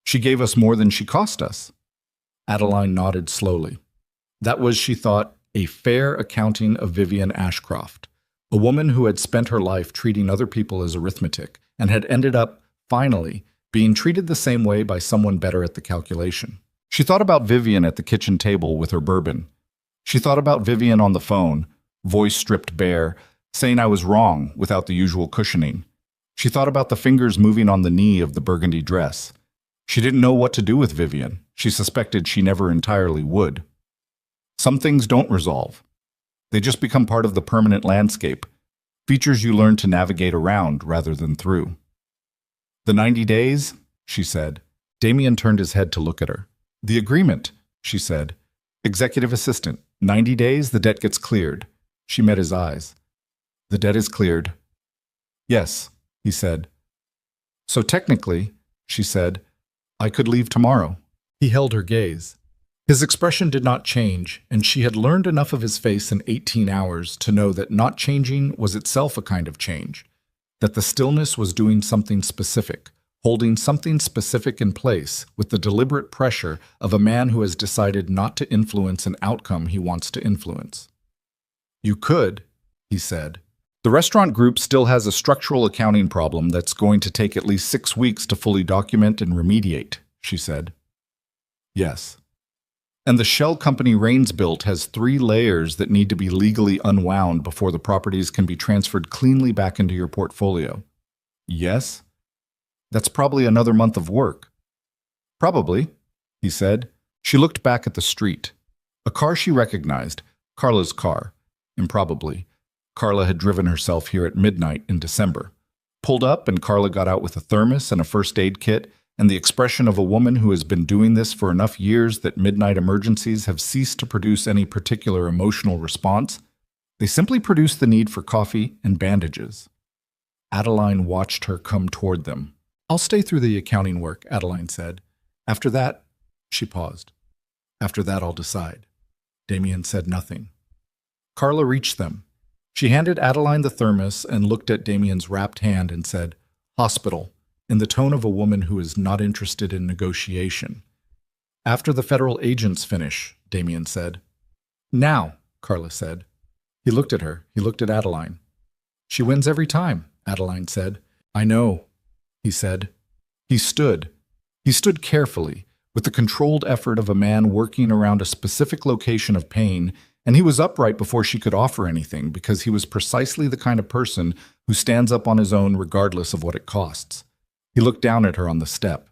Speaker 1: She gave us more than she cost us." Adeline nodded slowly. That was, she thought, a fair accounting of Vivian Ashcroft, a woman who had spent her life treating other people as arithmetic and had ended up, finally, being treated the same way by someone better at the calculation. She thought about Vivian at the kitchen table with her bourbon. She thought about Vivian on the phone, voice stripped bare, saying I was wrong without the usual cushioning. She thought about the fingers moving on the knee of the burgundy dress. She didn't know what to do with Vivian. She suspected she never entirely would. Some things don't resolve. They just become part of the permanent landscape, features you learn to navigate around rather than through. "The 90 days?" she said. Damien turned his head to look at her. "The agreement," she said. "Executive assistant. 90 days, the debt gets cleared." She met his eyes. "The debt is cleared." "Yes," he said. "So technically," she said, I could leave tomorrow. He held her gaze. His expression did not change, and she had learned enough of his face in 18 hours to know that not changing was itself a kind of change, that the stillness was doing something specific, holding something specific in place with the deliberate pressure of a man who has decided not to influence an outcome he wants to influence. You could, he said. The restaurant group still has a structural accounting problem that's going to take at least 6 weeks to fully document and remediate, she said. Yes. And the shell company Rains built has 3 layers that need to be legally unwound before the properties can be transferred cleanly back into your portfolio. Yes? That's probably another month of work. Probably, he said. She looked back at the street. A car she recognized, Carla's car. Improbably, Carla had driven herself here at midnight in December. Pulled up and Carla got out with a thermos and a first aid kit, and the expression of a woman who has been doing this for enough years that midnight emergencies have ceased to produce any particular emotional response. They simply produce the need for coffee and bandages. Adeline watched her come toward them. I'll stay through the accounting work, Adeline said. After that, she paused. After that, I'll decide. Damien said nothing. Carla reached them. She handed Adeline the thermos and looked at Damien's wrapped hand and said, "Hospital," in the tone of a woman who is not interested in negotiation. "After the federal agents finish," Damien said. "Now," Carla said. He looked at her. He looked at Adeline. "She wins every time," Adeline said. "I know," he said. He stood. He stood carefully, with the controlled effort of a man working around a specific location of pain, and he was upright before she could offer anything because he was precisely the kind of person who stands up on his own regardless of what it costs. He looked down at her on the step.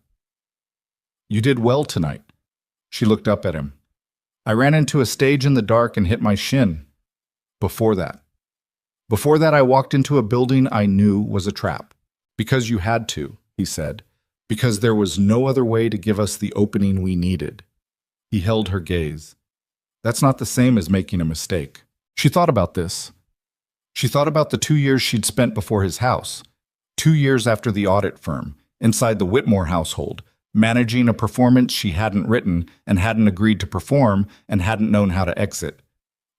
Speaker 1: "You did well tonight." She looked up at him. "I ran into a stage in the dark and hit my shin. Before that I walked into a building I knew was a trap. Because you had to," he said. "Because there was no other way to give us the opening we needed." He held her gaze. That's not the same as making a mistake. She thought about this. She thought about the 2 years she'd spent before his house, 2 years after the audit firm, inside the Whitmore household, managing a performance she hadn't written and hadn't agreed to perform and hadn't known how to exit.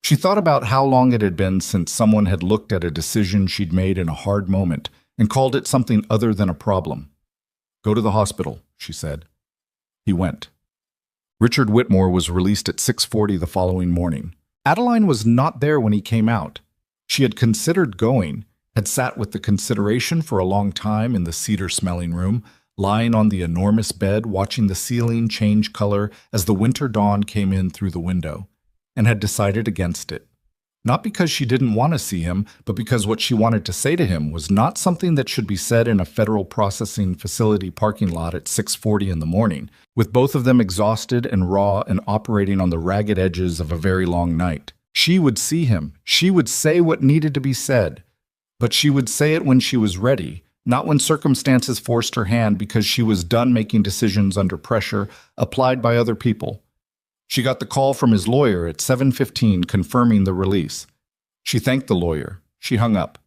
Speaker 1: She thought about how long it had been since someone had looked at a decision she'd made in a hard moment and called it something other than a problem. "Go to the hospital," she said. He went. Richard Whitmore was released at 6:40 the following morning. Adeline was not there when he came out. She had considered going, had sat with the consideration for a long time in the cedar-smelling room, lying on the enormous bed watching the ceiling change color as the winter dawn came in through the window, and had decided against it. Not because she didn't want to see him, but because what she wanted to say to him was not something that should be said in a federal processing facility parking lot at 6:40 in the morning, with both of them exhausted and raw and operating on the ragged edges of a very long night. She would see him. She would say what needed to be said. But she would say it when she was ready, not when circumstances forced her hand because she was done making decisions under pressure applied by other people. She got the call from his lawyer at 7:15 confirming the release. She thanked the lawyer. She hung up.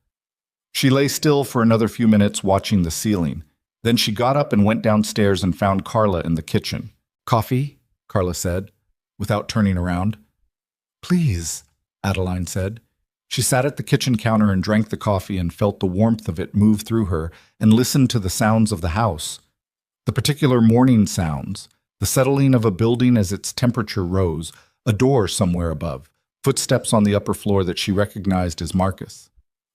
Speaker 1: She lay still for another few minutes watching the ceiling. Then she got up and went downstairs and found Carla in the kitchen. "Coffee?" Carla said, without turning around. "Please," Adeline said. She sat at the kitchen counter and drank the coffee and felt the warmth of it move through her and listened to the sounds of the house. The particular morning sounds, the settling of a building as its temperature rose, a door somewhere above, footsteps on the upper floor that she recognized as Marcus.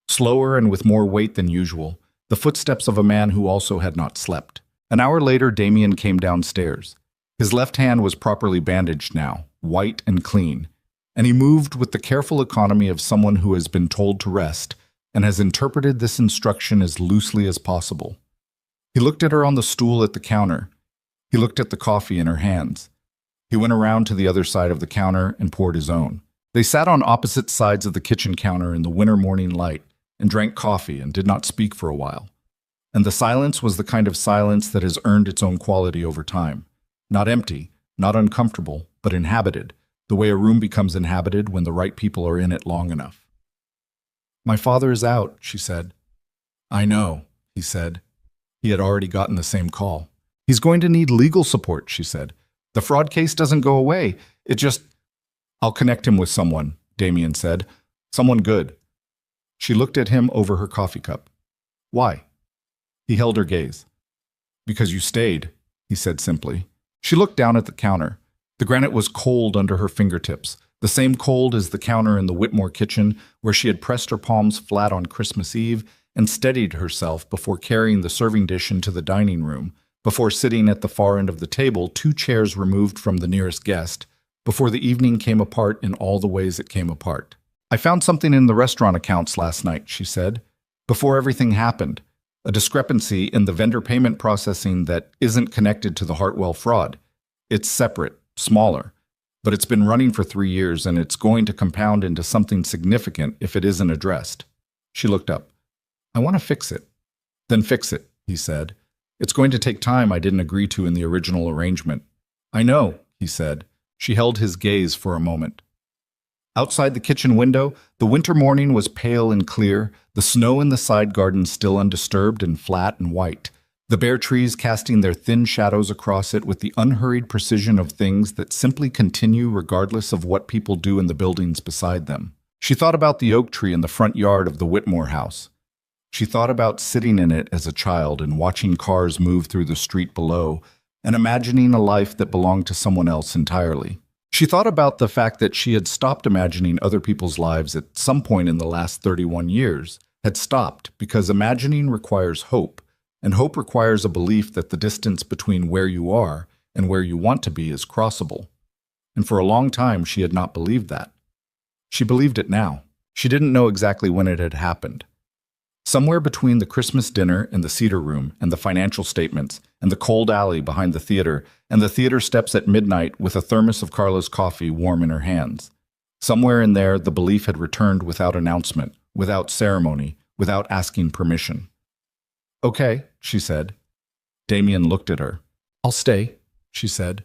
Speaker 1: Slower and with more weight than usual, the footsteps of a man who also had not slept. An hour later, Damien came downstairs. His left hand was properly bandaged now, white and clean, and he moved with the careful economy of someone who has been told to rest and has interpreted this instruction as loosely as possible. He looked at her on the stool at the counter. He looked at the coffee in her hands. He went around to the other side of the counter and poured his own. They sat on opposite sides of the kitchen counter in the winter morning light and drank coffee and did not speak for a while. And the silence was the kind of silence that has earned its own quality over time. Not empty, not uncomfortable, but inhabited, the way a room becomes inhabited when the right people are in it long enough. "My father is out," she said. "I know," he said. He had already gotten the same call. He's going to need legal support, she said. The fraud case doesn't go away. It just... I'll connect him with someone, Damien said. Someone good. She looked at him over her coffee cup. Why? He held her gaze. Because you stayed, he said simply. She looked down at the counter. The granite was cold under her fingertips, the same cold as the counter in the Whitmore kitchen where she had pressed her palms flat on Christmas Eve and steadied herself before carrying the serving dish into the dining room, before sitting at the far end of the table 2 chairs removed from the nearest guest, before the evening came apart in all the ways it came apart. I found something in the restaurant accounts last night, she said, before everything happened, a discrepancy in the vendor payment processing that isn't connected to the Hartwell fraud. It's separate, smaller, but it's been running for 3 years and it's going to compound into something significant if it isn't addressed. She looked up. I want to fix it. Then fix it, he said. It's going to take time I didn't agree to in the original arrangement. I know, he said. She held his gaze for a moment. Outside the kitchen window, the winter morning was pale and clear, the snow in the side garden still undisturbed and flat and white, the bare trees casting their thin shadows across it with the unhurried precision of things that simply continue regardless of what people do in the buildings beside them. She thought about the oak tree in the front yard of the Whitmore house. She thought about sitting in it as a child and watching cars move through the street below and imagining a life that belonged to someone else entirely. She thought about the fact that she had stopped imagining other people's lives at some point in the last 31 years, had stopped because imagining requires hope, and hope requires a belief that the distance between where you are and where you want to be is crossable. And for a long time, she had not believed that. She believed it now. She didn't know exactly when it had happened. Somewhere between the Christmas dinner and the cedar room and the financial statements and the cold alley behind the theater and the theater steps at midnight with a thermos of Carla's coffee warm in her hands. Somewhere in there, the belief had returned without announcement, without ceremony, without asking permission. Okay, she said. Damien looked at her. I'll stay, she said.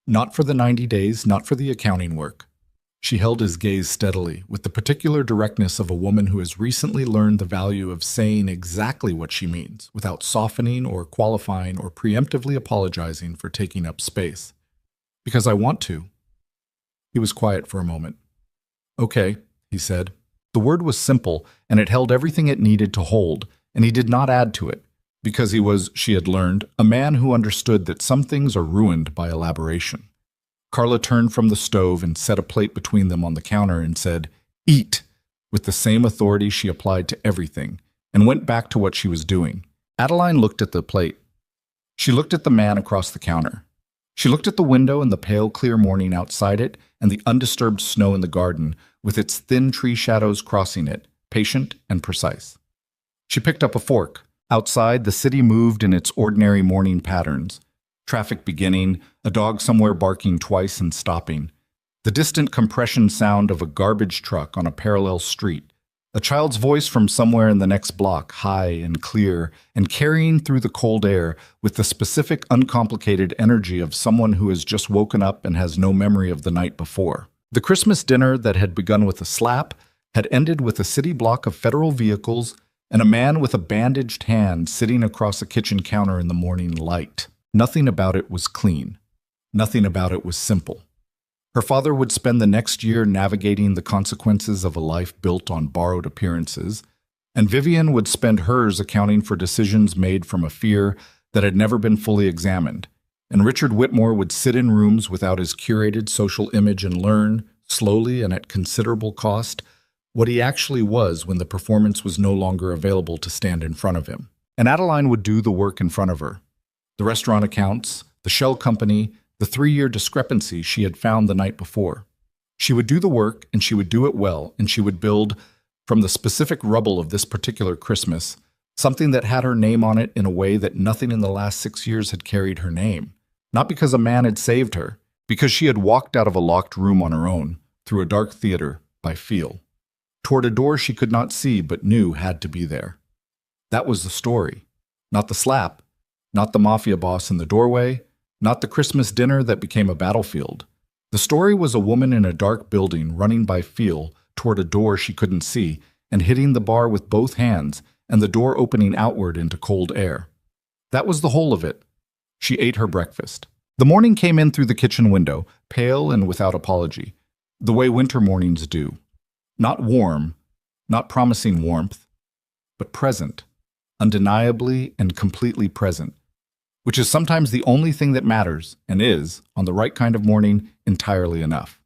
Speaker 1: Not for the 90 days, not for the accounting work. She held his gaze steadily, with the particular directness of a woman who has recently learned the value of saying exactly what she means, without softening or qualifying or preemptively apologizing for taking up space. Because I want to. He was quiet for a moment. Okay, he said. The word was simple, and it held everything it needed to hold, and he did not add to it, because he was, she had learned, a man who understood that some things are ruined by elaboration. Carla turned from the stove and set a plate between them on the counter and said, "Eat," with the same authority she applied to everything, and went back to what she was doing. Adeline looked at the plate. She looked at the man across the counter. She looked at the window and the pale, clear morning outside it and the undisturbed snow in the garden, with its thin tree shadows crossing it, patient and precise. She picked up a fork. Outside, the city moved in its ordinary morning patterns. Traffic beginning, a dog somewhere barking twice and stopping, the distant compression sound of a garbage truck on a parallel street, a child's voice from somewhere in the next block, high and clear, and carrying through the cold air with the specific, uncomplicated energy of someone who has just woken up and has no memory of the night before. The Christmas dinner that had begun with a slap had ended with a city block of federal vehicles and a man with a bandaged hand sitting across a kitchen counter in the morning light. Nothing about it was clean. Nothing about it was simple. Her father would spend the next year navigating the consequences of a life built on borrowed appearances, and Vivian would spend hers accounting for decisions made from a fear that had never been fully examined, and Richard Whitmore would sit in rooms without his curated social image and learn, slowly and at considerable cost, what he actually was when the performance was no longer available to stand in front of him. And Adeline would do the work in front of her. The restaurant accounts, the shell company, the 3-year discrepancy she had found the night before. She would do the work, and she would do it well, and she would build, from the specific rubble of this particular Christmas, something that had her name on it in a way that nothing in the last 6 years had carried her name. Not because a man had saved her, because she had walked out of a locked room on her own, through a dark theater, by feel, toward a door she could not see but knew had to be there. That was the story, not the slap. Not the mafia boss in the doorway, not the Christmas dinner that became a battlefield. The story was a woman in a dark building running by feel toward a door she couldn't see and hitting the bar with both hands and the door opening outward into cold air. That was the whole of it. She ate her breakfast. The morning came in through the kitchen window, pale and without apology, the way winter mornings do. Not warm, not promising warmth, but present, undeniably and completely present, which is sometimes the only thing that matters and is, on the right kind of morning, entirely enough.